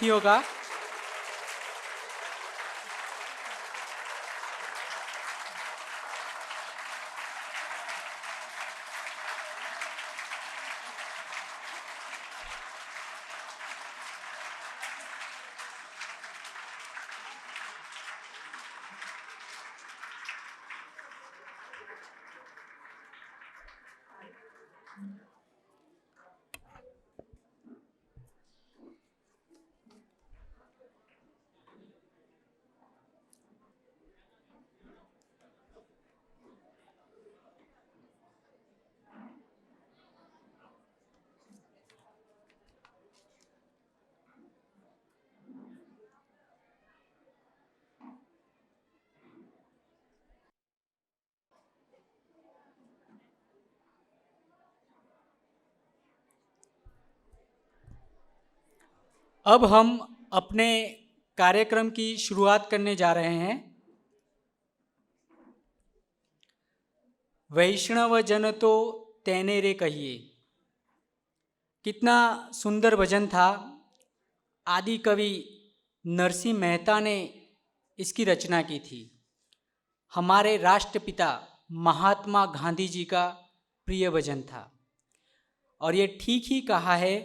अतिथियों का। अब हम अपने कार्यक्रम की शुरुआत करने जा रहे हैं। वैष्णव जन तो तेने रे कहिए, कितना सुंदर भजन था। आदि कवि नरसिंह मेहता ने इसकी रचना की थी। हमारे राष्ट्रपिता महात्मा गांधी जी का प्रिय भजन था। और ये ठीक ही कहा है,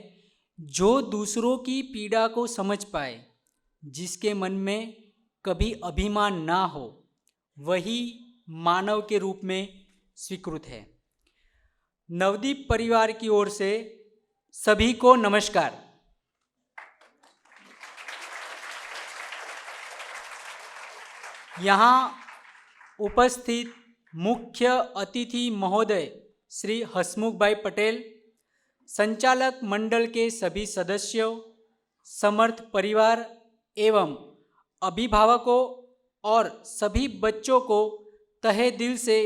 जो दूसरों की पीड़ा को समझ पाए, जिसके मन में कभी अभिमान ना हो, वही मानव के रूप में स्वीकृत है। नवदीप परिवार की ओर से सभी को नमस्कार। यहाँ उपस्थित मुख्य अतिथि महोदय श्री हसमुख भाई पटेल, संचालक मंडल के सभी सदस्यों, समर्थ परिवार एवं अभिभावकों और सभी बच्चों को तहे दिल से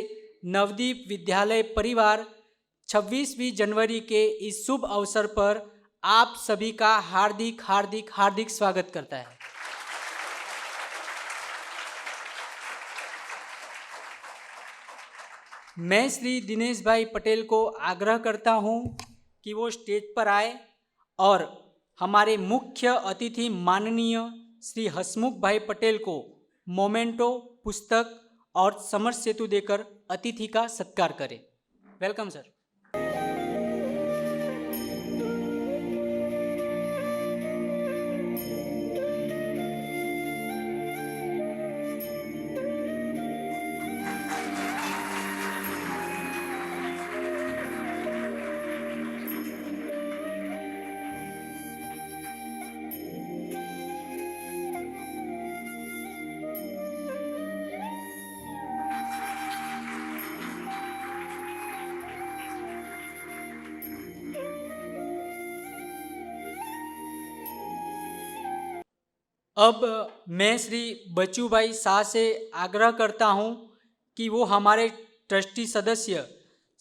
नवदीप विद्यालय परिवार 26वीं जनवरी के इस शुभ अवसर पर आप सभी का हार्दिक हार्दिक हार्दिक स्वागत करता है। मैं श्री दिनेश भाई पटेल को आग्रह करता हूं कि वो स्टेज पर आए और हमारे मुख्य अतिथि माननीय श्री हसमुख भाई पटेल को मोमेंटो, पुस्तक और समर सेतु देकर अतिथि का सत्कार करें। Welcome sir. अब मैं श्री बच्चू भाई शाह से आग्रह करता हूं कि वो हमारे ट्रस्टी सदस्य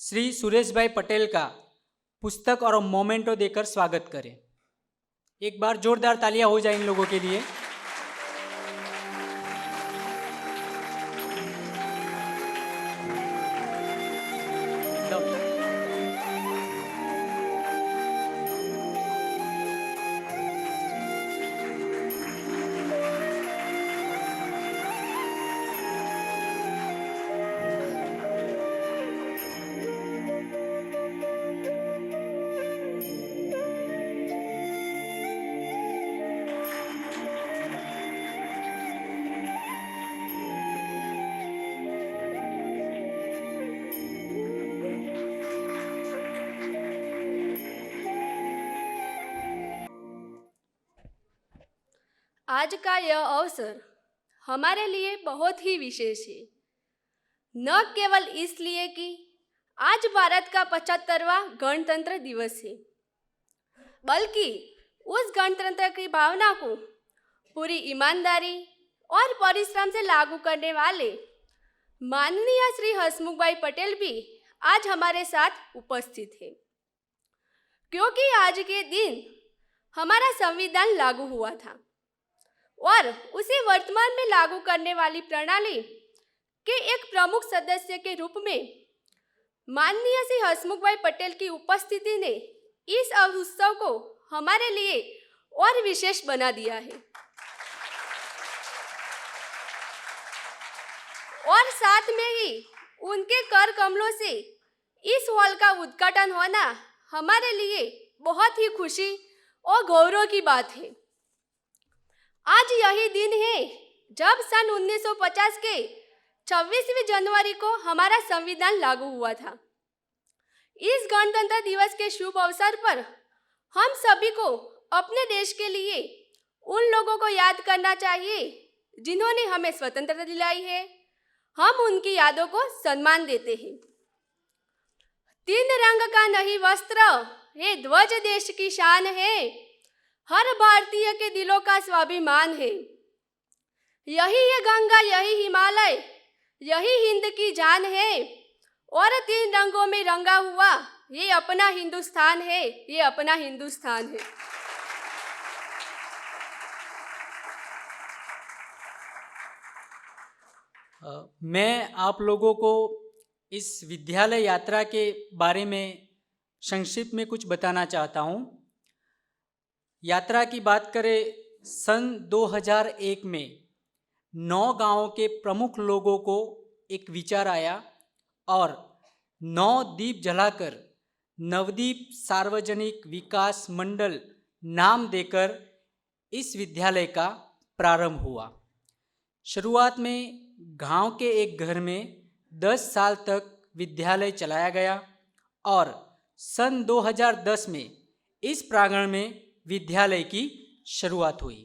श्री सुरेश भाई पटेल का पुस्तक और मोमेंटो देकर स्वागत करें। एक बार जोरदार तालियां हो जाए इन लोगों के लिए। आज का यह अवसर हमारे लिए बहुत ही विशेष है, न केवल इसलिए कि आज भारत का 75वां गणतंत्र दिवस है, बल्कि उस गणतंत्र की भावना को पूरी ईमानदारी और परिश्रम से लागू करने वाले माननीय श्री हसमुख भाई पटेल भी आज हमारे साथ उपस्थित है। क्योंकि आज के दिन हमारा संविधान लागू हुआ था और उसे वर्तमान में लागू करने वाली प्रणाली के एक प्रमुख सदस्य के रूप में माननीय श्री हसमुख भाई पटेल की उपस्थिति ने इस उत्सव को हमारे लिए और विशेष बना दिया है। और साथ में ही उनके कर कमलों से इस हॉल का उद्घाटन होना हमारे लिए बहुत ही खुशी और गौरव की बात है। आज यही दिन है जब सन 1950 के 26वीं जनवरी को हमारा संविधान लागू हुआ था। इस गणतंत्र दिवस के शुभ अवसर पर हम सभी को अपने देश के लिए उन लोगों को याद करना चाहिए जिन्होंने हमें स्वतंत्रता दिलाई है। हम उनकी यादों को सम्मान देते हैं। 3 रंग का नहीं वस्त्र, ये ध्वज देश की शान है, हर भारतीय के दिलों का स्वाभिमान है। यही है गंगा, यही हिमालय, यही हिंद की जान है, और 3 रंगों में रंगा हुआ ये अपना हिंदुस्तान है, ये अपना हिंदुस्तान है। मैं आप लोगों को इस विद्यालय यात्रा के बारे में संक्षिप्त में कुछ बताना चाहता हूँ। यात्रा की बात करें, सन 2001 में 9 गांवों के प्रमुख लोगों को एक विचार आया और 9 दीप जलाकर नवदीप सार्वजनिक विकास मंडल नाम देकर इस विद्यालय का प्रारंभ हुआ। शुरुआत में गांव के एक घर में 10 साल तक विद्यालय चलाया गया और सन 2010 में इस प्रांगण में विद्यालय की शुरुआत हुई।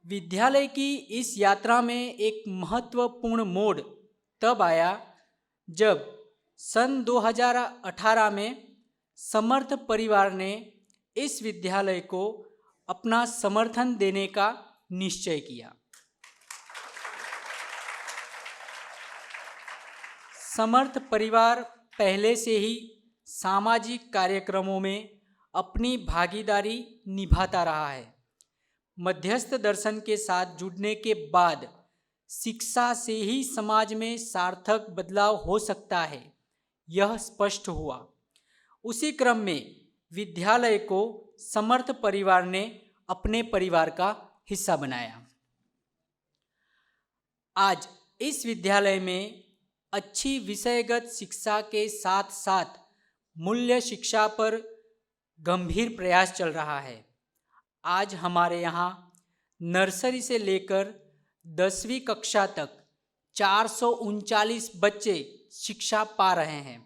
विद्यालय की इस यात्रा में एक महत्वपूर्ण मोड़ तब आया जब सन 2018 में समर्थ परिवार ने इस विद्यालय को अपना समर्थन देने का निश्चय किया। समर्थ परिवार पहले से ही सामाजिक कार्यक्रमों में अपनी भागीदारी निभाता रहा है। मध्यस्थ दर्शन के साथ जुड़ने के बाद शिक्षा से ही समाज में सार्थक बदलाव हो सकता है, यह स्पष्ट हुआ। उसी क्रम में विद्यालय को समर्थ परिवार ने अपने परिवार का हिस्सा बनाया। आज इस विद्यालय में अच्छी विषयगत शिक्षा के साथ साथ मूल्य शिक्षा पर गंभीर प्रयास चल रहा है। आज हमारे यहाँ नर्सरी से लेकर 10वीं कक्षा तक 439 बच्चे शिक्षा पा रहे हैं।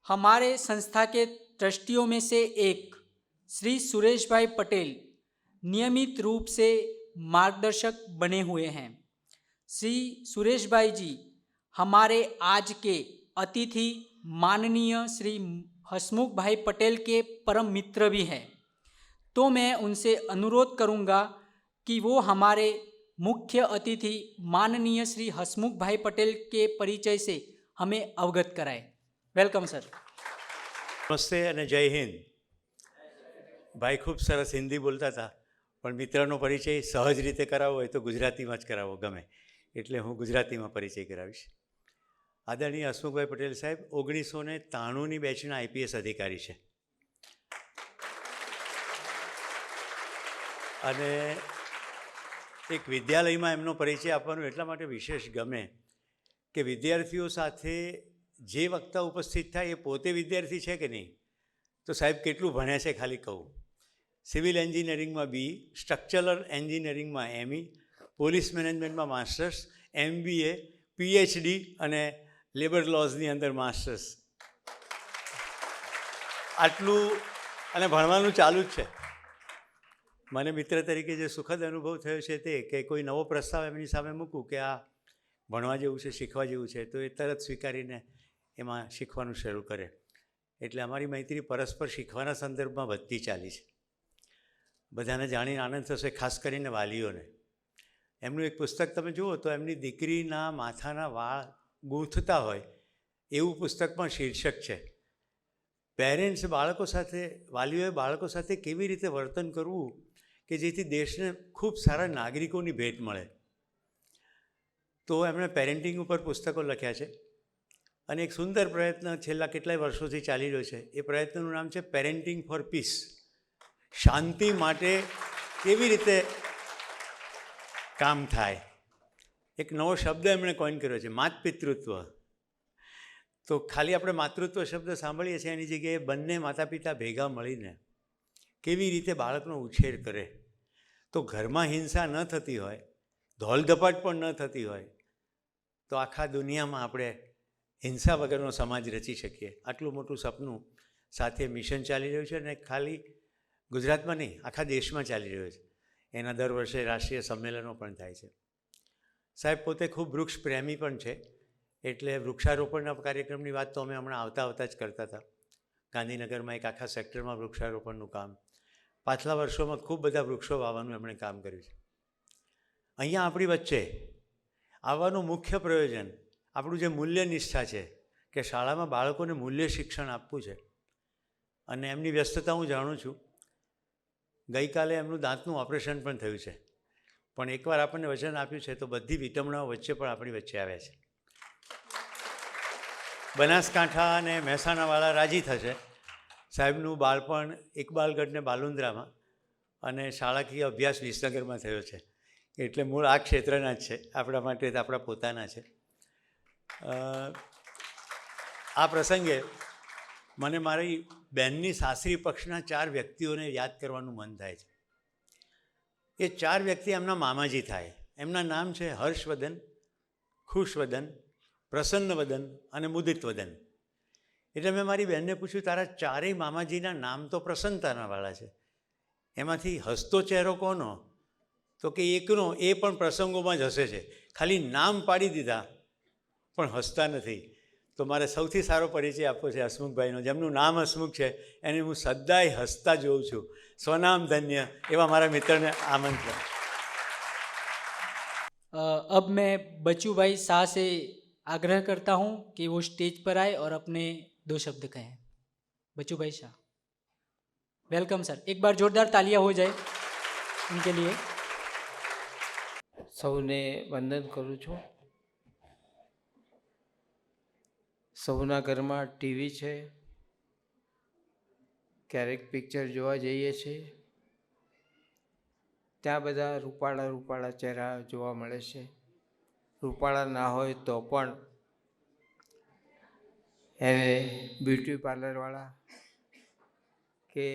हमारे संस्था के ट्रस्टियों में से एक श्री सुरेश भाई पटेल नियमित रूप से मार्गदर्शक बने हुए हैं। श्री सुरेश भाई जी हमारे आज के अतिथि माननीय श्री हसमुख भाई पटेल के परम मित्र भी हैं। तो मैं उनसे अनुरोध करूंगा कि वो हमारे मुख्य अतिथि माननीय श्री हसमुख भाई पटेल के परिचय से हमें अवगत कराएं। Welcome sir. નમસ્તે અને જય હિન્દ. ભાઈ ખૂબ સરસ હિન્દી બોલતા હતા, પણ મિત્રનો પરિચય સહજ રીતે કરાવવો હોય તો ગુજરાતીમાં જ કરાવવો ગમે, એટલે હું ગુજરાતીમાં પરિચય કરાવીશ. આદરણીય હસમુખભાઈ પટેલ સાહેબ 1993ની બેચના IPS અધિકારી છે અને એક વિદ્યાલયમાં એમનો પરિચય આપવાનું એટલા માટે વિશેષ ગમે કે વિદ્યાર્થીઓ સાથે જે વક્તા ઉપસ્થિત થાય એ પોતે વિદ્યાર્થી છે કે નહીં, તો સાહેબ કેટલું ભણ્યા છે ખાલી કહું. સિવિલ એન્જિનિયરિંગમાં BE, સ્ટ્રક્ચરલ એન્જિનિયરિંગમાં ME, પોલીસ મેનેજમેન્ટમાં માસ્ટર્સ, MBA, PhD અને લેબર લોઝની અંદર માસ્ટર્સ, આટલું અને ભણવાનું ચાલુ જ છે. મને મિત્ર તરીકે જે સુખદ અનુભવ થયો છે તે કે કોઈ નવો પ્રસ્તાવ એમની સામે મૂકું કે આ ભણવા જેવું છે, શીખવા જેવું છે, તો એ તરત સ્વીકારીને એમાં શીખવાનું શરૂ કરે. એટલે અમારી મૈત્રી પરસ્પર શીખવાના સંદર્ભમાં વધતી ચાલી છે. બધાને જાણીને આનંદ થશે, ખાસ કરીને વાલીઓને. એમનું એક પુસ્તક તમે જુઓ તો એમની દીકરીના માથાના વાળ ગૂંથતા હોય એવું પુસ્તક પણ શીર્ષક છે. પેરેન્ટ્સ બાળકો સાથે, વાલીઓએ બાળકો સાથે કેવી રીતે વર્તન કરવું કે જેથી દેશને ખૂબ સારા નાગરિકોની ભેટ મળે. તો એમણે પેરેન્ટિંગ ઉપર પુસ્તકો લખ્યા છે. અને એક સુંદર પ્રયત્ન છેલ્લા કેટલાય વર્ષોથી ચાલી રહ્યો છે. એ પ્રયત્નનું નામ છે પેરેન્ટિંગ ફોર પીસ. શાંતિ માટે કેવી રીતે કામ થાય. એક નવો શબ્દ એમણે કોઈન કર્યો છે, માતપિતૃત્વ. તો ખાલી આપણે માતૃત્વ શબ્દ સાંભળીએ છીએ, એની જગ્યાએ બંને માતા પિતા ભેગા મળીને કેવી રીતે બાળકનો ઉછેર કરે. તો ઘરમાં હિંસા ન થતી હોય, ધોલધપાટ પણ ન થતી હોય, તો આખા દુનિયામાં આપણે હિંસા વગરનો સમાજ રચી શકીએ. આટલું મોટું સપનું સાથે મિશન ચાલી રહ્યું છે અને ખાલી ગુજરાતમાં નહીં, આખા દેશમાં ચાલી રહ્યું છે. એના દર વર્ષે રાષ્ટ્રીય સંમેલનો પણ થાય છે. સાહેબ પોતે ખૂબ વૃક્ષ પ્રેમી પણ છે, એટલે વૃક્ષારોપણના કાર્યક્રમની વાત તો અમે હમણાં આવતા જ કરતા હતા. ગાંધીનગરમાં એક આખા સેક્ટરમાં વૃક્ષારોપણનું કામ, પાછલા વર્ષોમાં ખૂબ બધા વૃક્ષો વાવવાનું એમણે કામ કર્યું છે. અહીંયા આપણી વચ્ચે આવવાનું મુખ્ય પ્રયોજન આપણું જે મૂલ્ય નિષ્ઠા છે કે શાળામાં બાળકોને મૂલ્ય શિક્ષણ આપવું છે. અને એમની વ્યસ્તતા હું જાણું છું. ગઈકાલે એમનું દાંતનું ઓપરેશન પણ થયું છે, પણ એકવાર આપણને વચન આપ્યું છે તો બધી વિટમણાઓ વચ્ચે પણ આપણી વચ્ચે આવ્યા છે. બનાસકાંઠા અને મહેસાણાવાળા રાજી થશે. સાહેબનું બાળપણ ઇકબાલગઢ ને બાલુંદ્રામાં અને શાળાકીય અભ્યાસ વિસનગરમાં થયો છે, એટલે મૂળ આ ક્ષેત્રના જ છે. આપણા માટે આપણા પોતાના છે. આ પ્રસંગે મને મારી બહેનની સાસરી પક્ષના 4 વ્યક્તિઓને યાદ કરવાનું મન થાય છે. એ 4 વ્યક્તિ એમના મામાજી થાય. એમના નામ છે હર્ષવદન, ખુશવદન, પ્રસન્નવદન અને મુદિતવદન. એટલે મેં મારી બહેનને પૂછ્યું, તારા 4 મામાજીના નામ તો પ્રસન્નતાનાવાળા છે, એમાંથી હસતો ચહેરો કોનો? તો કે એકનો, એ પણ પ્રસંગોમાં જ હસે છે. ખાલી નામ પાડી દીધા પણ હસતા નથી. તો મારે સૌથી સારો પરિચય આપવો છે હસમુખભાઈનો, જેમનું નામ હસમુખ છે. એને હું સદાય હસતા જોઉં છું. સ્વનામ ધન્ય એવા મારા મિત્રને આમંત્રણ. अब मैं बच्चू भाई शाह से आग्रह करता हूं कि वो स्टेज पर आए और अपने 2 शब्द कहें. बच्चू भाई शाह, वेलकम सर. एक बार जोरदार तालियां हो जाए उनके लिए. સૌને વંદન કરું છું. સૌના ઘરમાં ટીવી છે, ક્યારેક પિક્ચર જોવા જઈએ છીએ, ત્યાં બધા રૂપાળા ચહેરા જોવા મળે છે. રૂપાળા ના હોય તો પણ એને બ્યુટી પાર્લરવાળા કે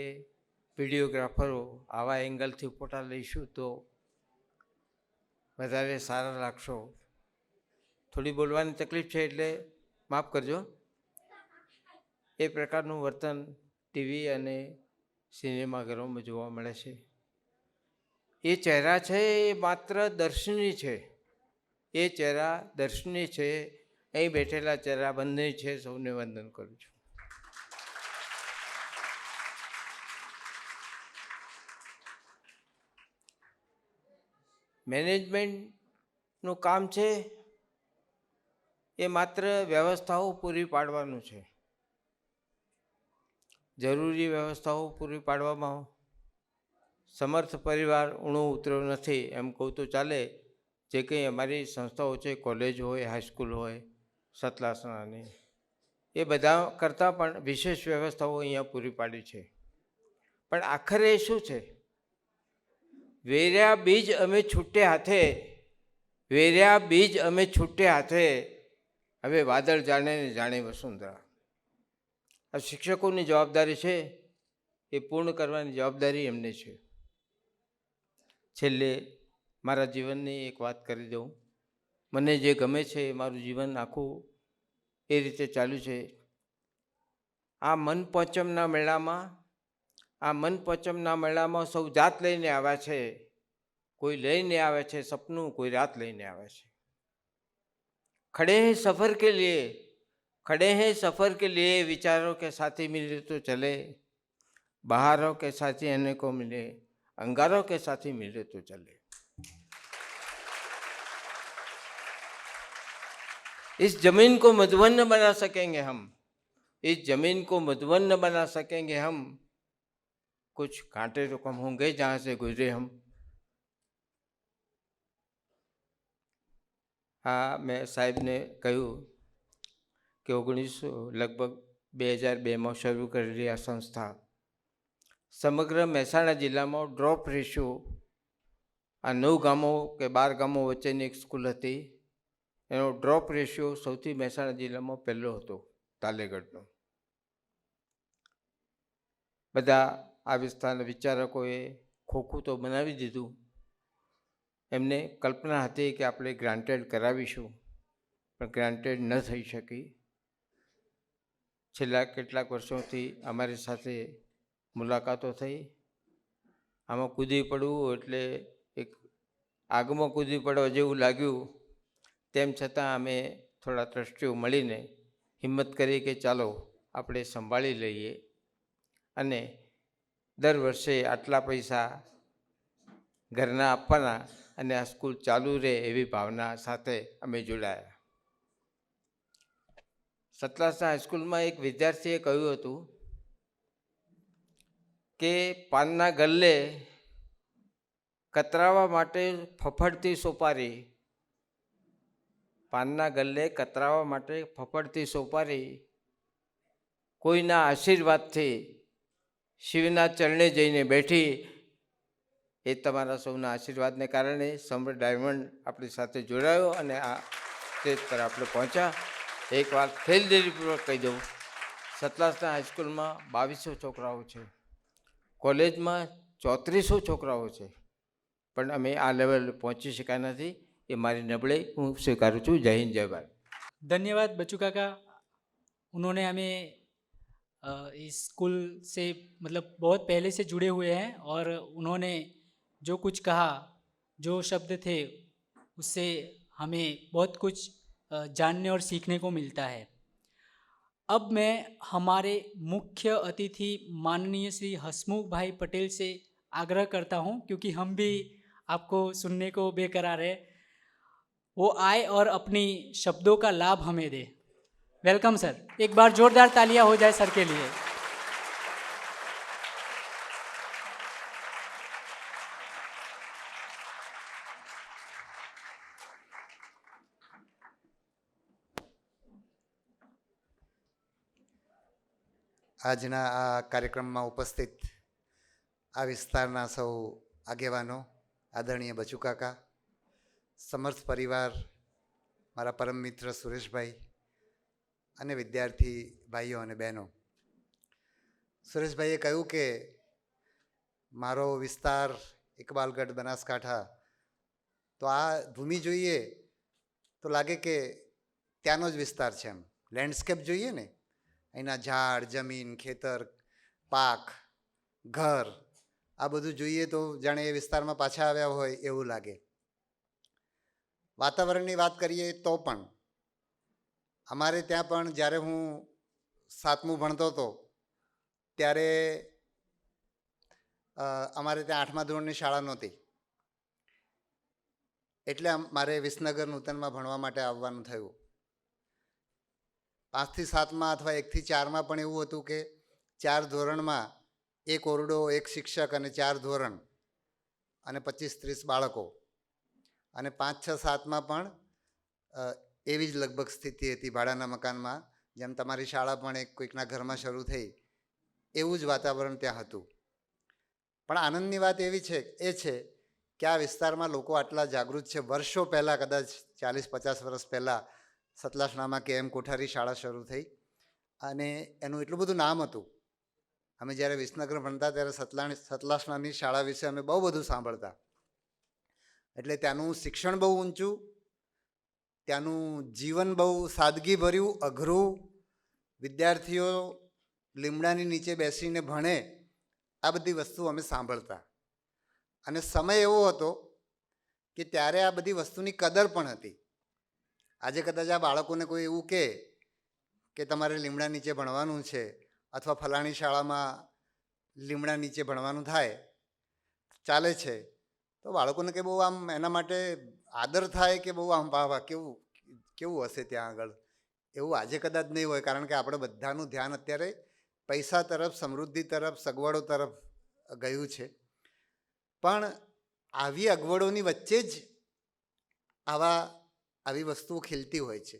વિડીયોગ્રાફરો આવા એંગલથી ફોટા લઈશું તો વધારે સારા લાગશો. થોડી બોલવાની તકલીફ છે એટલે માફ કરજો. એ પ્રકારનું વર્તન ટીવી અને સિનેમાઘરોમાં જોવા મળે છે. એ ચહેરા છે એ માત્ર દર્શની છે. એ ચહેરા દર્શની છે. અહીં બેઠેલા ચહેરા બંને છે. સૌને વંદન કરું છું. મેનેજમેન્ટનું કામ છે એ માત્ર વ્યવસ્થાઓ પૂરી પાડવાનું છે. જરૂરી વ્યવસ્થાઓ પૂરી પાડવામાં સમર્થ પરિવાર ઊણો ઉતર્યો નથી એમ કહું તો ચાલે. જે કંઈ અમારી સંસ્થાઓ છે, કોલેજ હોય, હાઈસ્કૂલ હોય, સતલાસણાની, એ બધા કરતાં પણ વિશેષ વ્યવસ્થાઓ અહીંયા પૂરી પાડી છે. પણ આખરે શું છે? વેર્યા બીજ અમે છૂટે હાથે, વેર્યા બીજ અમે છૂટે હાથે, હવે વાદળ જાણે ને જાણે વસુંધરા. આ શિક્ષકોની જવાબદારી છે, એ પૂર્ણ કરવાની જવાબદારી એમને છે. છેલ્લે મારા જીવનની એક વાત કરી દઉં. મને જે ગમે છે એ મારું જીવન આખું એ રીતે ચાલ્યું છે. આ મનપંચમના મેળામાં સૌ જાત લઈને આવ્યા છે. કોઈ લઈને આવે છે સપનું, કોઈ રાત લઈને આવે છે. खड़े हैं सफ़र के लिए विचारों के साथी मिले तो चले, बहारों के साथी आने को मिले, अंगारों के साथी मिले तो चले. इस जमीन को मधुवन बना सकेंगे हम, इस जमीन को मधुवन बना सकेंगे हम, कुछ कांटे तो कम होंगे जहाँ से गुजरे हम. હા, મેં સાહેબને કહ્યું કે લગભગ 2002માં શરૂ કરેલી આ સંસ્થા સમગ્ર મહેસાણા જિલ્લામાં ડ્રોપ રેશિયો આ 9 ગામો કે 12 ગામો વચ્ચેની એક સ્કૂલ હતી, એનો ડ્રોપ રેશિયો સૌથી મહેસાણા જિલ્લામાં પહેલો હતો, તાલેગઢનો. બધા આ વિસ્તારના વિચારકોએ ખોખું તો બનાવી દીધું. એમને કલ્પના હતી કે આપણે ગ્રાન્ટેડ કરાવીશું, પણ ગ્રાન્ટેડ ન થઈ શકી. છેલ્લા કેટલાક વર્ષોથી અમારી સાથે મુલાકાતો થઈ. આમાં કૂદી પડવું એટલે એક આગમાં કૂદી પડવા જેવું લાગ્યું. તેમ છતાં અમે થોડા ટ્રસ્ટીઓ મળીને હિંમત કરી કે ચાલો આપણે સંભાળી લઈએ અને દર વર્ષે આટલા પૈસા ઘરના આપવાના અને આ સ્કૂલ ચાલુ રહે એવી ભાવના સાથે અમે જોડાયા. સતલાસના હાઈસ્કૂલમાં એક વિદ્યાર્થીએ કહ્યું હતું કે પાનના ગલ્લે કતરાવા માટે ફફડતી સોપારી, પાનના ગલ્લે કતરાવા માટે ફફડતી સોપારી કોઈના આશીર્વાદથી શિવના ચરણે જઈને બેઠી. એ તમારા સૌના આશીર્વાદને કારણે સમ્ર ડાયમંડ આપણી સાથે જોડાયો અને આ સ્ટેજ પર આપણે પહોંચ્યા. એક વાર ખેલદિલીપૂર્વક કહી દઉં, સતલાસના હાઈસ્કૂલમાં 2200 છોકરાઓ છે, કોલેજમાં 3400 છોકરાઓ છે, પણ અમે આ લેવલ પહોંચી શક્યા નથી. ये हमारी नबड़े હું स्वीकारू છું. जय हिंद, जय भारत. धन्यवाद बच्चू काका, उन्होंने हमें इस स्कूल से मतलब बहुत पहले से जुड़े हुए हैं और उन्होंने जो कुछ कहा, जो शब्द थे, उससे हमें बहुत कुछ जानने और सीखने को मिलता है. अब मैं हमारे मुख्य अतिथि माननीय श्री हसमुख भाई पटेल से आग्रह करता हूं, क्योंकि हम भी आपको सुनने को बेकरार है, वो आए और अपनी शब्दों का लाभ हमें दे. Welcome sir. एक बार जोरदार तालियां हो जाए सर के लिए. આજના આ કાર્યક્રમમાં ઉપસ્થિત આ વિસ્તારના સૌ આગેવાનો, આદરણીય બચુ કાકા, સમર્થ પરિવાર, મારા પરમ મિત્ર સુરેશભાઈ અને વિદ્યાર્થી ભાઈઓ અને બહેનો. સુરેશભાઈએ કહ્યું કે મારો વિસ્તાર ઇકબાલગઢ બનાસકાંઠા, તો આ ભૂમિ જોઈએ તો લાગે કે ત્યાંનો જ વિસ્તાર છે. એમ લેન્ડસ્કેપ જોઈએ ને, અહીંના ઝાડ, જમીન, ખેતર, પાક, ઘર, આ બધું જોઈએ તો જાણે એ વિસ્તારમાં પાછા આવ્યા હોય એવું લાગે. વાતાવરણની વાત કરીએ તો પણ અમારે ત્યાં પણ જ્યારે હું 7મું ભણતો હતો ત્યારે અમારે ત્યાં 8મા ધોરણની શાળા નહોતી, એટલે મારે વિસનગર નૂતનમાં ભણવા માટે આવવાનું થયું. 5 થી 7માં અથવા 1 થી 4માં પણ એવું હતું કે 4 ધોરણમાં 1 ઓરડો, 1 શિક્ષક અને 4 ધોરણ અને 25-30 બાળકો, અને 5, 6, 7માં પણ એવી જ લગભગ સ્થિતિ હતી. ભાડાના મકાનમાં, જેમ તમારી શાળા પણ એક કોઈકના ઘરમાં શરૂ થઈ એવું જ વાતાવરણ ત્યાં હતું. પણ આનંદની વાત એવી છે કે આ વિસ્તારમાં લોકો આટલા જાગૃત છે. વર્ષો પહેલાં, કદાચ 40-50 વર્ષ પહેલાં સતલાસણામાં KM કોઠારી શાળા શરૂ થઈ અને એનું એટલું બધું નામ હતું. અમે જ્યારે વિસનગર ભણતા ત્યારે સતલાસણાની શાળા વિશે અમે બહુ બધું સાંભળતા. એટલે ત્યાંનું શિક્ષણ બહુ ઊંચું, ત્યાંનું જીવન બહુ સાદગીભર્યું, અઘરું, વિદ્યાર્થીઓ લીમડાની નીચે બેસીને ભણે, આ બધી વસ્તુ અમે સાંભળતા. અને સમય એવો હતો કે ત્યારે આ બધી વસ્તુની કદર પણ હતી. આજે કદાચ આ બાળકોને કોઈ એવું કહે કે તમારે લીમડા નીચે ભણવાનું છે અથવા ફલાણી શાળામાં લીમડા નીચે ભણવાનું થાય, ચાલે છે, તો બાળકોને કે બહુ આમ એના માટે આદર થાય કે બહુ આમ વાહ કેવું હશે ત્યાં આગળ, એવું આજે કદાચ નહીં હોય. કારણ કે આપણે બધાનું ધ્યાન અત્યારે પૈસા તરફ, સમૃદ્ધિ તરફ, સગવડો તરફ ગયું છે. પણ આવી અગવડોની વચ્ચે જ આવી વસ્તુઓ ખીલતી હોય છે.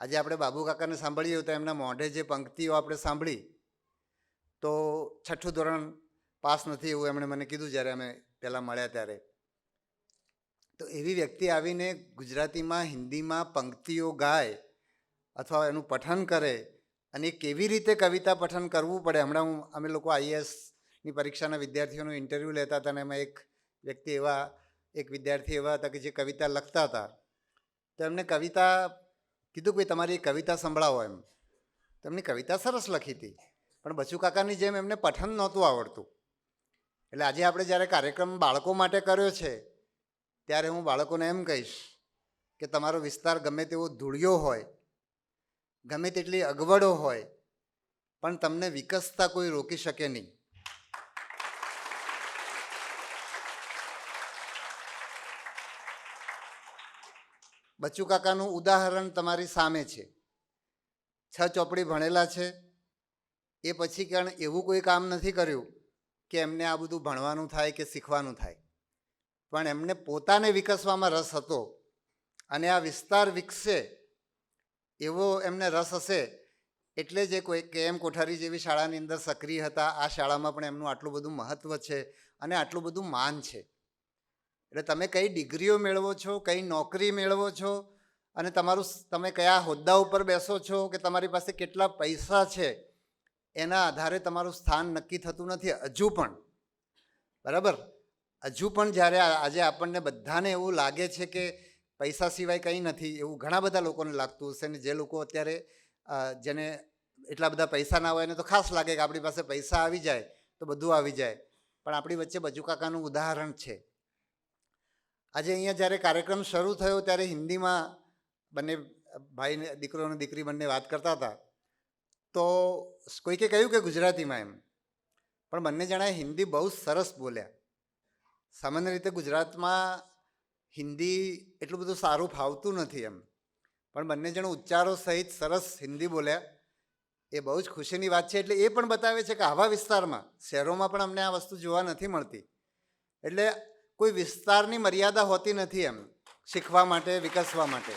આજે આપણે બાબુ કાકાને સાંભળીએ તો એમના મોઢે જે પંક્તિઓ આપણે સાંભળી તો 6ઠ્ઠું ધોરણ પાસ નથી એવું એમણે મને કીધું જ્યારે અમે પહેલાં મળ્યા ત્યારે. તો એવી વ્યક્તિ આવીને ગુજરાતીમાં હિન્દીમાં પંક્તિઓ ગાય અથવા એનું પઠન કરે અને એ કેવી રીતે કવિતા પઠન કરવું પડે. હમણાં અમે લોકો આઈએએસની પરીક્ષાના વિદ્યાર્થીઓનું ઇન્ટરવ્યૂ લેતા હતા અને એમાં એક વિદ્યાર્થી એવા હતા કે જે કવિતા લખતા હતા. તો એમને કવિતા કીધું કે તમારી કવિતા સંભળાવો એમ. તો એમની કવિતા સરસ લખી હતી, પણ બચુ કાકાની જેમ એમને પઠન નહોતું આવડતું. એટલે આજે આપણે જ્યારે કાર્યક્રમ બાળકો માટે કર્યો છે ત્યારે હું બાળકોને એમ કહીશ કે તમારો વિસ્તાર ગમે તેવો ધૂળિયો હોય, ગમે તેટલી અગવડો હોય, પણ તમને વિકસતા કોઈ રોકી શકે નહીં. બચ્ચુ કાકાનું ઉદાહરણ તમારી સામે છે. 6 ચોપડી ભણેલા છે, એ પછી કારણ એવું કોઈ કામ નથી કર્યું કે એમને આ બધું ભણવાનું થાય કે શીખવાનું થાય, પણ એમને પોતાને વિકસવામાં રસ હતો અને આ વિસ્તાર વિકસે એવો એમને રસ હશે એટલે જે કોઈ KM કોઠારી જેવી શાળાની અંદર સક્રિય હતા. આ શાળામાં પણ એમનું આટલું બધું મહત્ત્વ છે અને આટલું બધું માન છે. એટલે તમે કઈ ડિગ્રીઓ મેળવો છો, કઈ નોકરી મેળવો છો અને તમે કયા હોદ્દા ઉપર બેસો છો કે તમારી પાસે કેટલા પૈસા છે એના આધારે તમારું સ્થાન નક્કી થતું નથી હજુ પણ. બરાબર? હજુ પણ જ્યારે આજે આપણને બધાને એવું લાગે છે કે પૈસા સિવાય કંઈ નથી, એવું ઘણા બધા લોકોને લાગતું હશે ને જે લોકો અત્યારે જેને એટલા બધા પૈસા ના હોય એને તો ખાસ લાગે કે આપણી પાસે પૈસા આવી જાય તો બધું આવી જાય. પણ આપણી વચ્ચે બચુ કાકાનું ઉદાહરણ છે. આજે અહીંયા જ્યારે કાર્યક્રમ શરૂ થયો ત્યારે હિન્દીમાં બંને ભાઈને દીકરો અને દીકરી બંને વાત કરતા હતા. તો કોઈકે કહ્યું કે ગુજરાતીમાં એમ, પણ બંને જણાએ હિન્દી બહુ સરસ બોલ્યા. સામાન્ય રીતે ગુજરાતમાં હિન્દી એટલું બધું સારું ફાવતું નથી એમ, પણ બંને જણ ઉચ્ચારો સહિત સરસ હિન્દી બોલ્યા. એ બહુ જ ખુશીની વાત છે. એટલે એ પણ બતાવે છે કે આવા વિસ્તારમાં, શહેરોમાં પણ અમને આ વસ્તુ જોવા નથી મળતી. એટલે કોઈ વિસ્તારની મર્યાદા હોતી નથી એમ શીખવા માટે, વિકસવા માટે.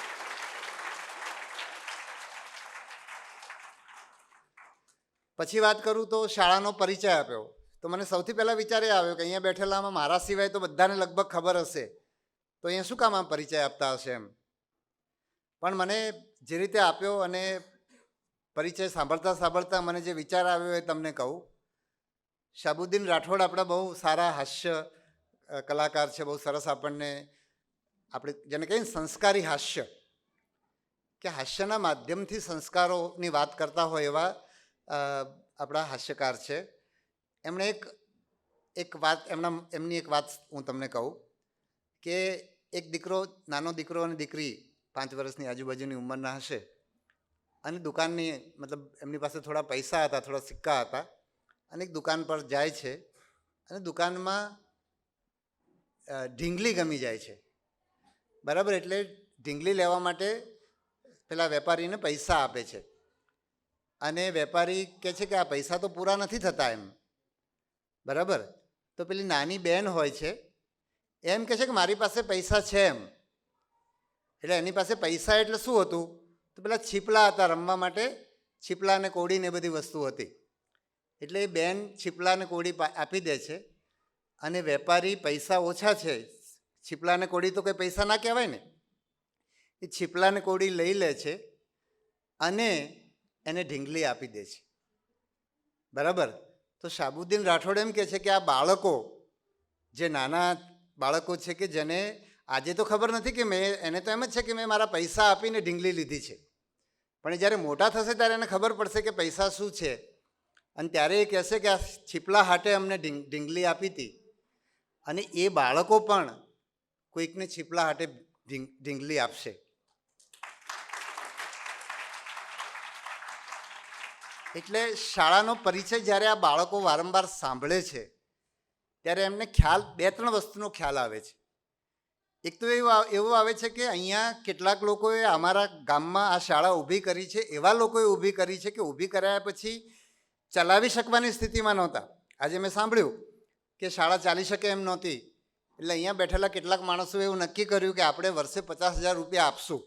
પછી વાત કરું તો શાળાનો પરિચય આપ્યો તો મને સૌથી પહેલાં વિચાર એ આવ્યો કે અહીંયા બેઠેલામાં મારા સિવાય તો બધાને લગભગ ખબર હશે, તો અહીંયા શું કામ આમ પરિચય આપતા હશે એમ. પણ મને જે રીતે આપ્યો અને પરિચય સાંભળતા સાંભળતા મને જે વિચાર આવ્યો એ તમને કહું. શાહબુદ્દીન રાઠોડ આપણા બહુ સારા હાસ્ય કલાકાર છે, બહુ સરસ આપણે જેને કહીએ સંસ્કારી હાસ્ય, કે હાસ્યના માધ્યમથી સંસ્કારોની વાત કરતા હોય એવા આપણા હાસ્યકાર છે. એમણે એક વાત એમની એક વાત હું તમને કહું કે એક નાનો દીકરો અને દીકરી 5 વર્ષની આજુબાજુની ઉંમરના હશે અને દુકાનની મતલબ એમની પાસે થોડા પૈસા હતા, થોડા સિક્કા હતા અને એક દુકાન પર જાય છે અને દુકાનમાં ઢીંગલી ગમી જાય છે. બરાબર? એટલે ઢીંગલી લેવા માટે પેલા વેપારીને પૈસા આપે છે અને વેપારી કહે છે કે આ પૈસા તો પૂરા નથી થતા એમ. બરાબર? તો પેલી નાની બહેન હોય છે એમ કહે છે કે મારી પાસે પૈસા છે એમ. એટલે એની પાસે પૈસા એટલે શું હતું તો પેલા છીપલા હતા રમવા માટે, છીપલા અને કોડી ને બધી વસ્તુ હતી. એટલે એ બેન છીપલા અને કોડી આપી દે છે અને વેપારી પૈસા ઓછા છે, છીપલા અને કોડી તો કંઈ પૈસા ના કહેવાય ને, એ છીપલા અને કોડી લઈ લે છે અને એને ઢીંગલી આપી દે છે. બરાબર? તો શાહબુદ્દીન રાઠોડ એમ કહે છે કે આ બાળકો, જે નાના બાળકો છે કે જેને આજે તો ખબર નથી કે એને તો એમ જ છે કે મેં મારા પૈસા આપીને ઢીંગલી લીધી છે, પણ જ્યારે મોટા થશે ત્યારે એને ખબર પડશે કે પૈસા શું છે અને ત્યારે એ કહેશે કે આ છીપલા હાટે અમને ઢીંગલી આપી હતી. અને એ બાળકો પણ કોઈકને છીપલા હાટે ઢીંગલી આપશે. એટલે શાળાનો પરિચય જ્યારે આ બાળકો વારંવાર સાંભળે છે ત્યારે એમને 2-3 વસ્તુનો ખ્યાલ આવે છે. એક તો એવું આવે છે કે અહીંયા કેટલાક લોકોએ અમારા ગામમાં આ શાળા ઊભી કરી છે, એવા લોકોએ ઊભી કરી છે કે ઊભી કરાયા પછી ચલાવી શકવાની સ્થિતિમાં નહોતા. આજે મેં સાંભળ્યું કે શાળા ચાલી શકે એમ નહોતી, એટલે અહીંયા બેઠેલા કેટલાક માણસોએ એવું નક્કી કર્યું કે આપણે વર્ષે 50,000 રૂપિયા આપશું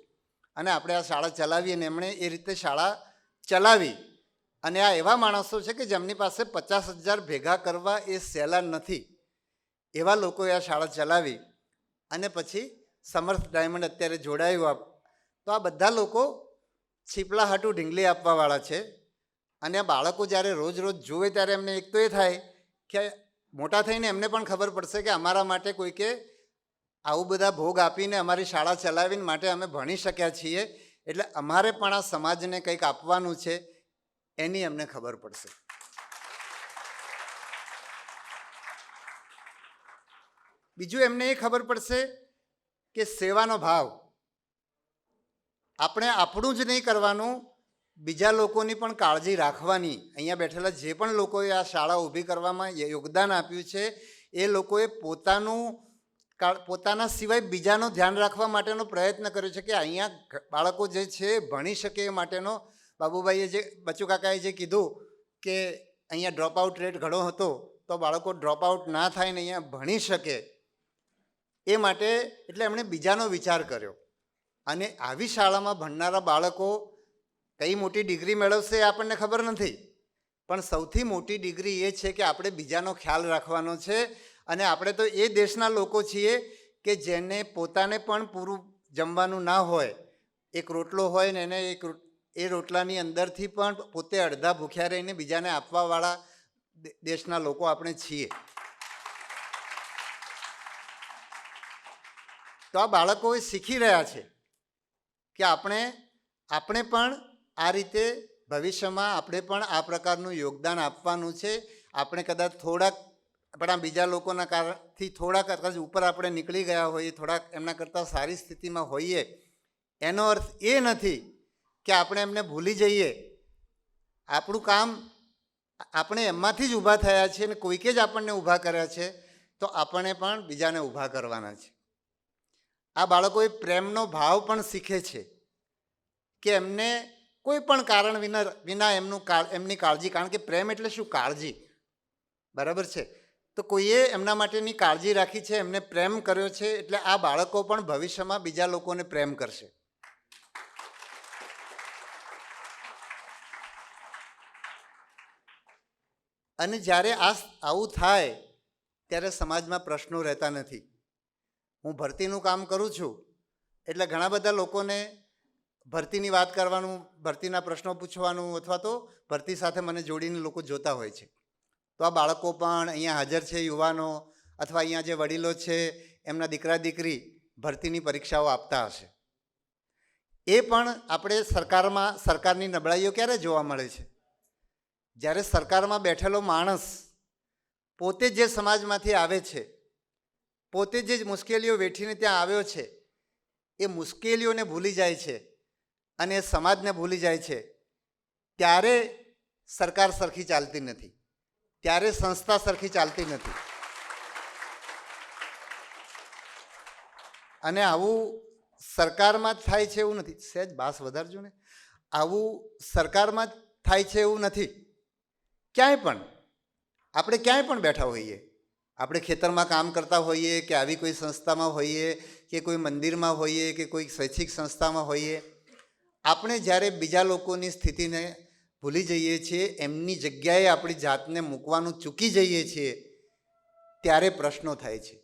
અને આપણે આ શાળા ચલાવીએ અને એમણે એ રીતે શાળા ચલાવી. અને આ એવા માણસો છે કે જેમની પાસે 50,000 ભેગા કરવા એ સહેલા નથી. એવા લોકોએ આ શાળા ચલાવી અને પછી સમર્થ ડાયમંડ અત્યારે જોડાયું. તો આ બધા લોકો છીપલા હાટું ઢીંગલી આપવાવાળા છે. અને આ બાળકો જ્યારે રોજ રોજ જુએ ત્યારે એમને એક તો એ થાય કે મોટા થઈને એમને પણ ખબર પડશે કે અમારા માટે કોઈકે આવું બધા ભોગ આપીને અમારી શાળા ચલાવીને માટે અમે ભણી શક્યા છીએ, એટલે અમારે પણ આ સમાજને કંઈક આપવાનું છે એની અમને ખબર પડશે. બીજું એમને એ ખબર પડશે કે સેવાનો ભાવ, આપણે આપણું જ નહીં કરવાનું, બીજા લોકોની પણ કાળજી રાખવાની. અહીંયા બેઠેલા જે પણ લોકોએ આ શાળા ઊભી કરવામાં યોગદાન આપ્યું છે એ લોકોએ પોતાના સિવાય બીજાનું ધ્યાન રાખવા માટેનો પ્રયત્ન કર્યો છે કે અહીંયા બાળકો જે છે ભણી શકે એ માટેનો. બાબુભાઈએ જે બચુકાકાએ જે કીધું કે અહીંયા ડ્રોપ આઉટ રેટ ઘણો હતો, તો બાળકો ડ્રોપ આઉટ ના થાય ને અહીંયા ભણી શકે એ માટે એટલે એમણે બીજાનો વિચાર કર્યો. અને આવી શાળામાં ભણનારા બાળકો કઈ મોટી ડિગ્રી મેળવશે એ આપણને ખબર નથી, પણ સૌથી મોટી ડિગ્રી એ છે કે આપણે બીજાનો ખ્યાલ રાખવાનો છે. અને આપણે તો એ દેશના લોકો છીએ કે જેને પોતાને પણ પૂરું જમવાનું ના હોય, એક રોટલો હોય ને એને એ રોટલાની અંદરથી પણ પોતે અડધા ભૂખ્યા રહીને બીજાને આપવાવાળા દેશના લોકો આપણે છીએ. તો આ બાળકો એ શીખી રહ્યા છે કે આપણે પણ આ રીતે ભવિષ્યમાં આપણે પણ આ પ્રકારનું યોગદાન આપવાનું છે. આપણે કદાચ થોડાક આપણા બીજા લોકોના કારણથી થોડાક કદાચ ઉપર આપણે નીકળી ગયા હોઈએ, થોડાક એમના કરતાં સારી સ્થિતિમાં હોઈએ, એનો અર્થ એ નથી કે આપણે એમને ભૂલી જઈએ. આપણું કામ આપણે એમાંથી જ ઊભા થયા છીએ અને કોઈકે જ આપણને ઊભા કર્યા છે, તો આપણે પણ બીજાને ઊભા કરવાના છે. આ બાળકોએ પ્રેમનો ભાવ પણ શીખે છે કે એમને કોઈ પણ કારણ વિના એમની કાળજી, કારણ કે પ્રેમ એટલે શું? કાળજી, બરાબર છે? તો કોઈએ એમના માટેની કાળજી રાખી છે, એમને પ્રેમ કર્યો છે, એટલે આ બાળકો પણ ભવિષ્યમાં બીજા લોકોને પ્રેમ કરશે. અને જ્યારે આવું થાય ત્યારે સમાજમાં પ્રશ્નો રહેતા નથી. હું ભરતીનું કામ કરું છું એટલે ઘણા બધા લોકોને ભરતીની વાત કરવાનું, ભરતીના પ્રશ્નો પૂછવાનું, અથવા તો ભરતી સાથે મને જોડીને લોકો જોતા હોય છે. તો આ બાળકો પણ અહીંયા હાજર છે, યુવાનો અથવા અહીંયા જે વડીલો છે એમના દીકરા દીકરી ભરતીની પરીક્ષાઓ આપતા હશે. એ પણ આપણે સરકારની નબળાઈઓ ક્યારે જોવા મળે છે? જ્યારે સરકારમાં બેઠેલો માણસ પોતે જે સમાજમાંથી આવે છે, પોતે જે મુશ્કેલીઓ વેઠીને ત્યાં આવ્યો છે, એ મુશ્કેલીઓને ભૂલી જાય છે અને એ સમાજને ભૂલી જાય છે, ત્યારે સરકાર સરખી ચાલતી નથી, ત્યારે સંસ્થા સરખી ચાલતી નથી. અને આવું સરકારમાં જ થાય છે એવું નથી. સહેજ બાસ વધારજો ને. આવું સરકારમાં જ થાય છે એવું નથી. ક્યાંય પણ આપણે ક્યાંય પણ બેઠા હોઈએ, આપણે ખેતરમાં કામ કરતા હોઈએ કે આવી કોઈ સંસ્થામાં હોઈએ કે કોઈ મંદિરમાં હોઈએ કે કોઈ શૈક્ષિક સંસ્થામાં હોઈએ, આપણે જ્યારે બીજા લોકોની સ્થિતિને ભૂલી જઈએ છીએ, એમની જગ્યાએ આપણી જાતને મૂકવાનું ચૂકી જઈએ છીએ, ત્યારે પ્રશ્નો થાય છે.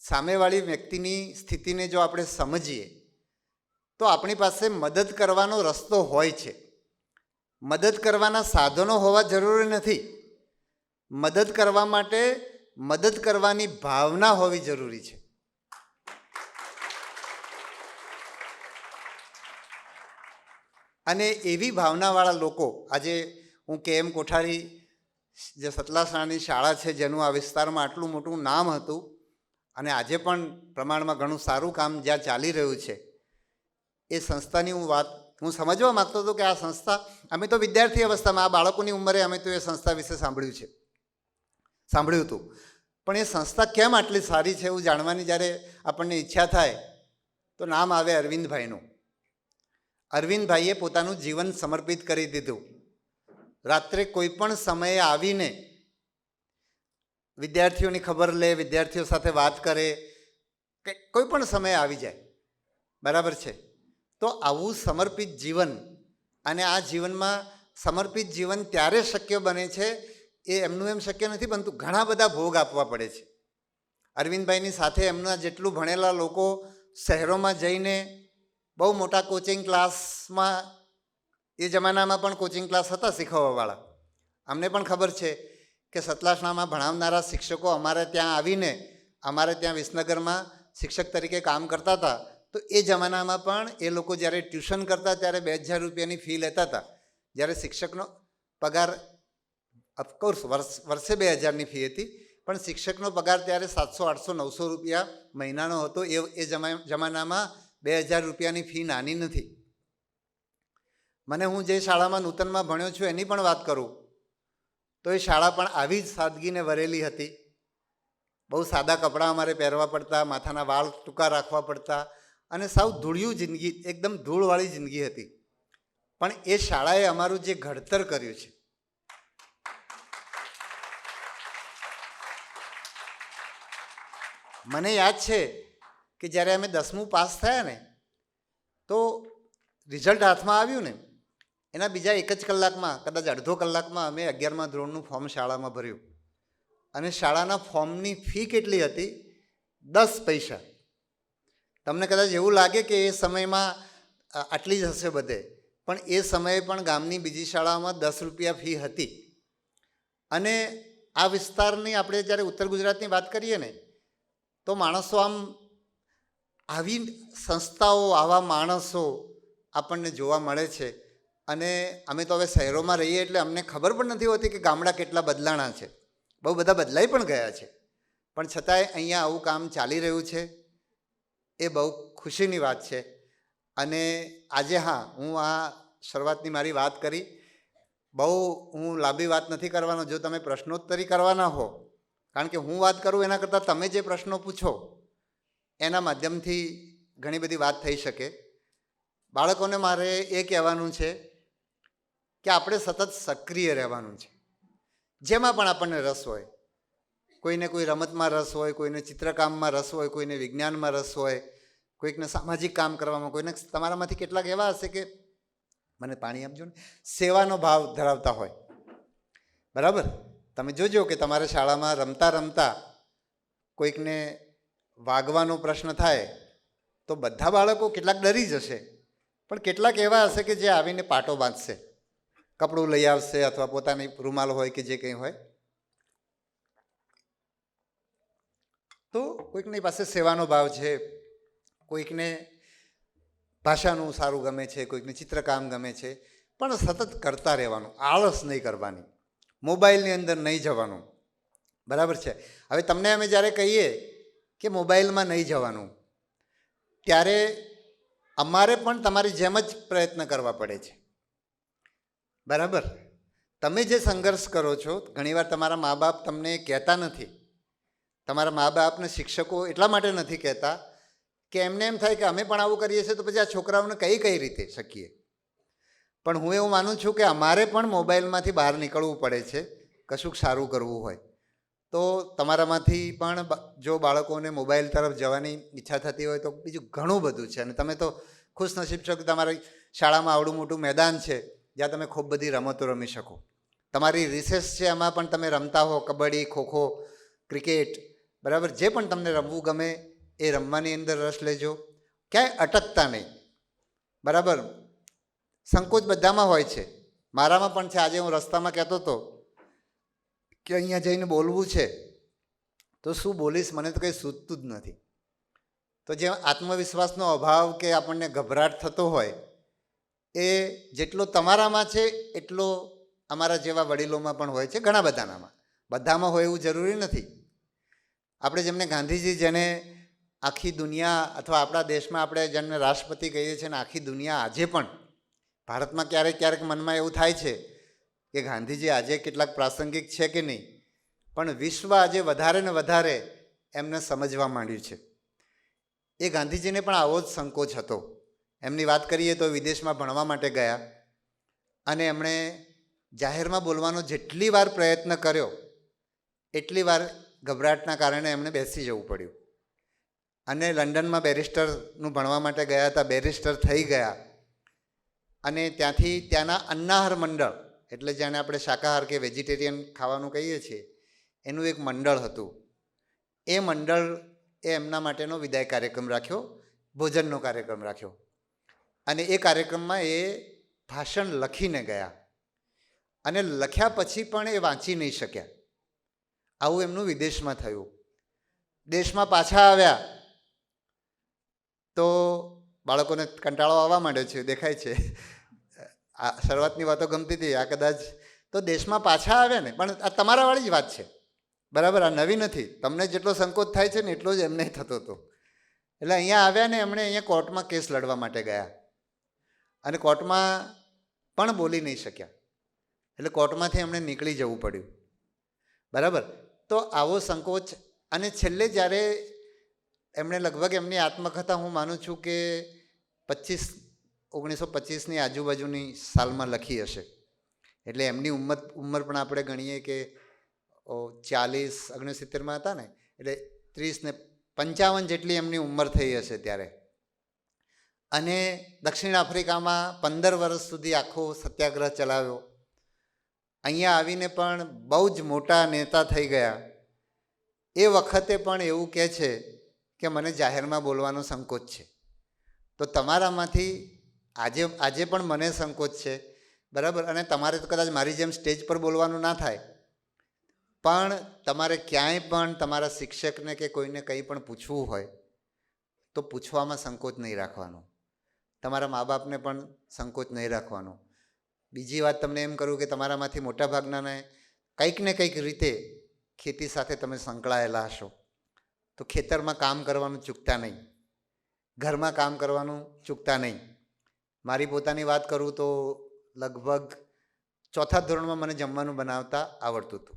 સામેવાળી વ્યક્તિની સ્થિતિને જો આપણે સમજીએ તો આપણી પાસે મદદ કરવાનો રસ્તો હોય છે. મદદ કરવાના સાધનો હોવા જરૂરી નથી. મદદ કરવા માટે મદદ કરવાની ભાવના હોવી જરૂરી છે. અને એવી ભાવનાવાળા લોકો, આજે હું KM કોઠારી જે સતલાસણાની શાળા છે, જેનું આ વિસ્તારમાં આટલું મોટું નામ હતું અને આજે પણ પ્રમાણમાં ઘણું સારું કામ જ્યાં ચાલી રહ્યું છે, એ સંસ્થાની હું સમજવા માગતો હતો કે આ સંસ્થા, અમે તો વિદ્યાર્થી અવસ્થામાં આ બાળકોની ઉંમરે અમે તો એ સંસ્થા વિશે સાંભળ્યું હતું, પણ એ સંસ્થા કેમ આટલી સારી છે એવું જાણવાની જ્યારે આપણને ઈચ્છા થાય તો નામ આવે અરવિંદભાઈનું. અરવિંદભાઈએ પોતાનું જીવન સમર્પિત કરી દીધું. રાત્રે કોઈ પણ સમયે આવીને વિદ્યાર્થીઓની ખબર લે, વિદ્યાર્થીઓ સાથે વાત કરે, કોઈ પણ સમયે આવી જાય, બરાબર છે? તો આવું સમર્પિત જીવન, અને આ જીવનમાં સમર્પિત જીવન ત્યારે શક્ય બને છે, એ એમનું એમ શક્ય નથી બનતું, ઘણા બધા ભોગ આપવા પડે છે. અરવિંદભાઈની સાથે એમના જેટલું ભણેલા લોકો શહેરોમાં જઈને બહુ મોટા કોચિંગ ક્લાસમાં, એ જમાનામાં પણ કોચિંગ ક્લાસ હતા શીખવવાવાળા, અમને પણ ખબર છે કે સતલાસણામાં ભણાવનારા શિક્ષકો અમારે ત્યાં આવીને અમારે ત્યાં વિસનગરમાં શિક્ષક તરીકે કામ કરતા હતા. તો એ જમાનામાં પણ એ લોકો જ્યારે ટ્યુશન કરતા ત્યારે 2000 રૂપિયાની ફી લેતા હતા. જ્યારે શિક્ષકનો પગાર ઓફકોર્સ વર્ષે 2000ની ફી હતી, પણ શિક્ષકનો પગાર ત્યારે 700, 800, 900 રૂપિયા મહિનાનો હતો. એ જમાનામાં 2000 રૂપિયાની ફી નાની નથી. મને, હું જે શાળામાં નૂતનમાં ભણ્યો છું એની પણ વાત કરું તો એ શાળા પણ આવી જ સાદગીને વરેલી હતી. બહુ સાદા કપડાં અમારે પહેરવા પડતા, માથાના વાળ ટૂંકા રાખવા પડતા, અને સાવ ધૂળિયું જિંદગી, એકદમ ધૂળવાળી જિંદગી હતી. પણ એ શાળાએ અમારું જે ઘડતર કર્યું છે, મને યાદ છે કે જ્યારે અમે 10મું પાસ થયા ને, તો રિઝલ્ટ હાથમાં આવ્યું ને એના બીજા 1 જ કલાકમાં, કદાચ અડધો કલાકમાં અમે 11મા ધોરણનું ફોર્મ શાળામાં ભર્યું. અને શાળાના ફોર્મની ફી કેટલી હતી? 10 પૈસા. તમને કદાચ એવું લાગે કે એ સમયમાં આટલી જ હશે બધે, પણ એ સમયે પણ ગામની બીજી શાળાઓમાં 10 રૂપિયા ફી હતી. અને આ વિસ્તારની આપણે જ્યારે ઉત્તર ગુજરાતની વાત કરીએ ને, તો માણસો આમ, આવી સંસ્થાઓ, આવા માણસો આપણને જોવા મળે છે. અને અમે તો હવે શહેરોમાં રહીએ એટલે અમને ખબર પણ નથી હોતી કે ગામડા કેટલા બદલાણા છે. બહુ બધા બદલાઈ પણ ગયા છે, પણ છતાંય અહીંયા આવું કામ ચાલી રહ્યું છે, એ બહુ ખુશીની વાત છે. અને આજે, હા, હું આ શરૂઆતની મારી વાત કરી, બહુ હું લાંબી વાત નથી કરવાનો. જો તમે પ્રશ્નોત્તરી કરવાના હો, કારણ કે હું વાત કરું એના કરતાં તમે જે પ્રશ્નો પૂછો એના માધ્યમથી ઘણી બધી વાત થઈ શકે. બાળકોને મારે એ કહેવાનું છે કે આપણે સતત સક્રિય રહેવાનું છે. જેમાં પણ આપણને રસ હોય, કોઈને કોઈ રમતમાં રસ હોય, કોઈને ચિત્રકામમાં રસ હોય, કોઈને વિજ્ઞાનમાં રસ હોય, કોઈકને સામાજિક કામ કરવામાં, કોઈને, તમારામાંથી કેટલાક એવા હશે કે મને પાણી આપજો ને, સેવાનો ભાવ ધરાવતા હોય. બરાબર? તમે જોજો કે તમારા શાળામાં રમતા રમતા કોઈકને વાગવાનો પ્રશ્ન થાય તો બધા બાળકો કેટલાક ડરી જશે, પણ કેટલાક એવા હશે કે જે આવીને પાટો બાંધશે, કપડું લઈ આવશે, અથવા પોતાની રૂમાલ હોય કે જે કંઈ હોય. તો કોઈકની પાસે સેવાનો ભાવ છે, કોઈકને ભાષાનું સારું ગમે છે, કોઈકને ચિત્રકામ ગમે છે. પણ સતત કરતા રહેવાનું, આળસ નહીં કરવાની, મોબાઈલની અંદર નહીં જવાનું. બરાબર છે? હવે તમને અમે જ્યારે કહીએ કે મોબાઈલમાં નહીં જવાનું, ત્યારે અમારે પણ તમારી જેમ જ પ્રયત્ન કરવા પડે છે. બરાબર? તમે જે સંઘર્ષ કરો છો, ઘણીવાર તમારા મા બાપ તમને કહેતા નથી. તમારા મા બાપને શિક્ષકો એટલા માટે નથી કહેતા કે એમને એમ થાય કે અમે પણ આવું કરીએ છીએ તો પછી આ છોકરાઓને કઈ રીતે શકીએ. પણ હું એવું માનું છું કે અમારે પણ મોબાઈલમાંથી બહાર નીકળવું પડે છે કશુંક સારું કરવું હોય તો. તમારામાંથી પણ જો બાળકોને મોબાઈલ તરફ જવાની ઈચ્છા થતી હોય તો બીજું ઘણું બધું છે. અને તમે તો ખુશનસીબ છો કે તમારી શાળામાં આવડું મોટું મેદાન છે જ્યાં તમે ખૂબ બધી રમતો રમી શકો. તમારી રિસેસ છે, એમાં પણ તમે રમતા હો, કબડ્ડી, ખોખો, ક્રિકેટ, બરાબર, જે પણ તમને રમવું ગમે એ રમવાની અંદર રસ લેજો. ક્યાંય અટકતા નહીં. બરાબર? સંકોચ બધામાં હોય છે, મારામાં પણ છે. આજે હું રસ્તામાં કહેતો હતો કે અહીંયા જઈને બોલવું છે તો શું બોલીશ, મને તો કંઈ સૂઝતું જ નથી. તો જે આત્મવિશ્વાસનો અભાવ કે આપણને ગભરાટ થતો હોય એ જેટલો તમારામાં છે એટલો અમારા જેવા વડીલોમાં પણ હોય છે, ઘણા બધામાં હોય એવું જરૂરી નથી. આપણે જેમને ગાંધીજી, જેને આખી દુનિયા, અથવા આપણા દેશમાં આપણે જેમને રાષ્ટ્રપતિ કહીએ છીએ, ને આખી દુનિયા આજે પણ, ભારતમાં ક્યારેક મનમાં એવું થાય છે કે ગાંધીજી આજે કેટલાક પ્રાસંગિક છે કે નહીં, પણ વિશ્વ આજે વધારે ને વધારે એમને સમજવા માંડ્યું છે. એ ગાંધીજીને પણ આવો જ સંકોચ હતો. એમની વાત કરીએ તો વિદેશમાં ભણવા માટે ગયા અને એમણે જાહેરમાં બોલવાનો જેટલી વાર પ્રયત્ન કર્યો એટલી વાર ગભરાટના કારણે એમણે બેસી જવું પડ્યું. અને લંડનમાં બેરિસ્ટરનું ભણવા માટે ગયા હતા, બેરિસ્ટર થઈ ગયા અને ત્યાંથી ત્યાંના અન્નાહાર મંડળ, એટલે જેને આપણે શાકાહાર કે વેજીટેરિયન ખાવાનું કહીએ છીએ, એનું એક મંડળ હતું. એ મંડળ એમના માટેનો વિદાય કાર્યક્રમ રાખ્યો, ભોજનનો કાર્યક્રમ રાખ્યો. અને એ કાર્યક્રમમાં એ ભાષણ લખીને ગયા અને લખ્યા પછી પણ એ વાંચી નહીં શક્યા. આવું એમનું વિદેશમાં થયું. દેશમાં પાછા આવ્યા તો બાળકોને કંટાળો આવવા માંડ્યો છે, દેખાય છે. આ શરૂઆતની વાતો ગમતી હતી, આ કદાચ તો દેશમાં પાછા આવ્યા ને, પણ આ તમારાવાળી જ વાત છે, બરાબર? આ નવી નથી. તમને જેટલો સંકોચ થાય છે ને એટલો જ એમને થતો હતો. એટલે અહીંયા આવ્યા ને એમણે અહીંયા કોર્ટમાં કેસ લડવા માટે ગયા અને કોર્ટમાં પણ બોલી નહીં શક્યા. એટલે કોર્ટમાંથી એમણે નીકળી જવું પડ્યું, બરાબર? તો આવો સંકોચ. અને છેલ્લે જ્યારે એમણે લગભગ એમની આત્મકથા હું માનું છું કે 1925ની આજુબાજુની સાલમાં લખી હશે. એટલે એમની ઉંમર પણ આપણે ગણીએ કે 40-69 હતા ને, એટલે 30 ને 55 જેટલી એમની ઉંમર થઈ હશે ત્યારે. અને દક્ષિણ આફ્રિકામાં 15 વર્ષ સુધી આખો સત્યાગ્રહ ચલાવ્યો. અહીંયા આવીને પણ બહુ જ મોટા નેતા થઈ ગયા. એ વખતે પણ એવું કહે છે કે મને જાહેરમાં બોલવાનો સંકોચ છે. તો તમારામાંથી આજે પણ મને સંકોચ છે, બરાબર? અને તમારે તો કદાચ મારી જેમ સ્ટેજ પર બોલવાનું ના થાય, પણ તમારે ક્યાંય પણ તમારા શિક્ષકને કે કોઈને કંઈ પણ પૂછવું હોય તો પૂછવામાં સંકોચ નહીં રાખવાનો. તમારા મા બાપને પણ સંકોચ નહીં રાખવાનો. બીજી વાત તમને એમ કરું કે તમારામાંથી મોટાભાગનાને કંઈક ને કંઈક રીતે ખેતી સાથે તમે સંકળાયેલા હશો, તો ખેતરમાં કામ કરવાનું ચૂકતા નહીં, ઘરમાં કામ કરવાનું ચૂકતા નહીં. મારી પોતાની વાત કરું તો લગભગ 4થા ધોરણમાં મને જમવાનું બનાવતા આવડતું હતું.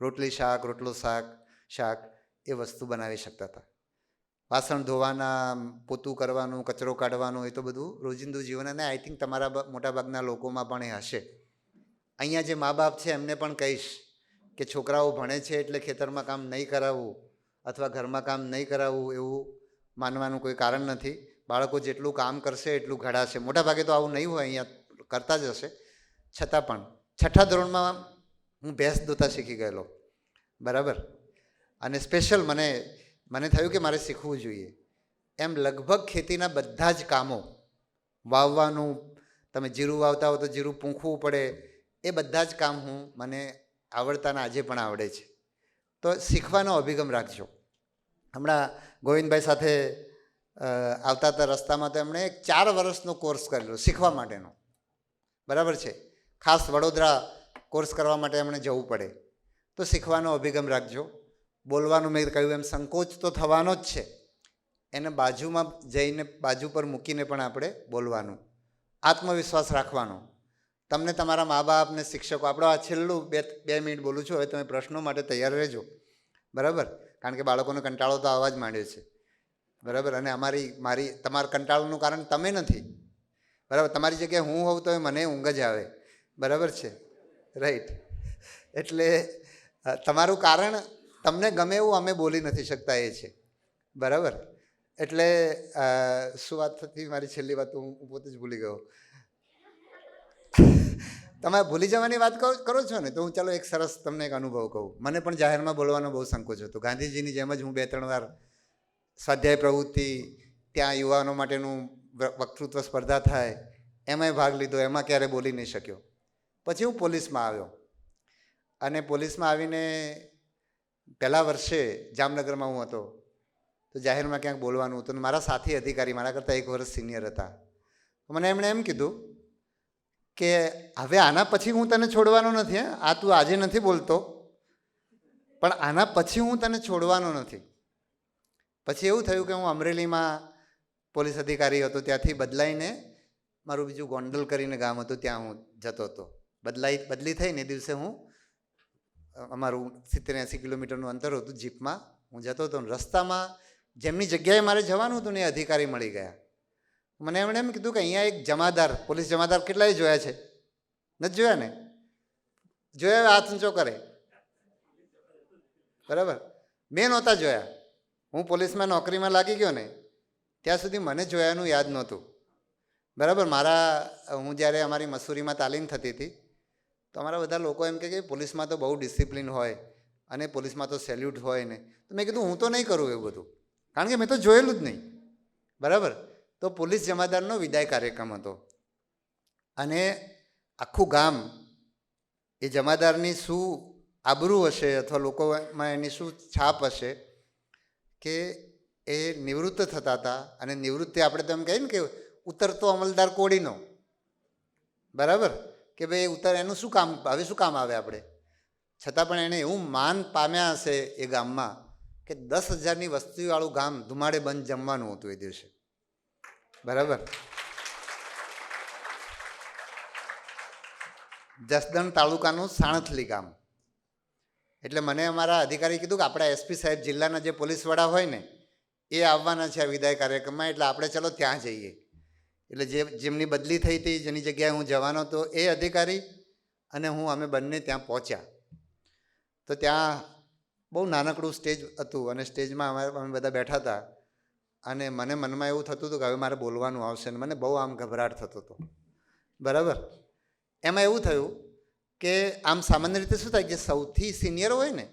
રોટલી શાક, રોટલો શાક એ વસ્તુ બનાવી શકતા હતા. વાસણ ધોવાના, પોતું કરવાનું, કચરો કાઢવાનો, એ તો બધું રોજિંદુ જીવન. અને આઈ થિંક તમારા મોટાભાગના લોકોમાં પણ એ હશે. અહીંયા જે મા બાપ છે એમને પણ કહીશ કે છોકરાઓ ભણે છે એટલે ખેતરમાં કામ નહીં કરાવવું અથવા ઘરમાં કામ નહીં કરાવવું એવું માનવાનું કોઈ કારણ નથી. બાળકો જેટલું કામ કરશે એટલું ઘડાશે. મોટાભાગે તો આવું નહીં હોય, અહીંયા કરતા જ હશે. છતાં પણ 6થા ધોરણમાં હું ભેંસ દોતા શીખી ગયેલો, બરાબર? અને સ્પેશિયલ મને થયું કે મારે શીખવું જોઈએ. એમ લગભગ ખેતીના બધા જ કામો, વાવવાનું, તમે જીરું વાવતા હો તો જીરું પૂંખવું પડે, એ બધા જ કામ મને આવડતાના આજે પણ આવડે છે. તો શીખવાનો અભિગમ રાખજો. હમણાં ગોવિંદભાઈ સાથે આવતા હતા રસ્તામાં, તો એમણે એક 4 વર્ષનો કોર્સ કરેલો શીખવા માટેનો, બરાબર છે? ખાસ વડોદરા કોર્સ કરવા માટે એમણે જવું પડે. તો શીખવાનો અભિગમ રાખજો. બોલવાનું મેં કહ્યું એમ સંકોચ તો થવાનો જ છે, એને બાજુમાં જઈને બાજુ પર મૂકીને પણ આપણે બોલવાનું. આત્મવિશ્વાસ રાખવાનો. તમને તમારા મા બાપને, શિક્ષકો, આપણો આ છેલ્લું 2 મિનિટ બોલું છું, હવે તમે પ્રશ્નો માટે તૈયાર રહેજો, બરાબર? કારણ કે બાળકોનો કંટાળો તો આવવા જ માંડ્યો છે, બરાબર? અને તમારા કંટાળોનું કારણ તમે નથી, બરાબર? તમારી જગ્યાએ હું હોઉં તો મને ઊંઘ જ આવે, બરાબર છે? રાઈટ. એટલે તમારું કારણ તમને ગમે એવું અમે બોલી નથી શકતા એ છે, બરાબર? એટલે શું વાત થતી મારી છેલ્લી વાત? હું પોતે જ ભૂલી ગયો. તમે ભૂલી જવાની વાત કરો છો ને, તો હું ચાલો એક સરસ તમને એક અનુભવ કહું. મને પણ જાહેરમાં બોલવાનો બહુ સંકોચ હતો. ગાંધીજીની જેમ જ હું 2-3 વાર સ્વાધ્યાય પ્રવૃત્તિ, ત્યાં યુવાનો માટેનું વક્તૃત્વ સ્પર્ધા થાય એમાંય ભાગ લીધો, એમાં ક્યારે બોલી નહીં શક્યો. પછી હું પોલીસમાં આવ્યો અને પોલીસમાં આવીને પહેલા વર્ષે જામનગરમાં હું હતો, તો જાહેરમાં ક્યાંક બોલવાનું હતું. મારા સાથી અધિકારી મારા કરતાં 1 વર્ષ સિનિયર હતા. મને એમણે એમ કીધું કે હવે આના પછી હું તને છોડવાનો નથી, આ તું આજે નથી બોલતો, પણ આના પછી હું તને છોડવાનો નથી. પછી એવું થયું કે હું અમરેલીમાં પોલીસ અધિકારી હતો, ત્યાંથી બદલાઈને મારું બીજું ગોંડલ કરીને ગામ હતું, ત્યાં હું જતો હતો. બદલી થઈને એ દિવસે હું અમારું 70-80 કિલોમીટરનું અંતર હતું, જીપમાં હું જતો હતો. રસ્તામાં જેમની જગ્યાએ મારે જવાનું હતું ને એ અધિકારી મળી ગયા. મને એમણે એમ કીધું કે અહીંયા એક જમાદાર, પોલીસ જમાદાર કેટલાય જોયા છે? નથી જોયા ને? જોયા? હાથ ઊંચો કરે, બરાબર? મેં નહોતા જોયા. હું પોલીસમાં નોકરીમાં લાગી ગયો ને ત્યાં સુધી મને જોયાનું યાદ નહોતું. બરાબર, હું જ્યારે અમારી મસૂરીમાં તાલીમ થતી હતી તો અમારા બધા લોકો એમ કહે કે પોલીસમાં તો બહુ ડિસિપ્લિન હોય અને પોલીસમાં તો સેલ્યુટ હોય ને. તો મેં કીધું હું તો નહીં કરું એવું બધું, કારણ કે મેં તો જોયેલું જ નહીં. બરાબર, તો પોલીસ જમાદારનો વિદાય કાર્યક્રમ હતો અને આખું ગામ એ જમાદારની શું આબરૂ હશે અથવા લોકોમાં એની શું છાપ હશે કે એ નિવૃત્ત થતા હતા. અને નિવૃત્તિ આપણે તો એમ કહીએ ને કે ઉતરતો અમલદાર કોડીનો. બરાબર, કે ભાઈ એનું શું કામ, હવે શું કામ આવે આપણે. છતાં પણ એણે એવું માન પામ્યા હશે એ ગામમાં કે 10,000ની વસ્તીવાળું ગામ ધુમાડે બંધ જમવાનું હતું એ દિવસે. બરાબર, જસદણ તાલુકાનું સાણથલી ગામ. એટલે મને અમારા અધિકારી કીધું કે આપણા એસપી સાહેબ જિલ્લાના જે પોલીસ વડા હોય ને એ આવવાના છે આ વિદાય કાર્યક્રમમાં, એટલે આપણે ચલો ત્યાં જઈએ. એટલે જેમની બદલી થઈ હતી, જેની જગ્યાએ હું જવાનો હતો, એ અધિકારી અને હું અમે બંને ત્યાં પહોંચ્યા. તો ત્યાં બહુ નાનકડું સ્ટેજ હતું અને સ્ટેજમાં અમે બધા બેઠા હતા અને મને મનમાં એવું થતું હતું કે હવે મારે બોલવાનું આવશે ને મને બહુ આમ ગભરાટ થતો હતો. બરાબર, એમાં એવું થયું કે આમ સામાન્ય રીતે શું થાય કે સૌથી સિનિયર હોય ને,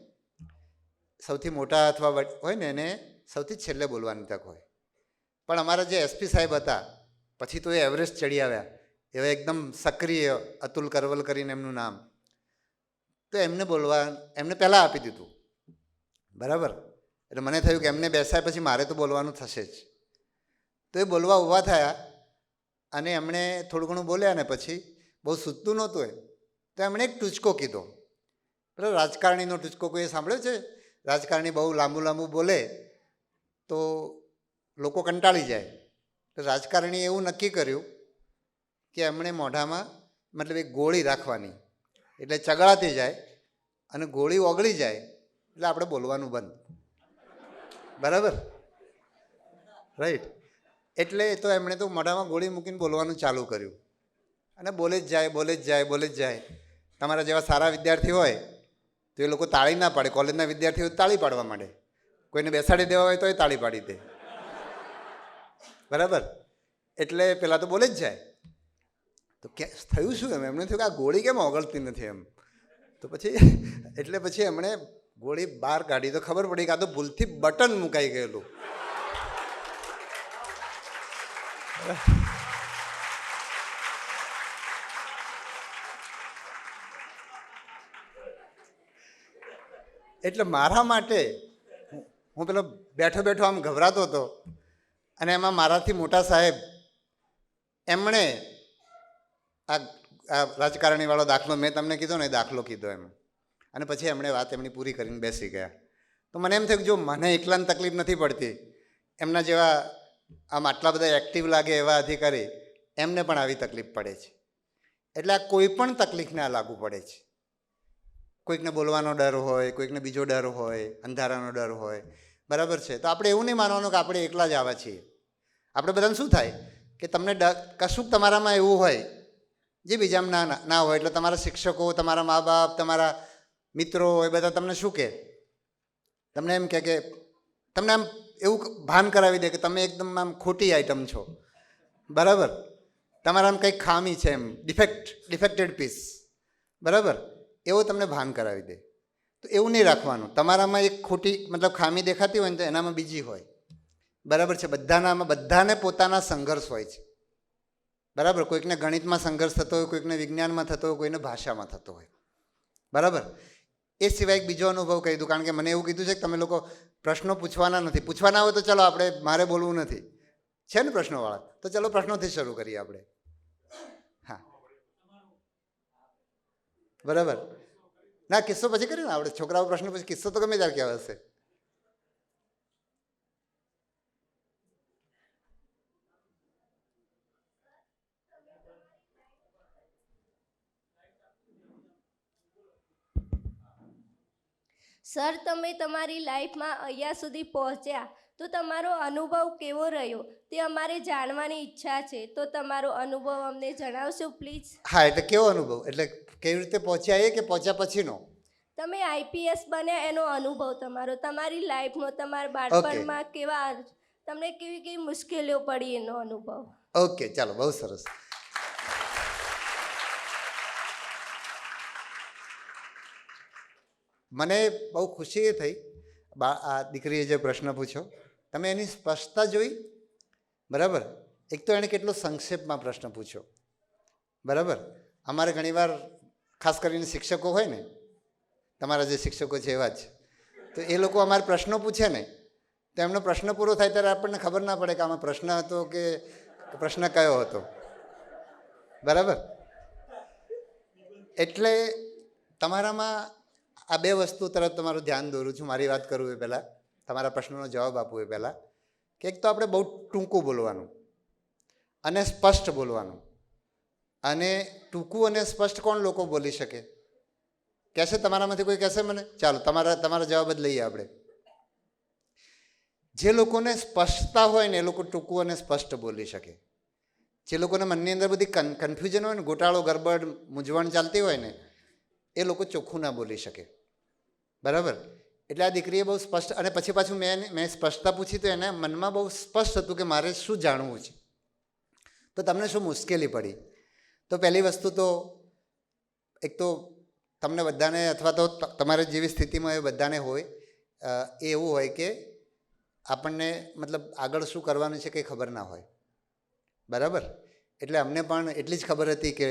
સૌથી મોટા અથવા હોય ને એને સૌથી છેલ્લે બોલવાની તક હોય. પણ અમારા જે એસપી સાહેબ હતા, પછી તો એ એવરેસ્ટ ચડી આવ્યા, એવા એકદમ સક્રિય અતુલ કરવલ કરીને એમનું નામ, તો એમને પહેલાં આપી દીધું. બરાબર, એટલે મને થયું કે એમને બેસાય પછી મારે તો બોલવાનું થશે જ. તો એ બોલવા ઊભા થયા અને એમણે થોડું ઘણું બોલ્યા ને પછી બહુ સૂચતું નહોતું એ, તો એમણે એક ટૂચકો કીધો. બરાબર, રાજકારણીનો ટૂચકો કોઈ સાંભળ્યો છે? રાજકારણી બહુ લાંબુ બોલે તો લોકો કંટાળી જાય. તો રાજકારણીએ એવું નક્કી કર્યું કે એમણે મોઢામાં મતલબ એક ગોળી રાખવાની, એટલે ચગડાતી જાય અને ગોળી ઓગળી જાય એટલે આપણે બોલવાનું બંધ. બરાબર, રાઈટ. એટલે તો એમણે તો મોઢામાં ગોળી મૂકીને બોલવાનું ચાલુ કર્યું અને બોલે જ જાય. તમારા જેવા સારા વિદ્યાર્થી હોય તો એ લોકો તાળી ના પાડે, કોલેજના વિદ્યાર્થીઓ તાળી પાડવા માંડે, કોઈને બેસાડી દેવા હોય તો એ તાળી પાડી દે. બરાબર, એટલે પેલા તો બોલે જ જાય. તો થયું શું એમને થયું કે આ ગોળી કેમ ઓગળતી નથી એમ. તો પછી એમણે ગોળી બહાર કાઢી તો ખબર પડી કે આ તો ભૂલથી બટન મુકાઈ ગયેલું. એટલે મારા માટે હું પેલો બેઠો આમ ગભરાતો હતો અને એમાં મારાથી મોટા સાહેબ એમણે આ રાજકારણીવાળો દાખલો મેં તમને કીધો ને એ દાખલો કીધો એમ, અને પછી એમણે વાત એમની પૂરી કરીને બેસી ગયા. તો મને એમ થયું કે જો મને એકલાને તકલીફ નથી પડતી, એમના જેવા આમ આટલા બધા એક્ટિવ લાગે એવા અધિકારી એમને પણ આવી તકલીફ પડે છે. એટલે આ કોઈ પણ તકલીફને આ લાગુ પડે છે. કોઈકને બોલવાનો ડર હોય, કોઈકને બીજો ડર હોય, અંધારાનો ડર હોય. બરાબર છે, તો આપણે એવું નહીં માનવાનું કે આપણે એકલા જ આવ્યા છીએ. આપણે બધાને શું થાય કે તમને કશુંક તમારામાં એવું હોય જે બીજામાં ના હોય. એટલે તમારા શિક્ષકો, તમારા મા બાપ, તમારા મિત્રો એ બધા તમને શું કહે, તમને એમ કહે કે તમને આમ એવું ભાન કરાવી દે કે તમે એકદમ આમ ખોટી આઈટમ છો. બરાબર, તમારા આમ કંઈક ખામી છે એમ, ડિફેક્ટેડ પીસ. બરાબર, એવો તમને ભાન કરાવી દે. તો એવું નહીં રાખવાનું. તમારામાં એક ખોટી મતલબ ખામી દેખાતી હોય ને તો એનામાં બીજી હોય. બરાબર છે, બધાને પોતાના સંઘર્ષ હોય છે. બરાબર, કોઈકને ગણિતમાં સંઘર્ષ થતો હોય, કોઈકને વિજ્ઞાનમાં થતો હોય, કોઈને ભાષામાં થતો હોય. બરાબર, એ સિવાય એક બીજો અનુભવ કહી દઉં, કારણ કે મને એવું કીધું છે કે તમે લોકો પ્રશ્નો પૂછવાના નથી. પૂછવાના હોય તો ચલો મારે બોલવું નથી, છે ને પ્રશ્નોવાળા, તો ચલો પ્રશ્નોથી શરૂ કરીએ આપણે. હા, બરાબર. ના, કિસ્સો પછી કરીએ ને આપણે. છોકરાઓ પ્રશ્ન પછી કિસ્સો તો ગમે ત્યારે કહેવા હશે. સર, તમે તમારી લાઈફમાં અહીંયા સુધી પહોંચ્યા તો તમારો અનુભવ કેવો રહ્યો તે અમારે જાણવાની ઈચ્છા છે. તો તમારો અનુભવ અમને જણાવશો પ્લીઝ? હા, એટલે કેવો અનુભવ, એટલે કેવી રીતે પહોંચ્યા એ કે પહોંચ્યા પછીનો? તમે આઈપીએસ બન્યા એનો અનુભવ તમારો, તમારી લાઈફમાં, તમારા બાળપણમાં કેવા તમને કેવી કેવી મુશ્કેલીઓ પડી એનો અનુભવ. ઓકે, ચાલો, બહુ સરસ. મને બહુ ખુશી એ થઈ આ દીકરીએ જે પ્રશ્ન પૂછ્યો, તમે એની સ્પષ્ટતા જોઈ. બરાબર. એક તો એણે કેટલો સંક્ષેપમાં પ્રશ્ન પૂછ્યો. બરાબર. અમારે ઘણીવાર ખાસ કરીને શિક્ષકો હોય ને, તમારા જે શિક્ષકો છે એવા જ, તો એ લોકો અમારે પ્રશ્નો પૂછે ને, તો એમનો પ્રશ્ન પૂરો થાય ત્યારે આપણને ખબર ના પડે કે આમાં પ્રશ્ન હતો કે પ્રશ્ન કયો હતો. બરાબર. એટલે તમારામાં આ બે વસ્તુ તરફ તમારું ધ્યાન દોરું છું. મારી વાત કરું એ પહેલાં, તમારા પ્રશ્નનો જવાબ આપવું એ પહેલાં, કે એક તો આપણે બહુ ટૂંકું બોલવાનું અને સ્પષ્ટ બોલવાનું. અને ટૂંકું અને સ્પષ્ટ કોણ લોકો બોલી શકે? કહેશે તમારામાંથી કોઈ કહેશે મને? ચાલો, તમારા જવાબ જ લઈએ આપણે. જે લોકોને સ્પષ્ટતા હોય ને એ લોકો ટૂંકું અને સ્પષ્ટ બોલી શકે. જે લોકોને મનની અંદર બધી કન્ફ્યુઝન હોય ને, ગોટાળો, ગરબડ, મૂંઝવણ ચાલતી હોય ને, એ લોકો ચોખ્ખું ના બોલી શકે. બરાબર. એટલે આ દીકરીએ બહુ સ્પષ્ટ, અને પછી પાછું મેં સ્પષ્ટતા પૂછી તો એના મનમાં બહુ સ્પષ્ટ હતું કે મારે શું જાણવું છે. તો તમને શું મુશ્કેલી પડી? તો પહેલી વસ્તુ તો એક તો તમને બધાને, અથવા તો તમારી જેવી સ્થિતિમાં એ બધાને હોય, એ એવું હોય કે આપણને મતલબ આગળ શું કરવાનું છે કંઈ ખબર ના હોય. બરાબર. એટલે અમને પણ એટલી જ ખબર હતી કે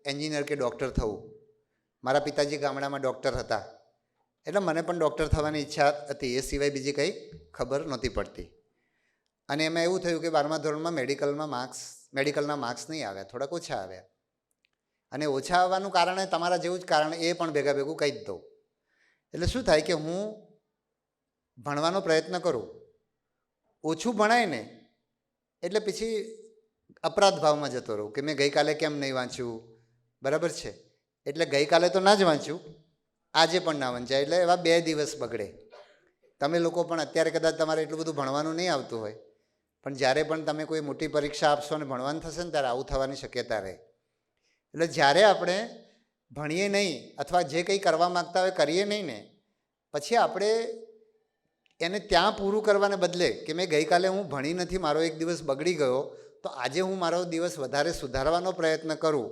એન્જિનિયર કે ડૉક્ટર થવું. મારા પિતાજી ગામડામાં ડૉક્ટર હતા, એટલે મને પણ ડૉક્ટર થવાની ઈચ્છા હતી. એ સિવાય બીજી કંઈ ખબર નહોતી પડતી. અને એમાં એવું થયું કે 12મા ધોરણમાં મેડિકલના માર્ક્સ નહીં આવ્યા, થોડાક ઓછા આવ્યા. અને ઓછા આવવાનું કારણે તમારા જેવું જ કારણ એ પણ ભેગું કહી જ દઉં. એટલે શું થાય કે હું ભણવાનો પ્રયત્ન કરું, ઓછું ભણાય ને એટલે પછી અપરાધ ભાવમાં જતો રહું કે મેં ગઈકાલે કેમ નહીં વાંચ્યું. બરાબર છે. એટલે ગઈકાલે તો ના જ વાંચ્યું, આજે પણ ના વંચાય. એટલે એવા 2 દિવસ બગડે. તમે લોકો પણ અત્યારે કદાચ તમારે એટલું બધું ભણવાનું નહીં આવતું હોય, પણ જ્યારે પણ તમે કોઈ મોટી પરીક્ષા આપશો અને ભણવાનું થશે ને ત્યારે આવું થવાની શક્યતા રહે. એટલે જ્યારે આપણે ભણીએ નહીં અથવા જે કંઈ કરવા માગતા હોય કરીએ નહીં ને, પછી આપણે એને ત્યાં પૂરું કરવાને બદલે કે મેં ગઈકાલે હું ભણી નથી, મારો એક દિવસ બગડી ગયો, તો આજે હું મારો દિવસ વધારે સુધારવાનો પ્રયત્ન કરું,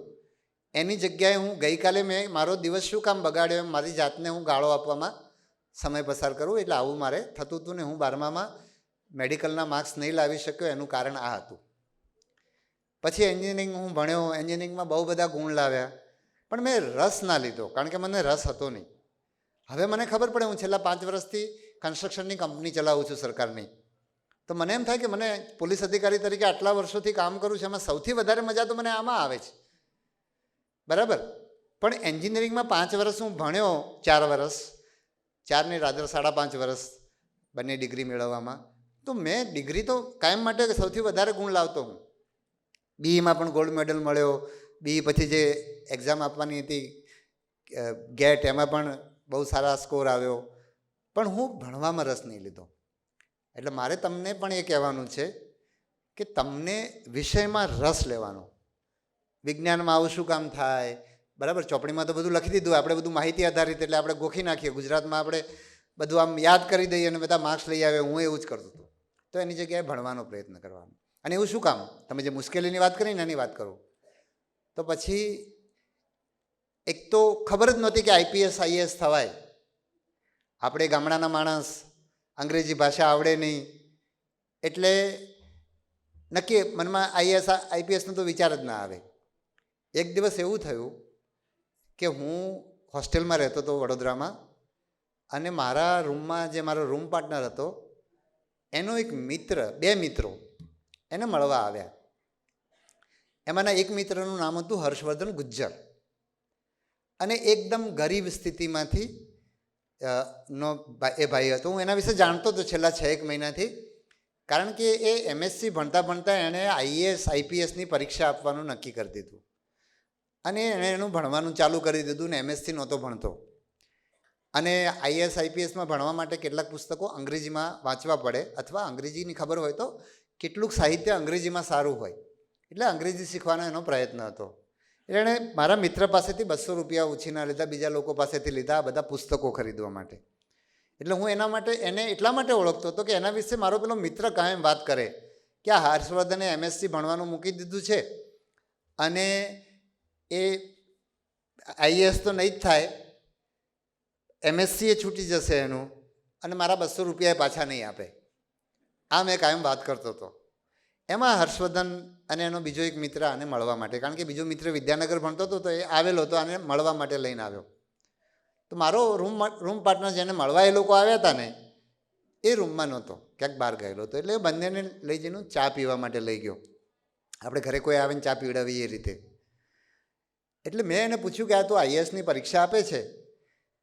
એની જગ્યાએ હું ગઈકાલે મેં મારો દિવસ શું કામ બગાડ્યો એમ મારી જાતને હું ગાળો આપવામાં સમય પસાર કરું. એટલે આવું મારે થતું હતું ને હું 12મામાં મેડિકલના માર્ક્સ નહીં લાવી શક્યો. એનું કારણ આ હતું. પછી એન્જિનિયરિંગ હું ભણ્યો, એન્જિનિયરિંગમાં બહુ બધા ગુણ લાવ્યા, પણ મેં રસ ના લીધો, કારણ કે મને રસ હતો નહીં. હવે મને ખબર પડે, હું છેલ્લા 5 વર્ષથી કન્સ્ટ્રક્શનની કંપની ચલાવું છું સરકારની. તો મને એમ થાય કે મને પોલીસ અધિકારી તરીકે આટલા વર્ષોથી કામ કરું છું, એમાં સૌથી વધારે મજા તો મને આમાં આવે છે. બરાબર. પણ એન્જિનિયરિંગમાં 5 વર્ષ હું ભણ્યો, 4 વર્ષ, 4 ને રાદર 5.5 વર્ષ બંને ડિગ્રી મેળવવામાં. તો મેં ડિગ્રી તો કાયમ માટે સૌથી વધારે ગુણ લાવતો હું. બીઈમાં પણ ગોલ્ડ મેડલ મળ્યો. બીઈ પછી જે એક્ઝામ આપવાની હતી ગેટ, એમાં પણ બહુ સારા સ્કોર આવ્યો. પણ હું ભણવામાં રસ નહીં લીધો. એટલે મારે તમને પણ એ કહેવાનું છે કે તમને વિષયમાં રસ લેવાનો. વિજ્ઞાનમાં આવું શું કામ થાય? બરાબર. ચોપડીમાં તો બધું લખી દીધું, આપણે બધું માહિતી આધારિત, એટલે આપણે ગોખી નાખીએ. ગુજરાતમાં આપણે બધું આમ યાદ કરી દઈએ અને બધા માર્ક્સ લઈ આવે. હું એવું જ કરતો હતો. તો એની જગ્યાએ ભણવાનો પ્રયત્ન કરવાનો. અને એવું શું કામ? તમે જે મુશ્કેલીની વાત કરીને એની વાત કરું તો પછી એક તો ખબર જ નહોતી કે આઈપીએસ આઈએએસ થવાય. આપણે ગામડાના માણસ, અંગ્રેજી ભાષા આવડે નહીં, એટલે નક્કી મનમાં આઈપીએસનો તો વિચાર જ ના આવે. એક દિવસ એવું થયું કે હું હોસ્ટેલમાં રહેતો હતો વડોદરામાં, અને મારા રૂમમાં જે મારો રૂમ પાર્ટનર હતો એનો એક મિત્ર, 2 મિત્રો એને મળવા આવ્યા. એમાંના એક મિત્રનું નામ હતું હર્ષવર્ધન ગુજ્જર, અને એકદમ ગરીબ સ્થિતિમાંથી એ ભાઈ હતો. હું એના વિશે જાણતો હતો છેલ્લા 6-1 મહિનાથી, કારણ કે એ એમએસસી ભણતા ભણતા એણે આઈએએસ આઈપીએસની પરીક્ષા આપવાનું નક્કી કરી દીધું, અને એણે એનું ભણવાનું ચાલુ કરી દીધું. ને એમએસસી નહોતો ભણતો, અને આઈએએસ આઈપીએસમાં ભણવા માટે કેટલાક પુસ્તકો અંગ્રેજીમાં વાંચવા પડે, અથવા અંગ્રેજીની ખબર હોય તો કેટલુંક સાહિત્ય અંગ્રેજીમાં સારું હોય, એટલે અંગ્રેજી શીખવાનો એનો પ્રયત્ન હતો. એટલે એણે મારા મિત્ર પાસેથી 200 રૂપિયા ઉછીના લીધા, બીજા લોકો પાસેથી લીધા આ બધા પુસ્તકો ખરીદવા માટે. એટલે હું એના માટે એને એટલા માટે ઓળખતો હતો કે એના વિશે મારો પેલો મિત્ર કાયમ વાત કરે કે આ હર્ષવર્ધને MSc ભણવાનું મૂકી દીધું છે અને એ IAS તો નહીં જ થાય, MSc એ છૂટી જશે એનું, અને મારા 200 રૂપિયા એ પાછા નહીં આપે. આ મેં કાયમ વાત કરતો હતો. એમાં હર્ષવર્ધન અને એનો બીજો એક મિત્ર આને મળવા માટે, કારણ કે બીજો મિત્ર વિદ્યાનગર ભણતો હતો તો એ આવેલો હતો, આને મળવા માટે લઈને આવ્યો. તો મારો રૂમ પાર્ટનર જેને મળવા એ લોકો આવ્યા હતા ને એ રૂમમાં નહોતો, ક્યાંક બહાર ગયેલો હતો. એટલે એ બંનેને લઈ જઈને ચા પીવા માટે લઈ ગયો. આપણે ઘરે કોઈ આવે ને ચા પીવડાવીએ એ રીતે. એટલે મેં એને પૂછ્યું કે આ તો IASની પરીક્ષા આપે છે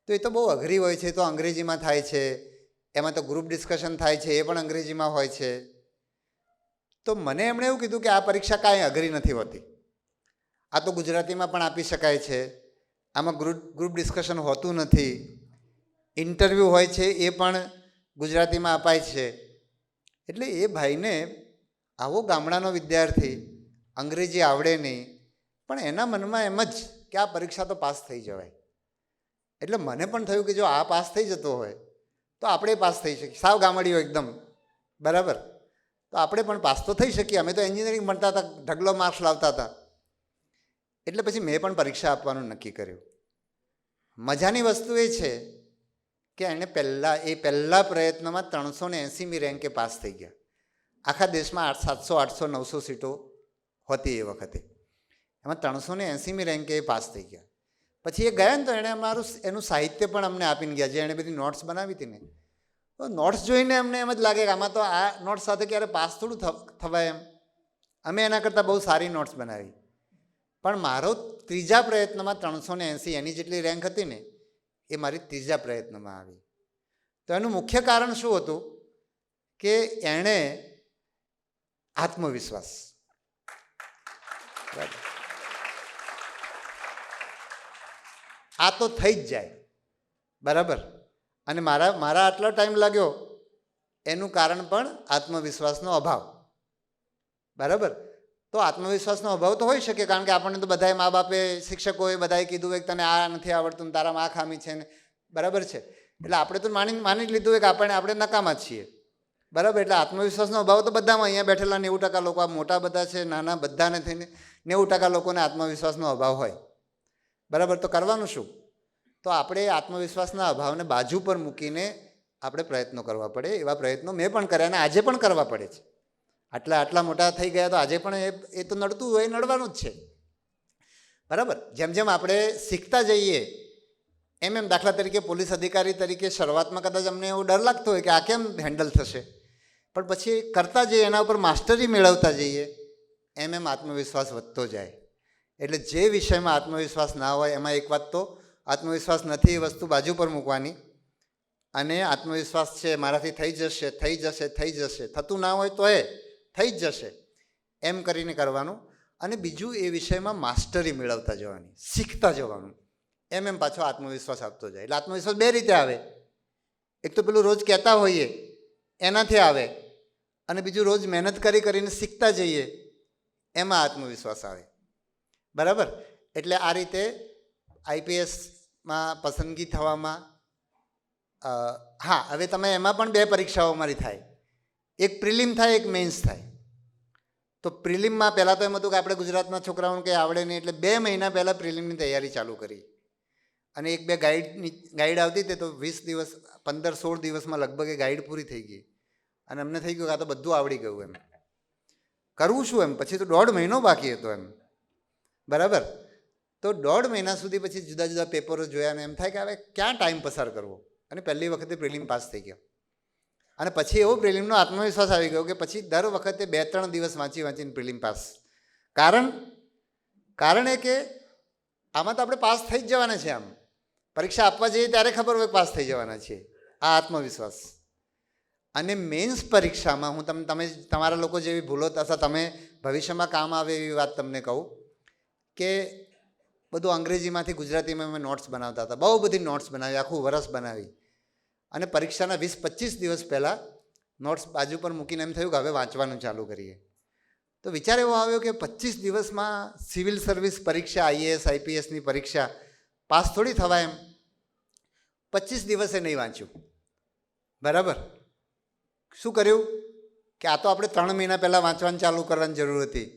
તો એ તો બહુ અઘરી હોય છે, તો અંગ્રેજીમાં થાય છે, એમાં તો ગ્રુપ ડિસ્કશન થાય છે, એ પણ અંગ્રેજીમાં હોય છે. તો મને એમણે એવું કીધું કે આ પરીક્ષા કાંઈ અઘરી નથી હોતી, આ તો ગુજરાતીમાં પણ આપી શકાય છે, આમાં ગ્રુપ ડિસ્કશન હોતું નથી, ઇન્ટરવ્યૂ હોય છે એ પણ ગુજરાતીમાં અપાય છે. એટલે એ ભાઈને આવો ગામડાનો વિદ્યાર્થી, અંગ્રેજી આવડે નહીં, પણ એના મનમાં એમ જ કે આ પરીક્ષા તો પાસ થઈ જવાય. એટલે મને પણ થયું કે જો આ પાસ થઈ જતો હોય તો આપણે પાસ થઈ શકીએ. સાવ ગામડીઓ એકદમ, બરાબર, તો આપણે પણ પાસ તો થઈ શકીએ. અમે તો એન્જિનિયરિંગ ભણતા હતા, ઢગલો માર્ક્સ લાવતા હતા. એટલે પછી મેં પણ પરીક્ષા આપવાનું નક્કી કર્યું. મજાની વસ્તુ એ છે કે એણે પહેલા પ્રયત્નમાં 380મી રેન્કે પાસ થઈ ગયા. આખા દેશમાં 700, 800, 900 સીટો હોતી એ વખતે, એમાં 380મી રેન્કે એ પાસ થઈ ગયા. પછી એ ગયા ને તો એણે એનું સાહિત્ય પણ અમને આપીને ગયા, જે એણે બધી નોટ્સ બનાવી હતી ને. તો નોટ્સ જોઈને અમને એમ જ લાગે કે આમાં તો આ નોટ્સ સાથે ક્યારે પાસ થોડું થવાય એમ. અમે એના કરતાં બહુ સારી નોટ્સ બનાવી. પણ મારો ત્રીજા પ્રયત્નમાં 380, એની જેટલી રેન્ક હતી ને એ મારી ત્રીજા પ્રયત્નમાં આવી. તો એનું મુખ્ય કારણ શું હતું કે એણે આત્મવિશ્વાસ, આ તો થઈ જ જાય, બરાબર, અને મારા આટલો ટાઈમ લાગ્યો એનું કારણ પણ આત્મવિશ્વાસનો અભાવ, બરાબર. તો આત્મવિશ્વાસનો અભાવ તો હોઈ શકે, કારણ કે આપણને તો બધાએ મા બાપે, શિક્ષકોએ બધાએ કીધું હોય કે તને આ નથી આવડતું, તારામાં આ ખામી છે ને, બરાબર છે. એટલે આપણે તો માની જ લીધું હોય કે આપણે નકામા જ છીએ, બરાબર. એટલે આત્મવિશ્વાસનો અભાવ તો બધામાં, અહીંયા બેઠેલા 90% લોકો, આ મોટા બધા છે, નાના, બધાને થઈને 90% લોકોને આત્મવિશ્વાસનો અભાવ હોય, બરાબર. તો કરવાનું શું? તો આપણે આત્મવિશ્વાસના અભાવને બાજુ પર મૂકીને આપણે પ્રયત્નો કરવા પડે. એવા પ્રયત્નો મેં પણ કર્યા અને આજે પણ કરવા પડે છે. આટલા મોટા થઈ ગયા તો આજે પણ એ તો નડતું હોય, નડવાનું જ છે, બરાબર. જેમ જેમ આપણે શીખતા જઈએ એમ દાખલા તરીકે પોલીસ અધિકારી તરીકે શરૂઆતમાં કદાચ અમને એવો ડર લાગતો હોય કે આ કેમ હેન્ડલ થશે, પણ પછી કરતા જઈએ, એના ઉપર માસ્ટરી મેળવતા જઈએ, એમ આત્મવિશ્વાસ વધતો જાય. એટલે જે વિષયમાં આત્મવિશ્વાસ ના હોય એમાં એક વાત તો આત્મવિશ્વાસ નથી એ વસ્તુ બાજુ પર મૂકવાની, અને આત્મવિશ્વાસ છે મારાથી થઈ જશે, થતું ના હોય તો એ થઈ જ જશે એમ કરીને કરવાનું. અને બીજું એ વિષયમાં માસ્ટરી મેળવતા જવાની, શીખતા જવાનું, એમ પાછો આત્મવિશ્વાસ આપતો જાય. એટલે આત્મવિશ્વાસ બે રીતે આવે. એક તો પેલું રોજ કહેતા હોઈએ એનાથી આવે, અને બીજું રોજ મહેનત કરીને શીખતા જઈએ એમાં આત્મવિશ્વાસ આવે, બરાબર. એટલે આ રીતે IPSમાં પસંદગી થવામાં, હા, હવે તમે એમાં પણ 2 પરીક્ષાઓ મારી થાય, એક પ્રિલિમ થાય, એક મેન્સ થાય. તો પ્રિલિમમાં પહેલાં તો એમ હતું કે આપણે ગુજરાતના છોકરાઓને કંઈ આવડે નહીં, એટલે 2 મહિના પહેલાં પ્રિલિમની તૈયારી ચાલુ કરી, અને 1-2 ગાઈડ આવતી હતી, તો 20 દિવસ, 15-16 દિવસમાં લગભગ એ ગાઈડ પૂરી થઈ ગઈ, અને અમને થઈ ગયું કે આ તો બધું આવડી ગયું. એમ કરવું શું એમ, પછી તો 1.5 મહિનો બાકી હતો એમ, બરાબર. તો 1.5 મહિના સુધી પછી જુદા જુદા પેપરો જોયા, અને એમ થાય કે હવે ક્યાં ટાઈમ પસાર કરવો, અને પહેલી વખતે પ્રિલિમ પાસ થઈ ગયો. અને પછી એવો પ્રિલિમનો આત્મવિશ્વાસ આવી ગયો કે પછી દર વખતે 2-3 દિવસ વાંચીને પ્રિલિમ પાસ. કારણ એ કે આમાં તો આપણે પાસ થઈ જ જવાના છે. આમ પરીક્ષા આપવા જઈએ ત્યારે ખબર હોય પાસ થઈ જવાના છીએ, આ આત્મવિશ્વાસ. અને મેન્સ પરીક્ષામાં હું તમે તમારા લોકો જેવી ભૂલો અથવા તમે ભવિષ્યમાં કામ આવે એવી વાત તમને કહું કે બધું અંગ્રેજીમાંથી ગુજરાતીમાં અમે નોટ્સ બનાવતા હતા, બહુ બધી નોટ્સ બનાવી, આખું વરસ બનાવી, અને પરીક્ષાના 20-25 દિવસ પહેલાં નોટ્સ બાજુ પર મૂકીને એમ થયું કે હવે વાંચવાનું ચાલુ કરીએ. તો તો વિચાર એવો આવ્યો કે 25 દિવસમાં સિવિલ સર્વિસ પરીક્ષા, IAS IPSની પરીક્ષા પાસ થોડી થવાય એમ. 25 દિવસે નહીં વાંચ્યું. બરાબર. શું કર્યું કે આ તો આપણે 3 મહિના પહેલાં વાંચવાનું ચાલુ કરવાની જરૂર હતી.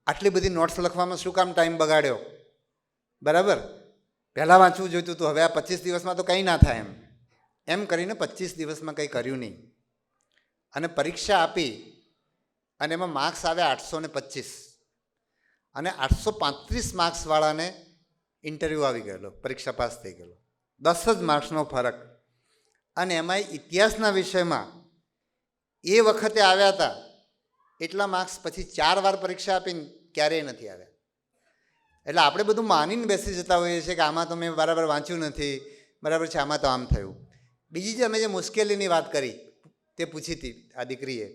આટલી બધી નોટ્સ લખવામાં શું કામ ટાઈમ બગાડ્યો? બરાબર. પહેલાં વાંચવું જોઈતું હતું. હવે આ 25 દિવસમાં તો કંઈ ના થાય એમ કરીને 25 દિવસમાં કંઈ કર્યું નહીં અને પરીક્ષા આપી અને એમાં માર્ક્સ આવ્યા 825 અને 835 માર્ક્સવાળાને ઇન્ટરવ્યૂ આવી ગયેલો, પરીક્ષા પાસ થઈ ગયેલો. 10 જ માર્ક્સનો ફરક. અને એમાંય ઇતિહાસના વિષયમાં એ વખતે આવ્યા હતા એટલા માર્ક્સ પછી 4 વાર પરીક્ષા આપીને ક્યારેય નથી આવ્યા. એટલે આપણે બધું માનીને બેસી જતા હોઈએ છીએ કે આમાં તો મેં બરાબર વાંચ્યું નથી, બરાબર છે, આમાં તો આમ થયું. બીજી જે અમે જે મુશ્કેલીની વાત કરી તે પૂછી હતી આ દીકરીએ,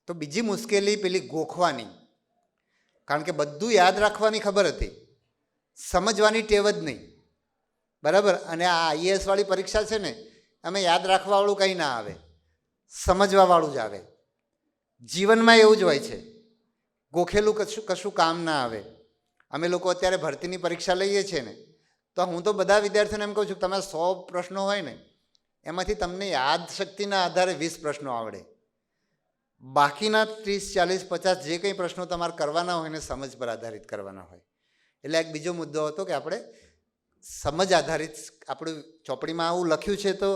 તો બીજી મુશ્કેલી પેલી ગોખવાની. કારણ કે બધું યાદ રાખવાની ખબર હતી, સમજવાની ટેવ જ નહીં. બરાબર. અને આ IAS વાળી પરીક્ષા છે ને, અમે યાદ રાખવાવાળું કંઈ ના આવે, સમજવાવાળું જ આવે. જીવનમાં એવું જ હોય છે, ગોખેલું કશું કામ ના આવે. અમે લોકો અત્યારે ભરતીની પરીક્ષા લઈએ છીએ ને, તો હું તો બધા વિદ્યાર્થીઓને એમ કહું છું કે તમારા 100 પ્રશ્નો હોય ને, એમાંથી તમને યાદશક્તિના આધારે 20 પ્રશ્નો આવડે. બાકીના 30, 40, 50 જે કંઈ પ્રશ્નો તમારે કરવાના હોય ને સમજ પર આધારિત કરવાના હોય. એટલે એક બીજો મુદ્દો હતો કે આપણે સમજ આધારિત, આપણું ચોપડીમાં આવું લખ્યું છે તો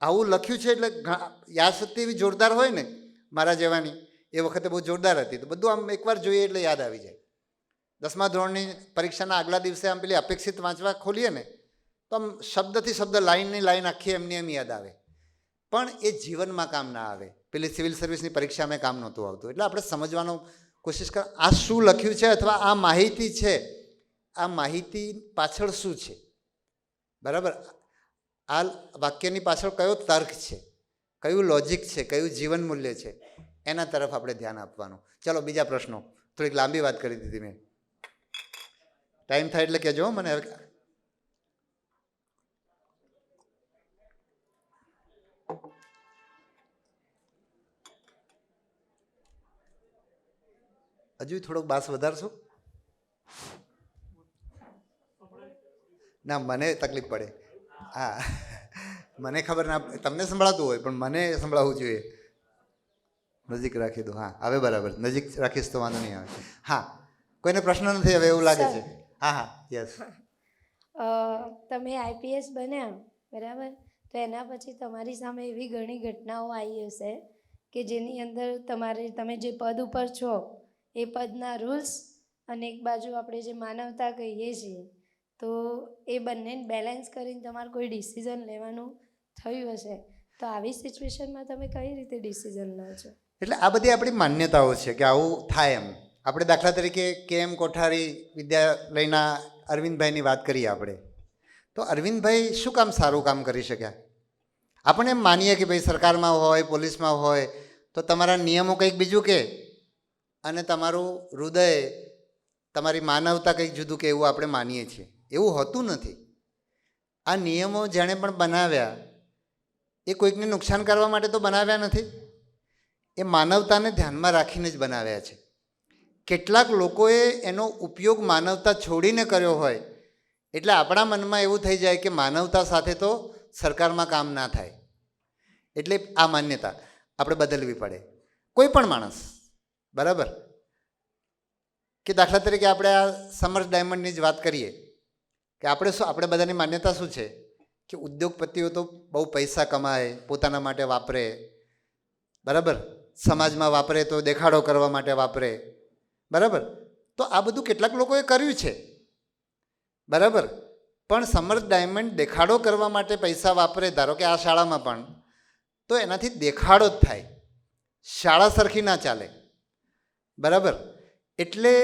આવું લખ્યું છે એટલે યાદશક્તિ એવી જોરદાર હોય ને, મારા જેવાની એ વખતે બહુ જોરદાર હતી. તો બધું આમ એકવાર જોઈએ એટલે યાદ આવી જાય. 10મા ધોરણની પરીક્ષાના આગલા દિવસે આમ પેલી અપેક્ષિત વાંચવા ખોલીએ ને તો આમ શબ્દથી શબ્દ, લાઈનની લાઈન આખી એમની એમ યાદ આવે. પણ એ જીવનમાં કામ ના આવે. પેલી સિવિલ સર્વિસની પરીક્ષામાં કામ નહોતું આવતું. એટલે આપણે સમજવાનો કોશિશ કર, આ શું લખ્યું છે અથવા આ માહિતી છે, આ માહિતી પાછળ શું છે? બરાબર. આ વાક્યની પાછળ કયો તર્ક છે, કયું લોજિક છે, કયું જીવન મૂલ્ય છે, એના તરફ આપણે ધ્યાન આપવાનું. ચલો બીજા પ્રશ્નો. થોડીક લાંબી વાત કરી દીધી મેં. ટાઈમ થાય એટલે કહેજો મને. હવે હજુ થોડોક બાસ વધારશો? ના, મને તકલીફ પડે. હા, મને ખબર ના, તમને સંભળાતું હોય પણ મને સંભળાવવું જોઈએ. નજીક રાખી દો. હા, હવે બરાબર. નજીક રાખીશ તો વાંધો નહીં આવે. હા, કોઈને પ્રશ્ન નથી હવે એવું લાગે છે? હા હા, યસ. તમે IPS બન્યા, બરાબર, તો એના પછી તમારી સામે એવી ઘણી ઘટનાઓ આવી હશે કે જેની અંદર તમે જે પદ ઉપર છો એ પદના રૂલ્સ અને એક બાજુ આપણે જે માનવતા કહીએ છીએ, તો એ બંનેને બેલેન્સ કરીને તમારે કોઈ ડિસિઝન લેવાનું થયું હશે. તો આવી સિચ્યુએશનમાં તમે કઈ રીતે ડિસિઝન લો છો? એટલે આ બધી આપણી માન્યતાઓ છે કે આવું થાય એમ. આપણે દાખલા તરીકે KM કોઠારી વિદ્યાલયના અરવિંદભાઈની વાત કરીએ આપણે, તો અરવિંદભાઈ શું કામ સારું કામ કરી શક્યા? આપણે એમ માનીએ કે ભાઈ સરકારમાં હોય, પોલીસમાં હોય તો તમારા નિયમો કંઈક બીજું કે અને તમારું હૃદય, તમારી માનવતા કંઈક જુદું કે, એવું આપણે માનીએ છીએ. એવું હોતું નથી. આ નિયમો જેણે પણ બનાવ્યા એ કોઈકને નુકસાન કરવા માટે તો બનાવ્યા નથી, એ માનવતાને ધ્યાનમાં રાખીને જ બનાવ્યા છે. કેટલાક લોકોએ એનો ઉપયોગ માનવતા છોડીને કર્યો હોય એટલે આપણા મનમાં એવું થઈ જાય કે માનવતા સાથે તો સરકારમાં કામ ના થાય. એટલે આ માન્યતા આપણે બદલવી પડે. કોઈ પણ માણસ, બરાબર, કે દાખલા તરીકે આપણે આ સમર્થ ડાયમંડની જ વાત કરીએ કે આપણે બધાની માન્યતા શું છે કે ઉદ્યોગપતિઓ તો બહુ પૈસા કમાય, પોતાના માટે વાપરે, બરાબર, સમાજમાં વાપરે તો દેખાડો કરવા માટે વાપરે, બરાબર. તો આ બધું કેટલાક લોકોએ કર્યું છે, બરાબર. પણ સમર્થ ડાયમંડ દેખાડો કરવા માટે પૈસા વાપરે, ધારો કે આ શાળામાં પણ, તો એનાથી દેખાડો જ થાય, શાળા સરખી ના ચાલે, બરાબર. એટલે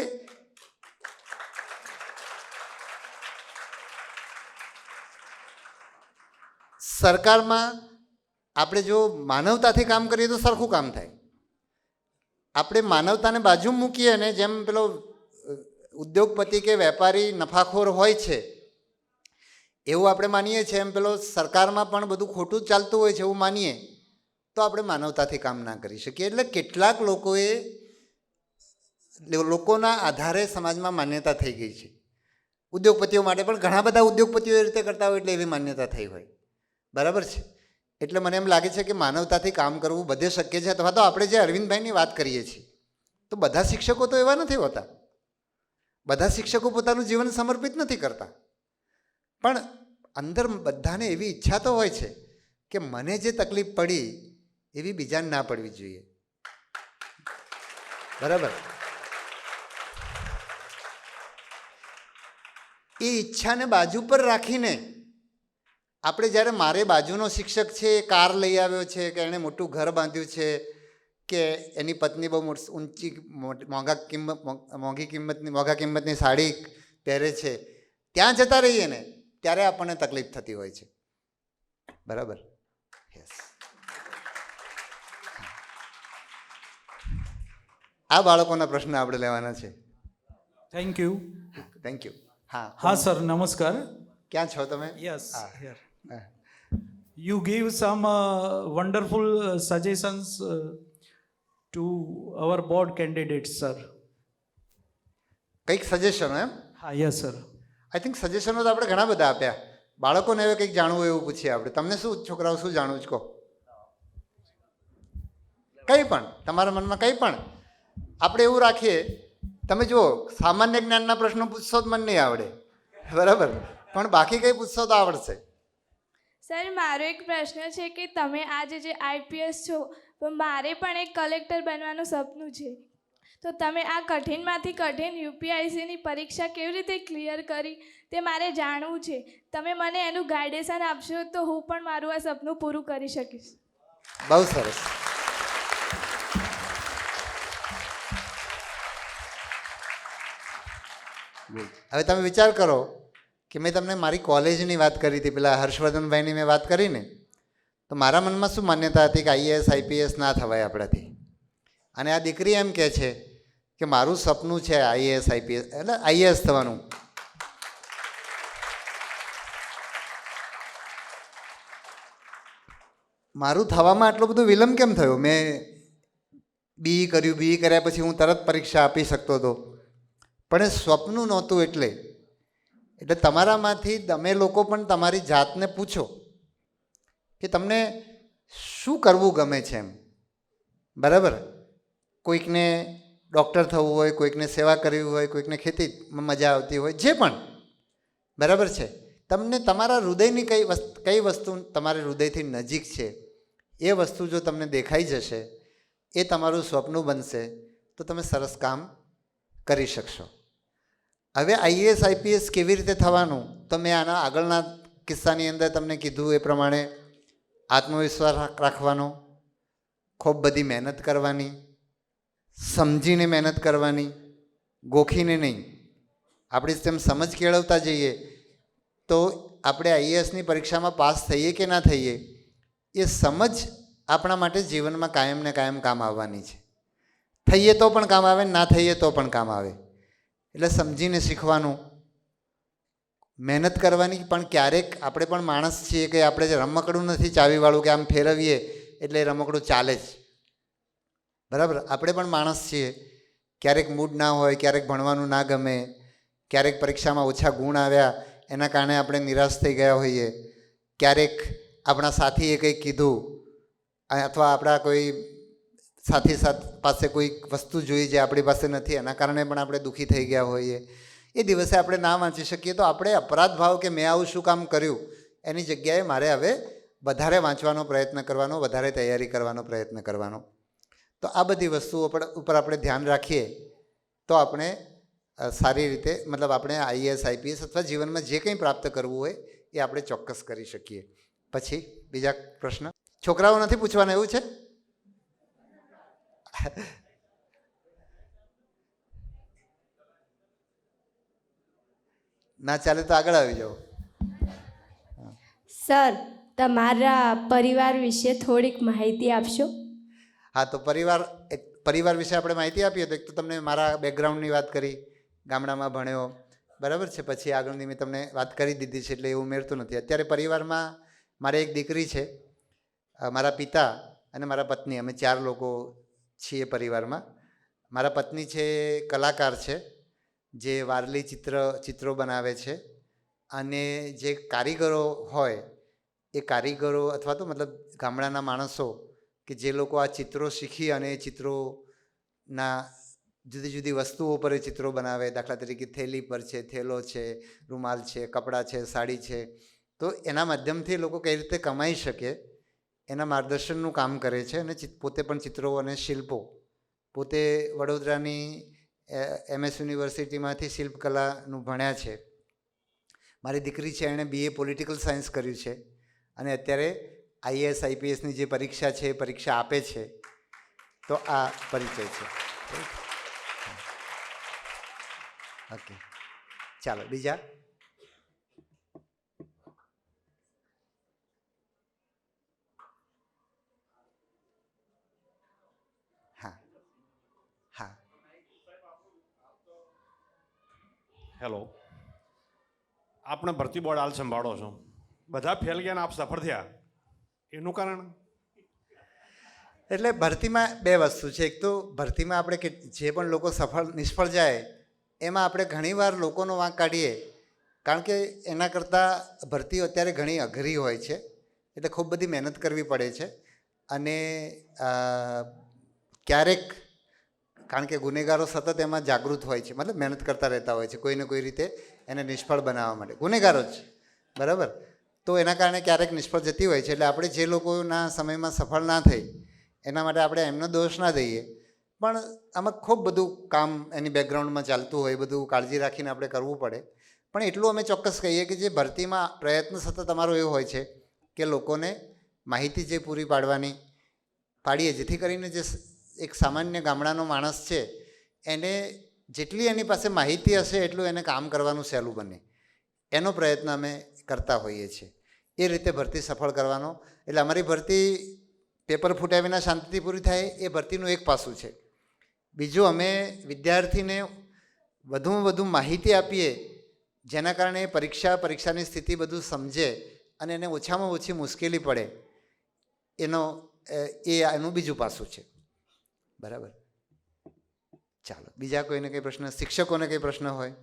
સરકારમાં આપણે જો માનવતાથી કામ કરીએ તો સરખું કામ થાય. આપણે માનવતાને બાજુ મૂકીએ ને જેમ પેલો ઉદ્યોગપતિ કે વેપારી નફાખોર હોય છે એવું આપણે માનીએ છીએ, એમ પેલો સરકારમાં પણ બધું ખોટું જ ચાલતું હોય છે એવું માનીએ તો આપણે માનવતાથી કામ ના કરી શકીએ. એટલે કેટલાક લોકોએ લોકોના આધારે સમાજમાં માન્યતા થઈ ગઈ છે. ઉદ્યોગપતિઓ માટે પણ ઘણા બધા ઉદ્યોગપતિઓ એ રીતે કરતા હોય એટલે એવી માન્યતા થઈ હોય. બરાબર છે. એટલે મને એમ લાગે છે કે માનવતાથી કામ કરવું બધે શક્ય છે. અથવા તો આપણે જે અરવિંદભાઈની વાત કરીએ છીએ તો બધા શિક્ષકો તો એવા નથી હોતા. બધા શિક્ષકો પોતાનું જીવન સમર્પિત નથી કરતા. પણ અંદર બધાને એવી ઈચ્છા તો હોય છે કે મને જે તકલીફ પડી એવી બીજાને ના પડવી જોઈએ. બરાબર. એ ઈચ્છાને બાજુ પર રાખીને આપણે જ્યારે મારે બાજુનો શિક્ષક છે એ કાર લઈ આવ્યો છે કે એણે મોટું ઘર બાંધ્યું છે કે એની પત્ની બહુ ઊંચી મોંઘા કિંમતની સાડી પહેરે છે, ત્યાં જતા રહીએ ને ત્યારે આપણને તકલીફ થતી હોય છે. બરાબર. યસ. આ બાળકોના પ્રશ્ન આપણે લેવાના છે. Thank you. Thank you. હા હા સર, નમસ્કાર. ક્યાં છો તમે? યસ, હા. હિયર. હા. You give some wonderful suggestions to our board candidates, sir. કંઈક સજેશનો એમ? હા, યસ સર. આઈ થિંક સજેશનો તો આપણે ઘણા બધા આપ્યા. બાળકોને હવે કંઈક જાણવું એવું પૂછીએ આપણે. તમને શું છોકરાઓ શું જાણવું છે કહો? કંઈ પણ તમારા મનમાં કંઈ પણ આપણે એવું રાખીએ. તમે જુઓ, સામાન્ય જ્ઞાનના પ્રશ્નો પૂછશો તો મને નહીં આવડે, બરાબર, પણ બાકી કંઈ પૂછશો તો આવડશે. સર, મારો એક પ્રશ્ન છે કે તમે આજે જે આઈપીએસ છો, પણ મારે પણ એક કલેક્ટર બનવાનું સપનું છે, તો તમે આ કઠિનમાંથી કઠિન યુપીઆઈસીની પરીક્ષા કેવી રીતે ક્લિયર કરી તે મારે જાણવું છે. તમે મને એનું ગાઈડેશન આપશો તો હું પણ મારું આ સપનું પૂરું કરી શકીશ. બહુ સરસ. હવે તમે વિચાર કરો કે મેં તમને મારી કોલેજની વાત કરી હતી, પેલા હર્ષવર્ધનભાઈની મેં વાત કરીને, તો મારા મનમાં શું માન્યતા હતી કે આઈએએસ આઈપીએસ ના થવાય આપણાથી. અને આ દીકરી એમ કહે છે કે મારું સપનું છે આઈએએસ આઈપીએસ, એટલે આઈએએસ થવાનું. મારું થવામાં આટલો બધો વિલંબ કેમ થયો? મેં બી કર્યું, બી કર્યા પછી હું તરત પરીક્ષા આપી શકતો હતો, પણ એ સ્વપ્નું નહોતું. એટલે તમારામાંથી તમે લોકો પણ તમારી જાતને પૂછો કે તમને શું કરવું ગમે છે એમ. બરાબર. કોઈકને ડૉક્ટર થવું હોય, કોઈકને સેવા કરવી હોય, કોઈકને ખેતીમાં મજા આવતી હોય, જે પણ. બરાબર છે. તમને તમારા હૃદયની કઈ વસ્તુ તમારા હૃદયથી નજીક છે એ વસ્તુ જો તમને દેખાઈ જશે, એ તમારું સ્વપ્ન બનશે, તો તમે સરસ કામ કરી શકશો. હવે આઈએએસ આઈપીએસ કેવી રીતે થવાનું, તો મેં આના આગળના કિસ્સાની અંદર તમને કીધું એ પ્રમાણે આત્મવિશ્વાસ રાખવાનો, ખૂબ બધી મહેનત કરવાની, સમજીને મહેનત કરવાની, ગોખીને નહીં. આપણી તેમ સમજ કેળવતા જઈએ તો આપણે આઈએએસની પરીક્ષામાં પાસ થઈએ કે ના થઈએ, એ સમજ આપણા માટે જીવનમાં કાયમ ને કાયમ કામ આવવાની છે. થઈએ તો પણ કામ આવે, ના થઈએ તો પણ કામ આવે. એટલે સમજીને શીખવાનું, મહેનત કરવાની. પણ ક્યારેક આપણે પણ માણસ છીએ કે આપણે જે રમકડું નથી ચાવીવાળું કે આમ ફેરવીએ એટલે રમકડું ચાલે જ. બરાબર. આપણે પણ માણસ છીએ. ક્યારેક મૂડ ના હોય, ક્યારેક ભણવાનું ના ગમે, ક્યારેક પરીક્ષામાં ઓછા ગુણ આવ્યા એના કારણે આપણે નિરાશ થઈ ગયા હોઈએ, ક્યારેક આપણા સાથીએ કંઈક કીધું અથવા આપણા કોઈ સાથી પાસે કોઈ વસ્તુ જોઈ જે આપણી પાસે નથી, એના કારણે પણ આપણે દુઃખી થઈ ગયા હોઈએ. એ દિવસે આપણે ના વાંચી શકીએ તો આપણે અપરાધ ભાવ કે મેં આવું શું કામ કર્યું એની જગ્યાએ મારે હવે વધારે વાંચવાનો પ્રયત્ન કરવાનો, વધારે તૈયારી કરવાનો પ્રયત્ન કરવાનો. તો આ બધી વસ્તુઓ ઉપર આપણે ધ્યાન રાખીએ તો આપણે સારી રીતે, મતલબ આપણે આઈએએસ આઈપીએસ અથવા જીવનમાં જે કંઈ પ્રાપ્ત કરવું હોય એ આપણે ચોક્કસ કરી શકીએ. પછી બીજા પ્રશ્ન છોકરાઓ નથી પૂછવાના એવું છે? ના ચાલે તો આગળ આવી જાઓ. સર, તમારા પરિવાર વિશે થોડીક માહિતી આપશો? હા, તો પરિવાર વિશે આપણે માહિતી આપીએ તો એક તો તમને મારા બેકગ્રાઉન્ડની વાત કરી, ગામડામાં ભણ્યો, બરાબર છે. પછી આગળની મેં તમને વાત કરી દીધી છે એટલે એવું ઉમેરતું નથી. અત્યારે પરિવારમાં મારે એક દીકરી છે, મારા પિતા અને મારા પત્ની, અમે 4 લોકો છીએ પરિવારમાં. મારા પત્ની છે કલાકાર છે, જે વારલી ચિત્રો બનાવે છે, અને જે કારીગરો હોય એ કારીગરો અથવા તો મતલબ ગામડાના માણસો કે જે લોકો આ ચિત્રો શીખી અને એ ચિત્રોના જુદી જુદી વસ્તુઓ પર એ ચિત્રો બનાવે, દાખલા તરીકે થેલી પર છે, થેલો છે, રૂમાલ છે, કપડાં છે, સાડી છે, તો એના માધ્યમથી એ લોકો કઈ રીતે કમાઈ શકે એના માર્ગદર્શનનું કામ કરે છે. અને પોતે પણ ચિત્રો અને શિલ્પો, પોતે વડોદરાની MS યુનિવર્સિટીમાંથી શિલ્પકલાનું ભણ્યા છે. મારી દીકરી છે એણે BA પોલિટિકલ સાયન્સ કર્યું છે અને અત્યારે IAS IPSની જે પરીક્ષા છે એ પરીક્ષા આપે છે. તો આ પરિચય છે. ઓકે, ચાલો બીજા. હા હા હેલો, આપણે ભરતી બોર્ડ હાલ સંભાળો છો, બધા ફેલ ગયા ને આપ સફળ થયા, એનું કારણ? એટલે ભરતીમાં બે વસ્તુ છે. એક તો ભરતીમાં આપણે જે પણ લોકો નિષ્ફળ જાય એમાં આપણે ઘણીવાર લોકોનો વાંક કાઢીએ, કારણ કે એના કરતાં ભરતીઓ અત્યારે ઘણી અઘરી હોય છે, એટલે ખૂબ બધી મહેનત કરવી પડે છે. અને ક્યારેક કારણ કે ગુનેગારો સતત એમાં જાગૃત હોય છે, મતલબ મહેનત કરતા રહેતા હોય છે કોઈને કોઈ રીતે એને નિષ્ફળ બનાવવા માટે, ગુનેગારો જ, બરાબર. તો એના કારણે ક્યારેક નિષ્ફળ જતી હોય છે. એટલે આપણે જે લોકોના સમયમાં સફળ ના થઈ એના માટે આપણે એમનો દોષ ના દઈએ, પણ આમાં ખૂબ બધું કામ એની બેકગ્રાઉન્ડમાં ચાલતું હોય, બધું કાળજી રાખીને આપણે કરવું પડે. પણ એટલું અમે ચોક્કસ કહીએ કે જે ભરતીમાં પ્રયત્ન સતત અમારો એવો હોય છે કે લોકોને માહિતી જે પૂરી પાડીએ, જેથી કરીને જે એક સામાન્ય ગામડાનો માણસ છે એને જેટલી એની પાસે માહિતી હશે એટલું એને કામ કરવાનું સહેલું બને, એનો પ્રયત્ન અમે કરતા હોઈએ છીએ. એ રીતે ભરતી સફળ કરવાનો. એટલે અમારી ભરતી પેપર ફૂટ્યા વિના શાંતિથી પૂરી થાય એ ભરતીનું એક પાસું છે. બીજું, અમે વિદ્યાર્થીને વધુમાં વધુ માહિતી આપીએ જેના કારણે પરીક્ષાની સ્થિતિ બધું સમજે અને એને ઓછામાં ઓછી મુશ્કેલી પડે, એનું બીજું પાસું છે. બરાબર. ચાલો બીજા કોઈને કંઈ પ્રશ્ન, શિક્ષકોને કંઈ પ્રશ્ન હોય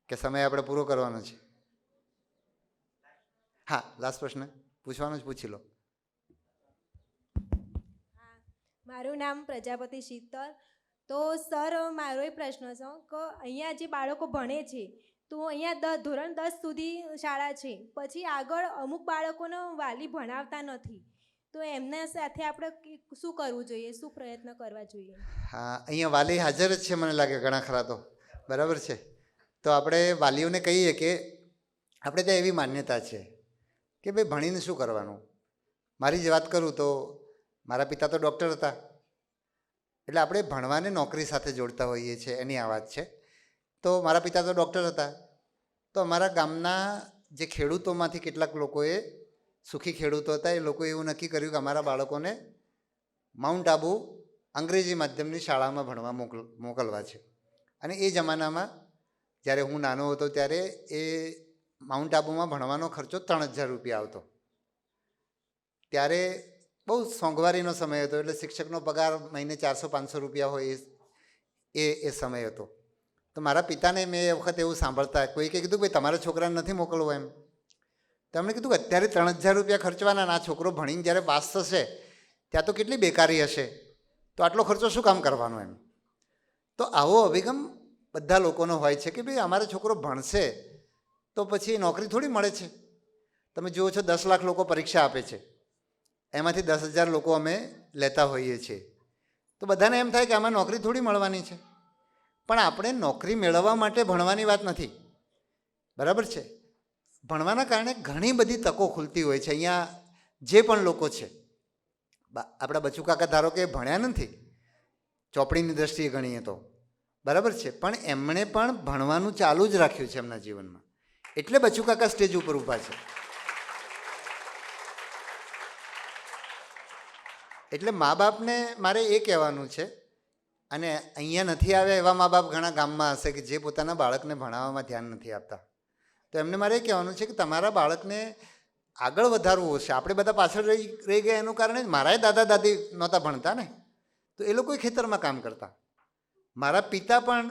કે સમય આપણે પૂરો કરવાનો છે? હા, લાસ્ટ પ્રશ્ન પૂછવાનો જ પૂછી લો. મારું નામ પ્રજાપતિ શીતલ. તો સર, મારો એ પ્રશ્ન છે કે અહીંયા જે બાળકો ભણે છે તો અહીંયા ધોરણ 10 સુધી શાળા છે, પછી આગળ અમુક બાળકોને વાલી ભણાવતા નથી, તો એમના સાથે આપણે શું કરવું જોઈએ, શું પ્રયત્ન કરવા જોઈએ? હા, અહીંયા વાલી હાજર જ છે મને લાગે ઘણા ખરા, તો બરાબર છે. તો આપણે વાલીઓને કહીએ કે આપણે ત્યાં એવી માન્યતા છે કે ભાઈ ભણીને શું કરવાનું. મારી જ વાત કરું તો મારા પિતા તો ડૉક્ટર હતા, એટલે આપણે ભણવાને નોકરી સાથે જોડતા હોઈએ છીએ, એની આ વાત છે. તો મારા પિતા તો ડૉક્ટર હતા, તો અમારા ગામના જે ખેડૂતોમાંથી કેટલાક લોકોએ, સુખી ખેડૂતો હતા, એ લોકોએ એવું નક્કી કર્યું કે અમારા બાળકોને માઉન્ટ આબુ અંગ્રેજી માધ્યમની શાળામાં ભણવા મોકલવા છે. અને એ જમાનામાં જ્યારે હું નાનો હતો ત્યારે એ માઉન્ટ આબુમાં ભણવાનો ખર્ચો 3000 રૂપિયા આવતો. ત્યારે બહુ મોંઘવારીનો સમય હતો, એટલે શિક્ષકનો પગાર મહિને 400-500 રૂપિયા હોય એ સમય હતો. તો મારા પિતાને મેં એ વખત એવું સાંભળતા કોઈએ કીધું ભાઈ તમારા છોકરાને નથી મોકલવો એમ. તો એમણે કીધું કે અત્યારે 3000 રૂપિયા ખર્ચવાના, આ છોકરો ભણીને જ્યારે પાસ થશે ત્યાં તો કેટલી બેકારી હશે, તો આટલો ખર્ચો શું કામ કરવાનો એમ. તો આવો અભિગમ બધા લોકોનો હોય છે કે ભાઈ અમારો છોકરો ભણશે તો પછી નોકરી થોડી મળે છે. તમે જુઓ છો 10 લાખ લોકો પરીક્ષા આપે છે, એમાંથી 10,000 લોકો અમે લેતા હોઈએ છીએ. તો બધાને એમ થાય કે આમાં નોકરી થોડી મળવાની છે, પણ આપણે નોકરી મેળવવા માટે ભણવાની વાત નથી, બરાબર છે. ભણવાના કારણે ઘણી બધી તકો ખુલતી હોય છે. અહીંયા જે પણ લોકો છે, આપણા બચુ કાકા ધારો કે ભણ્યા નથી ચોપડીની દ્રષ્ટિએ ગણીએ તો, બરાબર છે, પણ એમણે પણ ભણવાનું ચાલુ જ રાખ્યું છે એમના જીવનમાં, એટલે બચુ કાકા સ્ટેજ ઉપર ઊભા છે. એટલે મા બાપને મારે એ કહેવાનું છે, અને અહીંયા નથી આવ્યા એવા મા બાપ ઘણા ગામમાં હશે કે જે પોતાના બાળકને ભણાવવામાં ધ્યાન નથી આપતા, તો એમને મારે એ કહેવાનું છે કે તમારા બાળકને આગળ વધારવું હશે. આપણે બધા પાછળ રહી ગયા એનું કારણે જ મારાય દાદા દાદી નહોતા ભણતા ને, તો એ લોકો ખેતરમાં કામ કરતા. મારા પિતા પણ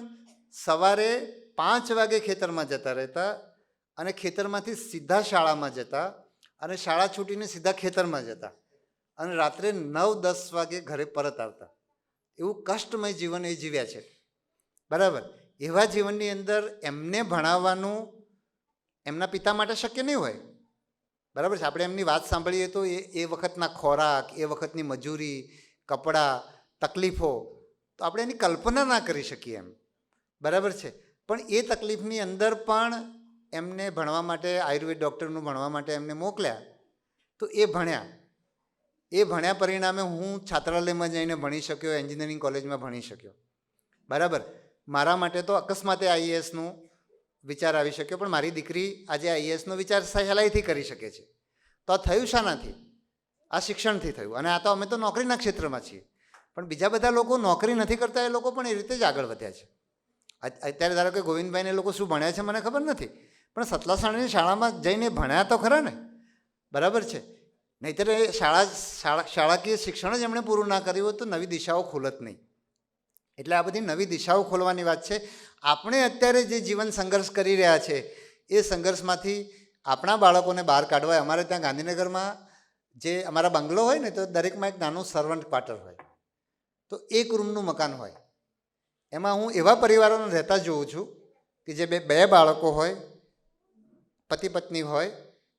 સવારે 5 વાગે ખેતરમાં જતા રહેતા અને ખેતરમાંથી સીધા શાળામાં જતા અને શાળા છૂટીને સીધા ખેતરમાં જતા અને રાત્રે 9-10 વાગે ઘરે પરત આવતા. એવું કષ્ટમય જીવન એ જીવ્યા છે. બરાબર. એવા જીવનની અંદર એમને ભણાવવાનું એમના પિતા માટે શક્ય નહીં હોય. બરાબર છે. આપણે એમની વાત સાંભળીએ તો એ વખતના ખોરાક, એ વખતની મજૂરી, કપડાં, તકલીફો, તો આપણે એની કલ્પના ના કરી શકીએ એમ. બરાબર છે. પણ એ તકલીફની અંદર પણ એમને ભણવા માટે, આયુર્વેદ ડૉક્ટરનું ભણવા માટે એમને મોકલ્યા, તો એ ભણ્યા. એ ભણ્યા પરિણામે હું છાત્રાલયમાં જઈને ભણી શક્યો, એન્જિનિયરિંગ કોલેજમાં ભણી શક્યો. બરાબર. મારા માટે તો અકસ્માતે આઈએએસનું વિચાર આવી શક્યો, પણ મારી દીકરી આજે આઈએએસનો વિચાર સહેલાઈથી કરી શકે છે. તો આ થયું શાનાથી? આ શિક્ષણથી થયું. અને આ તો અમે તો નોકરીના ક્ષેત્રમાં છીએ, પણ બીજા બધા લોકો નોકરી નથી કરતા, એ લોકો પણ એ રીતે જ આગળ વધ્યા છે. અત્યારે ધારો કે ગોવિંદભાઈને એ લોકો શું ભણ્યા છે મને ખબર નથી, પણ સતલાસણાની શાળામાં જઈને ભણ્યા તો ખરા ને. બરાબર છે. નહીંતર એ શાળાકીય શિક્ષણ જ એમણે પૂરું ના કર્યું હોત તો નવી દિશાઓ ખુલત નહીં. એટલે આ બધી નવી દિશાઓ ખોલવાની વાત છે. આપણે અત્યારે જે જીવન સંઘર્ષ કરી રહ્યા છે એ સંઘર્ષમાંથી આપણા બાળકોને બહાર કાઢવા. અમારે ત્યાં ગાંધીનગરમાં જે અમારા બંગલો હોય ને, તો દરેકમાં એક નાનું સર્વન્ટ ક્વાર્ટર હોય. તો 1 રૂમનું મકાન હોય. એમાં હું એવા પરિવારોને રહેતા જોઉં છું કે જે બે બાળકો હોય, પતિ પત્ની હોય,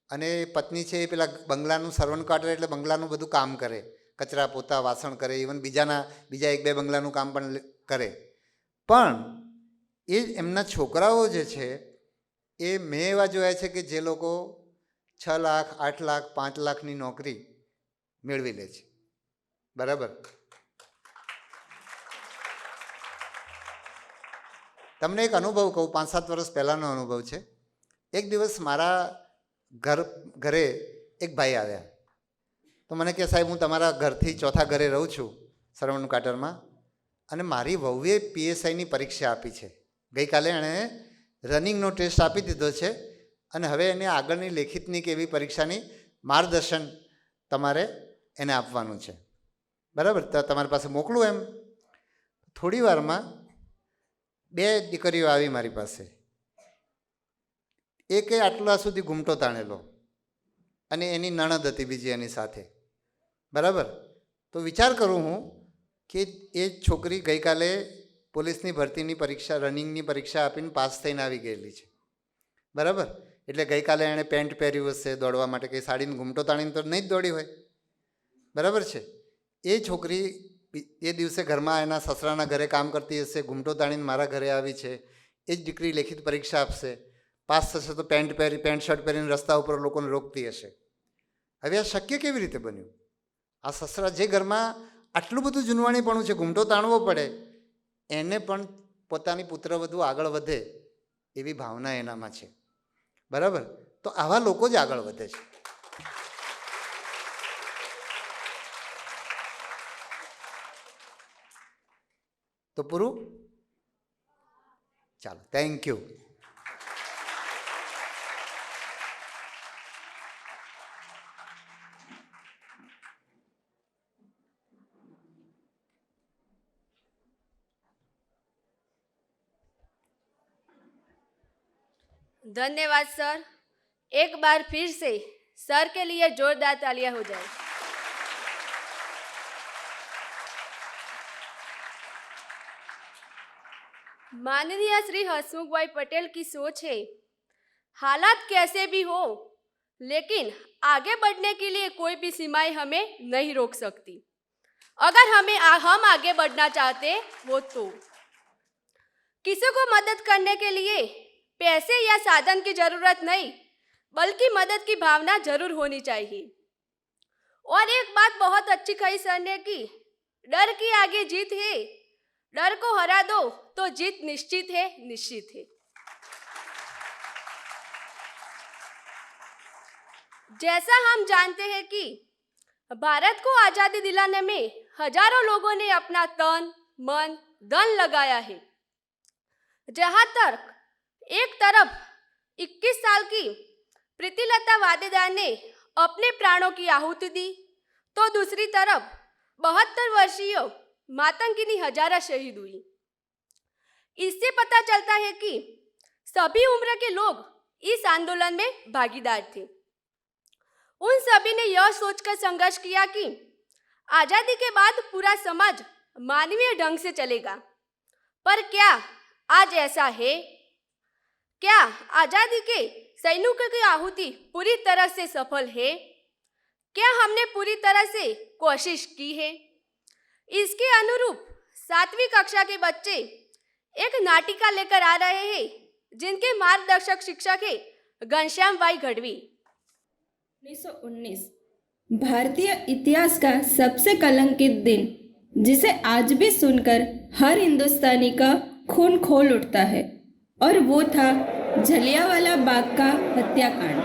અને પત્ની છે એ પેલા બંગલાનું સર્વન્ટ ક્વાર્ટર એટલે બંગલાનું બધું કામ કરે, કચરા પોતા વાસણ કરે, ઇવન બીજા 1-2 બંગલાનું કામ પણ કરે. પણ એ એમના છોકરાઓ જે છે એ મેં એવા જોયા છે કે જે લોકો 6 લાખ, 8 લાખ, 5 લાખની નોકરી મેળવી લે છે. બરાબર. તમને એક અનુભવ કહું, 5-7 વર્ષ પહેલાંનો અનુભવ છે. એક દિવસ મારા ઘરે એક ભાઈ આવ્યા. તો મને કહે, સાહેબ હું તમારા ઘરથી 4થા ઘરે રહું છું સર્વન્ટ ક્વાર્ટરમાં, અને મારી વહુએ પીએસઆઈની પરીક્ષા આપી છે. ગઈકાલે એણે રનિંગનો ટેસ્ટ આપી દીધો છે અને હવે એને આગળની લેખિતની કે એવી પરીક્ષાની માર્ગદર્શન તમારે એને આપવાનું છે. બરાબર. તો તમારી પાસે મોકલું એમ. થોડી વારમાં 2 દીકરીઓ આવી મારી પાસે. એકે આટલા સુધી ઘૂમટો તાણેલો અને એની નણંદ હતી બીજી એની સાથે. બરાબર. તો વિચાર કરું હું કે એ છોકરી ગઈકાલે પોલીસની ભરતીની પરીક્ષા, રનિંગની પરીક્ષા આપીને પાસ થઈને આવી ગયેલી છે. બરાબર. એટલે ગઈકાલે એણે પેન્ટ પહેર્યું હશે દોડવા માટે, કંઈ સાડીને ઘૂમટો તાણીને તો નહીં જ દોડી હોય. બરાબર છે. એ છોકરી એ દિવસે ઘરમાં એના સસરાના ઘરે કામ કરતી હશે, ઘૂમટો તાણીને મારા ઘરે આવી છે. એ જ દીકરી લેખિત પરીક્ષા આપશે, પાસ થશે તો પેન્ટ શર્ટ પહેરીને રસ્તા ઉપર લોકોને રોકતી હશે. હવે આ શક્ય કેવી રીતે બન્યું? આ સસરા જે ઘરમાં આટલું બધું જૂનવાણીપણું છે, ઘૂમટો તાણવો પડે, એને પણ પોતાની પુત્રવધુ આગળ વધે એવી ભાવના એનામાં છે. બરાબર. તો આવા લોકો જ આગળ વધે છે. તો પૂરું. ચાલો, થેન્ક યુ. धन्यवाद सर. एक बार फिर से सर के लिए जोरदार तालियां हो जाए. माननीय श्री हसमुख भाई पटेल की सोच है, हालात कैसे भी हो लेकिन आगे बढ़ने के लिए कोई भी सीमाएं हमें नहीं रोक सकती. अगर हम आगे बढ़ना चाहते वो तो किसी को मदद करने के लिए पैसे या साधन की जरूरत नहीं, बल्कि मदद की भावना जरूर होनी चाहिए. और एक बात बहुत अच्छी कही सर ने कि डर की आगे जीत है, डर को हरा दो तो जीत निश्चित है, निश्चित है. जैसा हम जानते हैं कि भारत को आज़ादी दिलाने में हजारों लोगों ने अपना तन, मन, धन लगाया है. जहाँ तक एक तरफ 21 साल की प्रीतिलता वादेदार ने अपने प्राणों की आहुति दी, तो दूसरी तरफ 72 वर्षीय मातंगिनी हजारा शहीद हुई। इससे पता चलता है कि सभी उम्र के लोग इस आंदोलन में भागीदार थे। उन सभी ने यह सोचकर संघर्ष किया कि आज़ादी के बाद पूरा समाज मानवीय ढंग से चलेगा। पर क्या आज ऐसा है? क्या आज़ादी के सैनिकों की आहुति पूरी तरह से सफल है? क्या हमने पूरी तरह से कोशिश की है? इसके अनुरूप 7वीं कक्षा के बच्चे एक नाटिका लेकर आ रहे हैं, जिनके मार्गदर्शक शिक्षक है घनश्याम भाई गढ़वी। 1919 भारतीय इतिहास का सबसे कलंकित दिन, जिसे आज भी सुनकर हर हिंदुस्तानी का खून खौल उठता है, और वो था जलियांवाला बाग का हत्याकांड।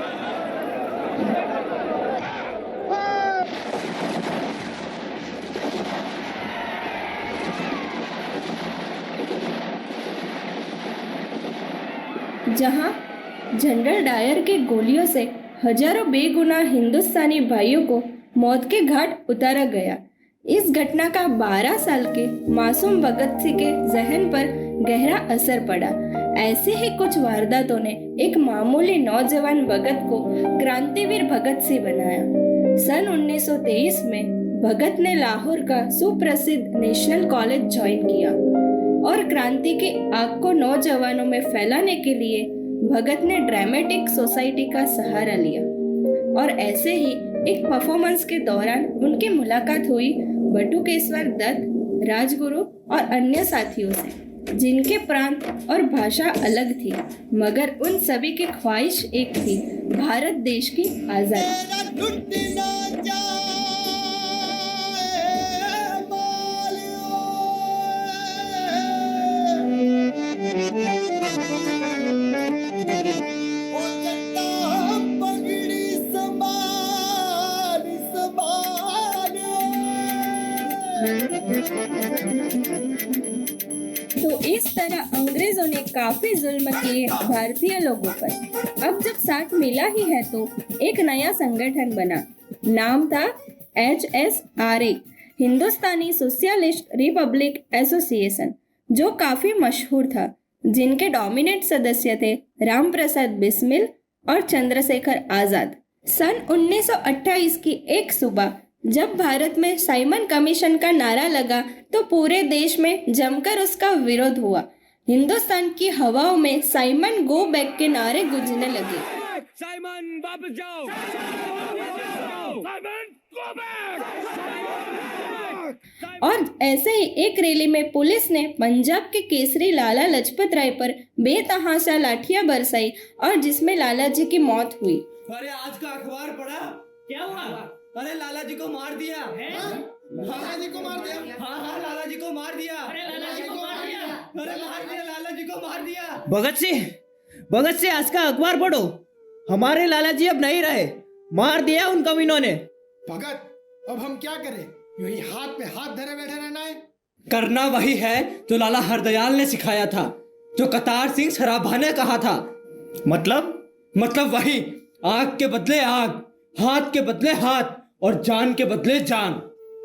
जहां जनरल डायर के गोलियों से हजारों बेगुनाह हिंदुस्तानी भाइयों को मौत के घाट उतारा गया। इस घटना का 12 साल के मासूम भगत सिंह के जहन पर गहरा असर पड़ा। ऐसे ही कुछ वारदातों ने एक मामूली नौजवान भगत को क्रांतिवीर भगत सिंह बनाया। सन 1923 में भगत ने लाहौर का सुप्रसिद्ध नेशनल कॉलेज ज्वाइन किया और क्रांति की आग को नौजवानों में फैलाने के लिए भगत ने ड्रामेटिक सोसाइटी का सहारा लिया। और ऐसे ही एक परफॉर्मेंस के दौरान उनकी मुलाकात हुई बटुकेश्वर दत्त, राजगुरु और अन्य साथियों से, जिनके प्रांत और भाषा अलग थी, मगर उन सभी की ख्वाहिश एक थी, भारत देश की आज़ादी। तो इस तरह अंग्रेजों ने काफी जुल्म किए भारतीय लोगों पर। अब जब साथ मिला ही है तो एक नया संगठन बना। नाम था HSRA, हिंदुस्तानी सोशलिस्ट रिपब्लिक एसोसिएशन, जो काफी मशहूर था, जिनके डोमिनेंट सदस्य थे राम प्रसाद बिस्मिल और चंद्रशेखर आजाद। सन 1928 की एक सुबह जब भारत में साइमन कमीशन का नारा लगा तो पूरे देश में जमकर उसका विरोध हुआ। हिंदुस्तान की हवाओं में साइमन गो बैक के नारे गूंजने लगे। साइमन वापस जाओ, साइमन गो बैक। और ऐसे ही एक रैली में पुलिस ने पंजाब के केसरी लाला लजपत राय पर बेतहाशा लाठियां बरसाई और जिसमें लाला जी की मौत हुई। अरे आज का अखबार पढ़ा? क्या हुआ? अरे लाला जी को मार दिया है? लाला जी को मार दिया? हाँ लाला जी को मार दिया। अरे लाला जी को मार दिया। अरे मार दिया, लाला जी को मार दिया। भगत सिंह आज का अखबार पढ़ो, हमारे लाला जी अब नहीं रहे, मार दिया उन कमीनों ने। भगत अब हम क्या करें? यूं ही हाथ पे हाथ धरे बैठे रहना है? करना वही है जो लाला हरदयाल ने सिखाया था, जो कतार सिंह सराभा ने कहा था। मतलब वही, आग के बदले आग, हाथ के बदले हाथ और जान के बदले जान।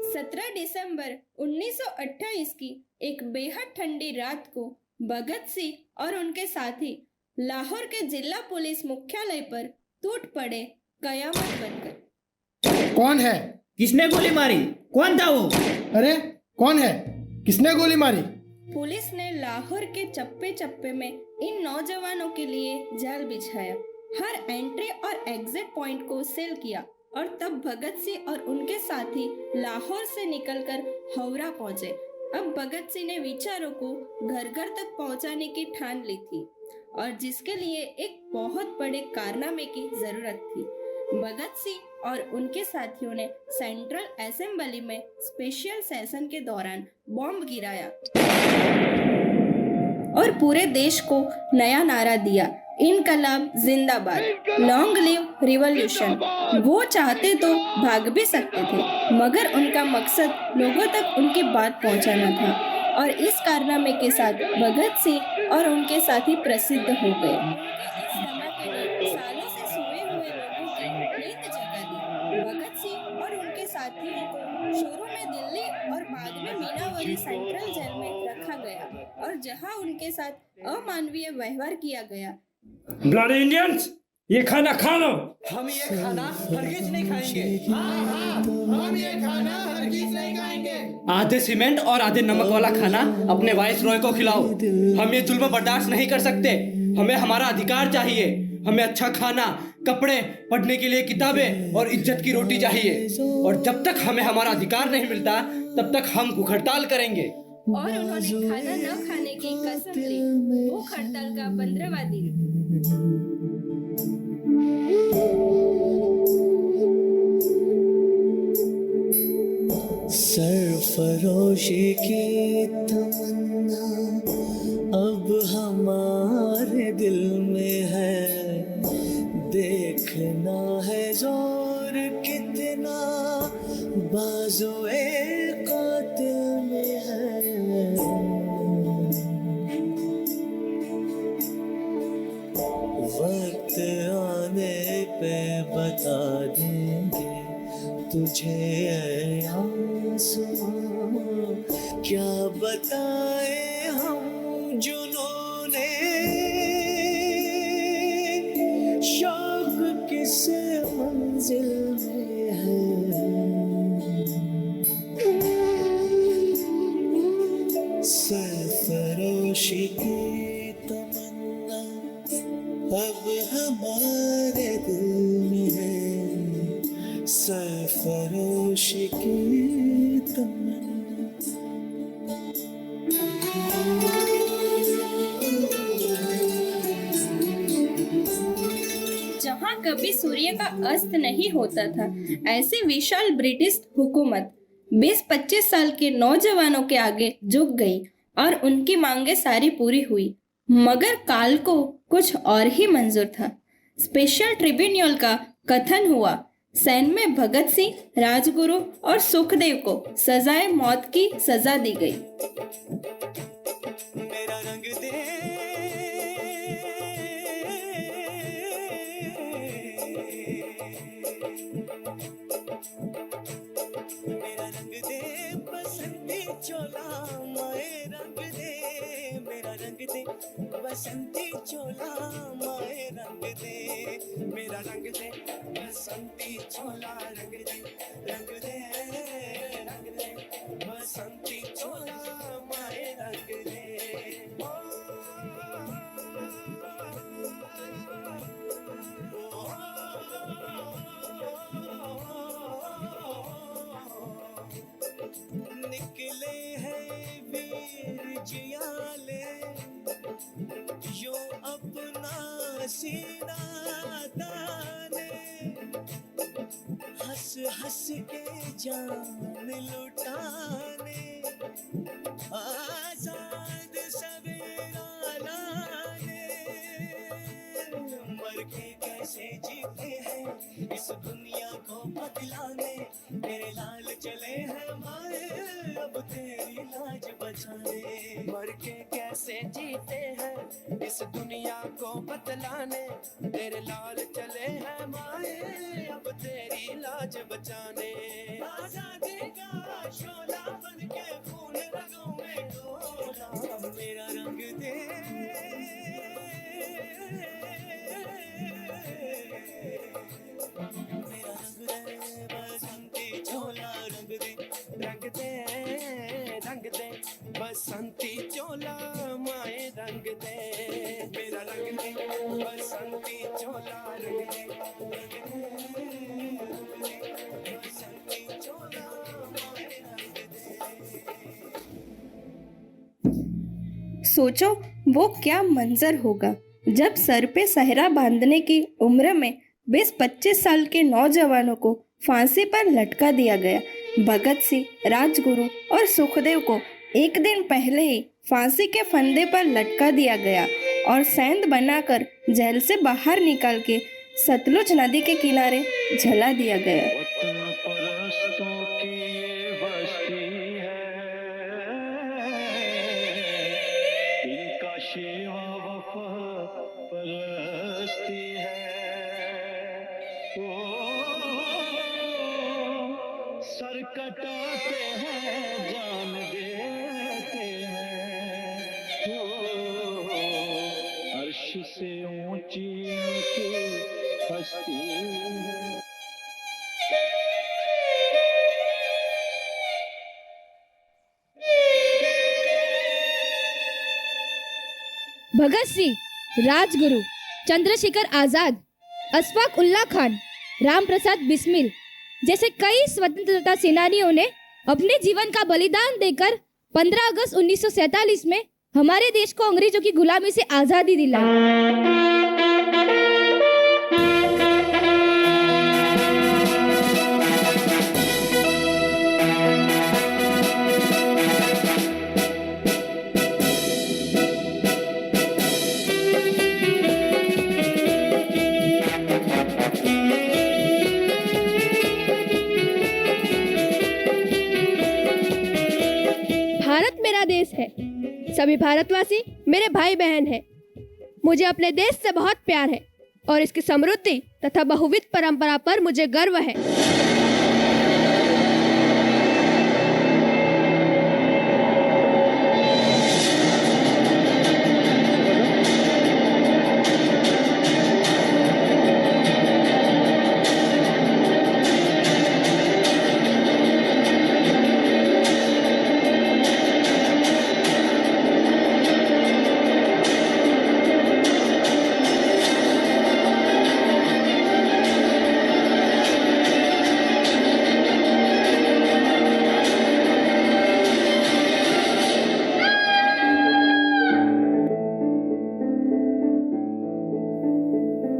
17 दिसंबर 1928 की एक बेहद ठंडी रात को भगत सिंह और उनके साथी लाहौर के जिला पुलिस मुख्यालय पर टूट पड़े कयामत बनकर। कौन है? किसने गोली मारी? कौन था वो? अरे कौन है? किसने गोली मारी? पुलिस ने लाहौर के चप्पे चप्पे में इन नौजवानों के लिए जाल बिछाया, हर एंट्री और एग्जिट पॉइंट को सील किया और तब भगत सिंह और उनके साथी लाहौर से निकलकर हावड़ा पहुंचे। अब भगत सिंह ने विचारों को घर घर तक पहुंचाने की ठान ली थी और जिसके लिए एक बहुत बड़े कारनामे की जरूरत थी। भगत सिंह और उनके साथियों ने सेंट्रल असेंबली में स्पेशल सेशन के दौरान बॉम्ब गिराया और पूरे देश को नया नारा दिया, इनकलाब जिंदाबाद, लॉन्ग लिव रिवॉल्यूशन। वो चाहते तो भाग भी सकते थे, मगर उनका मकसद लोगों तक उनकी बात पहुंचाना था और इस कारनामे के साथ भगत सिंह और उनके साथी प्रसिद्ध हो गए। इस धमाके ने सालों से सोए हुए साथियों को शुरू में दिल्ली और बाद में मीनावरी सेंट्रल जेल में रखा गया और जहां उनके साथ अमानवीय व्यवहार किया गया। ब्लडी इंडियंस, ये खाना खा लो। हम ये खाना हरगिज नहीं खाएंगे। हम ये खाना हरगिज नहीं खाएंगे। आधे सीमेंट और आधे नमक वाला खाना अपने वाइस रॉय को खिलाओ। हम ये जुल्म बर्दाश्त नहीं कर सकते। हमें हमारा अधिकार चाहिए। हमें अच्छा खाना, कपड़े, पढ़ने के लिए किताबें और इज्जत की रोटी चाहिए। और जब तक हमें हमारा अधिकार नहीं मिलता तब तक हम भूख हड़ताल करेंगे। और उन्होंने खाना न खाने की कसम ली। भूख हड़ताल का 15वां दिन। सरफरोशी की तमन्ना अब हमारे दिल में है, देखना है जोर कितना बाजुए कातिल में है। वक्त आने पे बता देंगे तुझे ऐ आसमां, क्या बताए हम जुनूने शौक किस मंजिल में है। सरफरोशी की तमन्ना अब हमारे दिल में है। सरफरोशी की तमन्ना। जहां कभी सूर्य का अस्त नहीं होता था, ऐसी विशाल ब्रिटिश हुकूमत 20-25 साल के नौजवानों के आगे झुक गई और उनकी मांगे सारी पूरी हुई। मगर काल को कुछ और ही मंजूर था। स्पेशल ट्रिब्यूनल का कथन हुआ। सैन में भगत सिंह, राजगुरु और सुखदेव को सजाए मौत की सजा दी गई। मेरा रंग दे, मेरा रंग दे बसंती चोला, माए रंग दे, मेरा रंग दे बसंती चोला, माए रंग दे, मेरा रंग दे बसंती चोला, रंग दे, रंग दे, रंग दे बसंती चोला, माए रंग दे। निकले हैं वीर जियाले, यो अपना सीना ताने, हंस हंस के जान लुटाने, आजाद सवेरा लाने, मर के कैसे जीते हैं इस दुनिया को बदलाने, मेरे लाल चले हैं माए अब तेरी लाज बचाने। मर के कैसे जीते हैं इस दुनिया को बदलाने, तेरे लाल चले हैं माए अब तेरी लाज बचाने। आजादी का शोला बन के खून रगों में डोला, मेरा रंग दे, मेरा रंग दे बसंती चोला, रंग दे, रंग दे, रंग दे बसंती चोला, माए रंग दे, मेरा रंग दे बसंती चोला, रंग दे, रंग दे बसंती चोला, माए रंग दे। सोचो वो क्या मंजर होगा जब सर पे सहरा बांधने की उम्र में 20-25 साल के नौजवानों को फांसी पर लटका दिया गया। भगत सिंह, राजगुरु और सुखदेव को एक दिन पहले ही फांसी के फंदे पर लटका दिया गया और सेंध बनाकर जेल से बाहर निकाल के सतलुज नदी के किनारे जला दिया गया। सर कटाते हैं जान देते हैं, हो अर्श से ऊंची ऊंची हस्ती है। भगत सिंह, राजगुरु, चंद्रशेखर आजाद, अशफाक उल्लाह खान, राम प्रसाद बिस्मिल जैसे कई स्वतंत्रता सेनानियों ने अपने जीवन का बलिदान देकर 15 अगस्त 1947 में हमारे देश को अंग्रेजों की गुलामी से आजादी दिलाई। भारत मेरा देश है, सभी भारतवासी मेरे भाई बहन हैं। मुझे अपने देश से बहुत प्यार है और इसकी समृद्धि तथा बहुविध परंपरा पर मुझे गर्व है।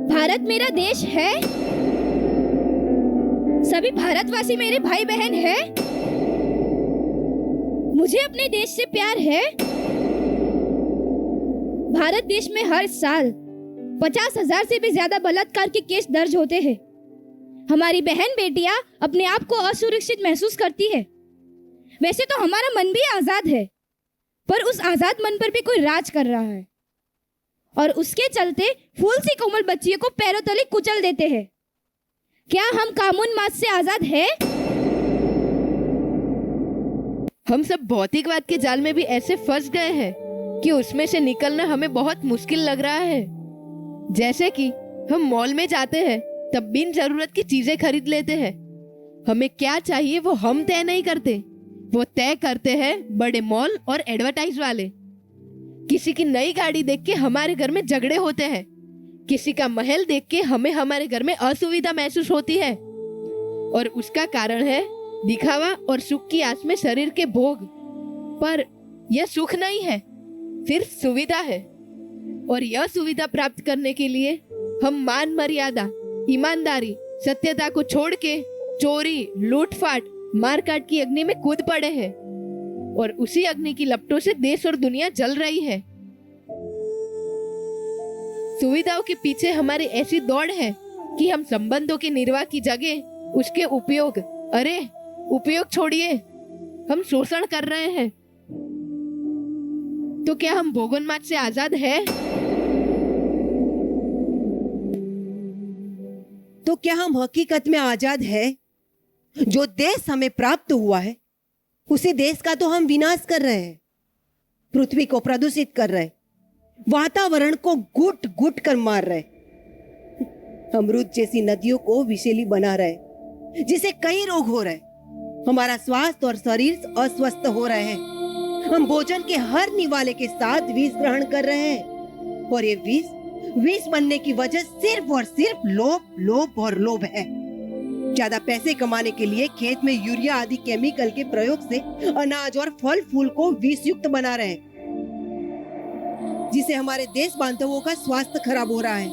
भारत मेरा देश है, सभी भारतवासी मेरे भाई बहन हैं। मुझे अपने देश से प्यार है। भारत देश में हर साल 50,000 से भी ज्यादा बलात्कार के केस दर्ज होते हैं। हमारी बहन बेटियां अपने आप को असुरक्षित महसूस करती है। वैसे तो हमारा मन भी आजाद है, पर उस आजाद मन पर भी कोई राज कर रहा है और उसके चलते फूल सी कोमल बच्चियों को पैरों तले कुचल देते हैं। क्या हम कानून मात से आजाद हैं? हम सब भौतिकवाद के जाल में भी ऐसे फंस गए हैं कि उसमें से निकलना हमें बहुत मुश्किल लग रहा है। जैसे कि हम मॉल में जाते हैं तब बिन जरूरत की चीजें खरीद लेते हैं। हमें क्या चाहिए वो हम तय नहीं करते, वो तय करते हैं बड़े मॉल और एडवर्टाइज वाले। किसी की नई गाड़ी देख के हमारे घर में झगड़े होते हैं, किसी का महल देख के हमें हमारे घर में असुविधा महसूस होती है, और उसका कारण है दिखावा और सुख की आस में शरीर के भोग। पर यह सुख नहीं है, सिर्फ सुविधा है, और यह सुविधा प्राप्त करने के लिए हम मान मर्यादा, ईमानदारी, सत्यता को छोड़ के चोरी, लूटपाट, मारकाट की अग्नि में कूद पड़े हैं, और उसी अग्नि की लपटों से देश और दुनिया जल रही है। सुविधाओं के पीछे हमारी ऐसी दौड़ है कि हम संबंधों के निर्वाह की जगह उसके उपयोग, अरे उपयोग छोड़िए, हम शोषण कर रहे हैं। तो क्या हम भोगोन्माद से आजाद है? तो क्या हम हकीकत में आजाद है? जो देश हमें प्राप्त हुआ है उसी देश का तो हम विनाश कर रहे हैं, पृथ्वी को प्रदूषित कर रहे, वातावरण को घुट घुट कर मार रहे, अमृत जैसी नदियों को विषैली बना रहे, जिसे कई रोग हो रहे, हमारा स्वास्थ्य और शरीर अस्वस्थ हो रहे हैं। हम भोजन के हर निवाले के साथ विष ग्रहण कर रहे हैं, और ये विष बनने की वजह सिर्फ और सिर्फ लोभ और लोभ है। ज्यादा पैसे कमाने के लिए खेत में यूरिया आदि केमिकल के प्रयोग से अनाज और फल फूल को विष युक्त बना रहे हैं, जिसे हमारे देश बांधवों का स्वास्थ्य खराब हो रहा है।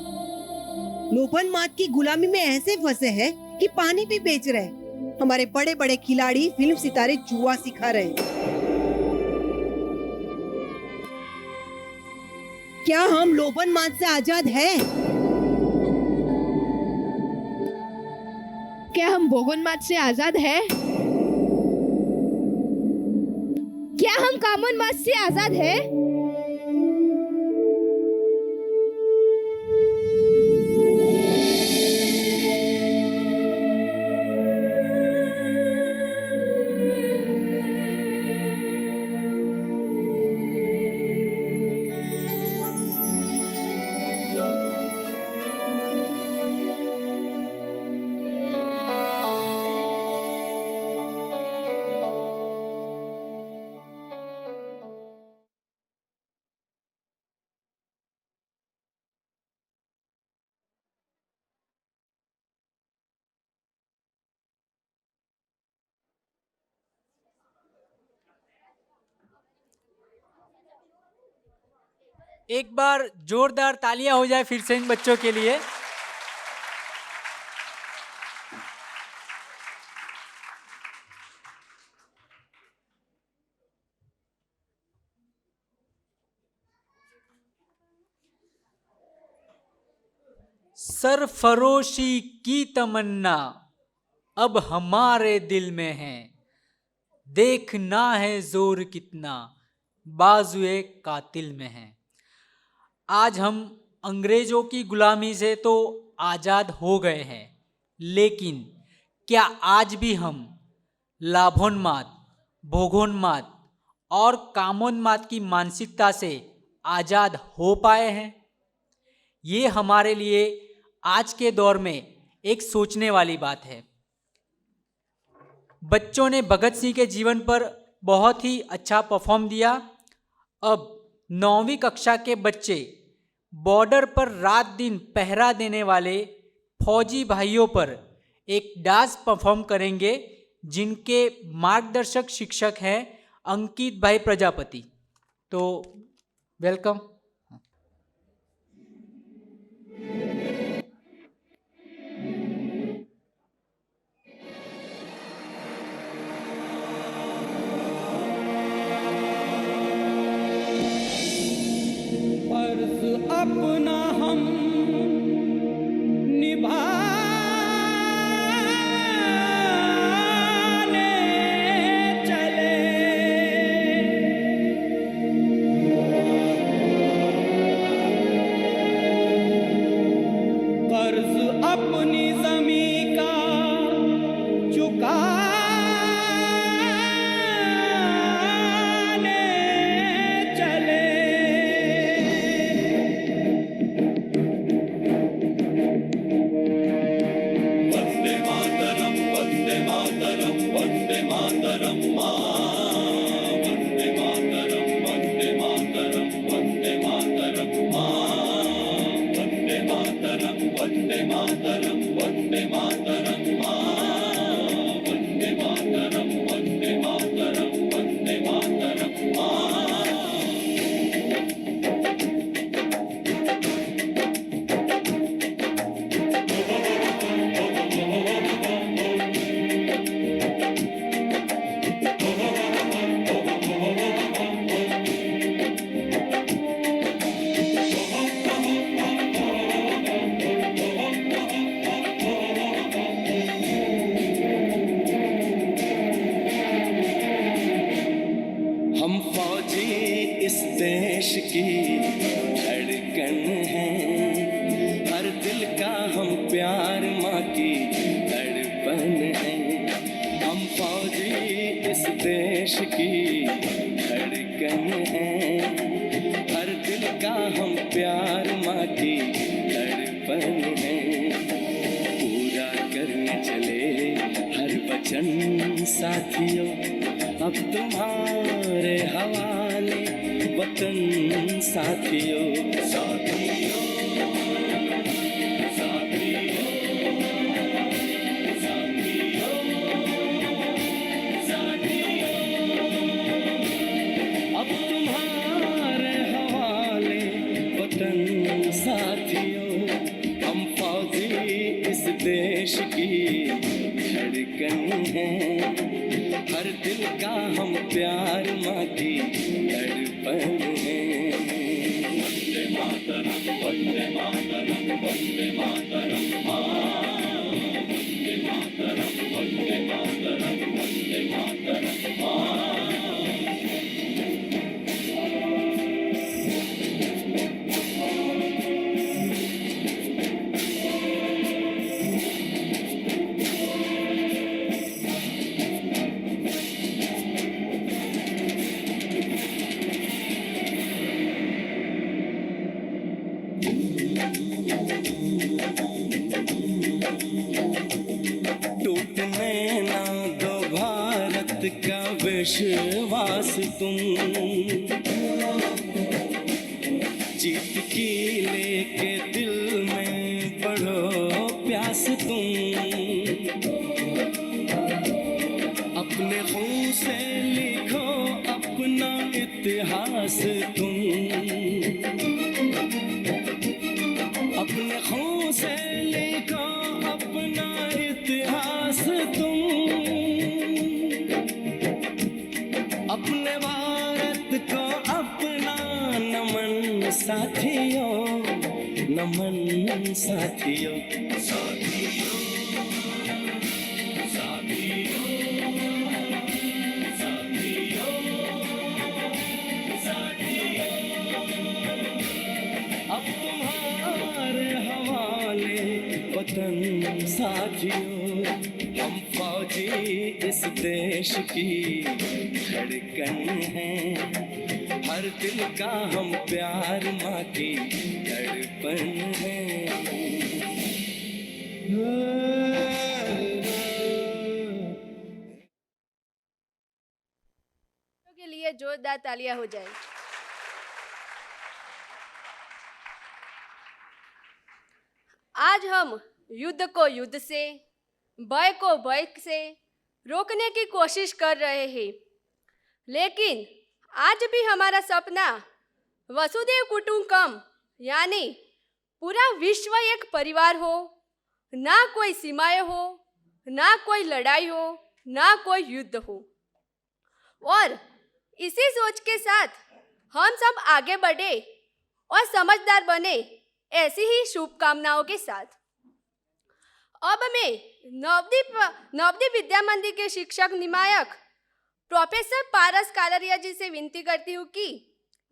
लोभनमाद की गुलामी में ऐसे फंसे हैं कि पानी भी बेच रहे हैं। हमारे बड़े बड़े खिलाड़ी, फिल्म सितारे जुआ सिखा रहे हैं। क्या हम लोभनमाद से आजाद हैं? क्या हम भोगोन्माद से आजाद है? क्या हम कामोन्माद से आजाद है? एक बार जोरदार तालियां हो जाए फिर से इन बच्चों के लिए। सरफरोशी की तमन्ना अब हमारे दिल में है, देखना है जोर कितना बाजुए कातिल में है। आज हम अंग्रेजों की गुलामी से तो आज़ाद हो गए हैं, लेकिन क्या आज भी हम लाभोन्माद, भोगोन्माद और कामोन्माद की मानसिकता से आज़ाद हो पाए हैं? ये हमारे लिए आज के दौर में एक सोचने वाली बात है। बच्चों ने भगत सिंह के जीवन पर बहुत ही अच्छा परफॉर्म दिया। अब 9वीं कक्षा के बच्चे बॉर्डर पर रात दिन पहरा देने वाले फौजी भाइयों पर एक डांस परफॉर्म करेंगे, जिनके मार्गदर्शक शिक्षक हैं अंकित भाई प्रजापति। तो वेलकम। फर्ज अपना हम निभाने चले, कर्ज अपनी ज़मीं का चुकाने चले। वंदे मातरम, वंदे मातरम, वंदे मातरम माँ। वंदे मातरम, वंदे मातरम, वंदे मातरम माँ। वंदे मातरम, वंदे मातरम, वंदे मातरम माँ। वंदे मातरम, वंदे मातरम, वंदे मातरम माँ। हम फौजी इस देश की धड़कन हैं, हर दिल का हम प्यार माँ की धड़पन हैं। हम फौजी इस देश की धड़कन हैं, हर दिल का हम प्यार माँ की धड़पन हैं। पूरा करने चले हर वचन साथियों, अब तुम्हारे हवाले वतन साथियों। साथियों, साथियों, साथियों, साथियों, अब तुम्हारे हवाले वतन साथियों। हम फौजी इस देश की धड़कन हैं, हर दिल का हम प्यार माँ की धड़पन है। वंदे मातरम, वंदे मातरम, वंदे मातरम माँ। वंदे मातरम, वंदे मातरम, वंदे मातरम माँ। टूटने ना दो भारत का विश्वास तुम, जीत की लेके दिल में बढ़ो प्यास तुम। अपने खून से लिखो अपना इतिहास तुम। साथियों नमन साथियों अब तुम्हारे हवाले वतन साथियों हम फौजी इस देश की धड़कन हैं हर दिल का हम प्यार माँ की धड़पन है के लिए जोरदार तालियां हो जाए। आज हम युद्ध को युद्ध से, भय को भय से रोकने की कोशिश कर रहे हैं, लेकिन आज भी हमारा सपना वसुदेव कुटुंबकम यानी पूरा विश्व एक परिवार हो, ना कोई सीमाएं हो, ना कोई लड़ाई हो, ना कोई युद्ध हो। और इसी सोच के साथ हम सब आगे बढ़े और समझदार बने, ऐसी ही शुभकामनाओं के साथ अब मैं नवदीप विद्या मंदिर के शिक्षक निमायक प्रोफेसर पारस कालरिया जी से विनती करती हूँ कि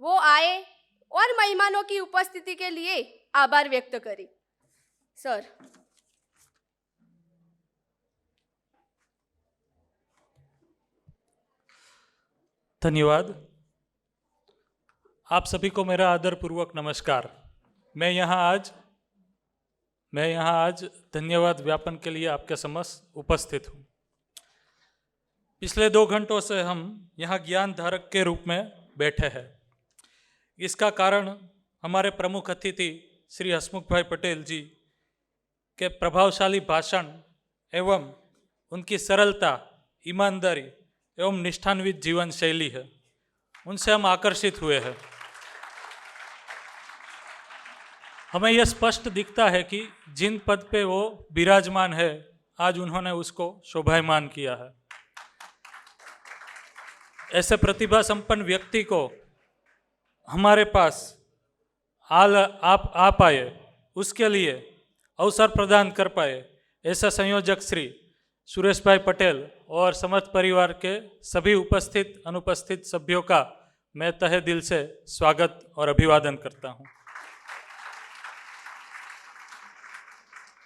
वो आए और मेहमानों की उपस्थिति के लिए आभार व्यक्त करें। सर। धन्यवाद। आप सभी को मेरा आदरपूर्वक नमस्कार। मैं यहाँ आज धन्यवाद ज्ञापन के लिए आपके समक्ष उपस्थित हूँ। पिछले 2 घंटों से हम यहाँ ज्ञान धारक के रूप में बैठे हैं। इसका कारण हमारे प्रमुख अतिथि श्री हसमुख भाई पटेल जी के प्रभावशाली भाषण एवं उनकी सरलता, ईमानदारी एवं निष्ठान्वित जीवन शैली है, उनसे हम आकर्षित हुए हैं। हमें यह स्पष्ट दिखता है कि जिन पद पे वो विराजमान है, आज उन्होंने उसको शोभायमान किया है। ऐसे प्रतिभा संपन्न व्यक्ति को हमारे पास आप आ पाए, उसके लिए अवसर प्रदान कर पाए, ऐसा संयोजक श्री सुरेश भाई पटेल और समर्थ परिवार के सभी उपस्थित अनुपस्थित सभ्यों का मैं तहे दिल से स्वागत और अभिवादन करता हूं।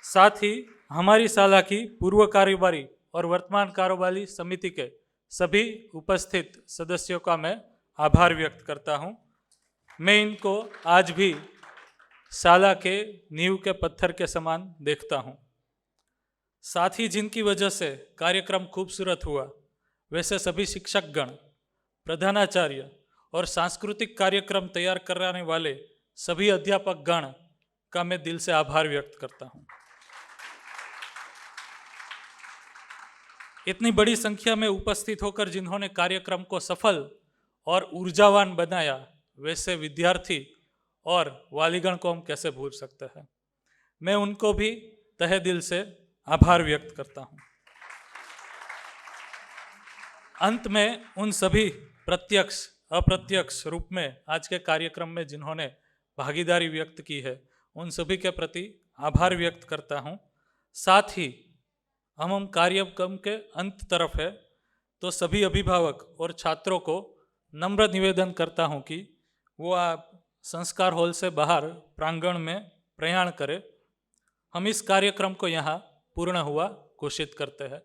साथ ही हमारी शाला की पूर्व कारोबारी और वर्तमान कारोबारी समिति के सभी उपस्थित सदस्यों का मैं आभार व्यक्त करता हूं। मैं इनको आज भी शाला के नींव के पत्थर के समान देखता हूं। साथ ही जिनकी वजह से कार्यक्रम खूबसूरत हुआ, वैसे सभी शिक्षकगण, प्रधानाचार्य और सांस्कृतिक कार्यक्रम तैयार कराने वाले सभी अध्यापक गण का मैं दिल से आभार व्यक्त करता हूं। इतनी बड़ी संख्या में उपस्थित होकर जिन्होंने कार्यक्रम को सफल और ऊर्जावान बनाया, वैसे विद्यार्थी और वालीगण को हम कैसे भूल सकते हैं। मैं उनको भी तहे दिल से आभार व्यक्त करता हूं। अंत में उन सभी प्रत्यक्ष अप्रत्यक्ष रूप में आज के कार्यक्रम में जिन्होंने भागीदारी व्यक्त की है, उन सभी के प्रति आभार व्यक्त करता हूं। साथ ही हम कार्यक्रम के अंत तरफ है, तो सभी अभिभावक और छात्रों को नम्र निवेदन करता हूं कि वो आप संस्कार हॉल से बाहर प्रांगण में प्रयाण करें। हम इस कार्यक्रम को यहाँ पूर्ण हुआ घोषित करते हैं।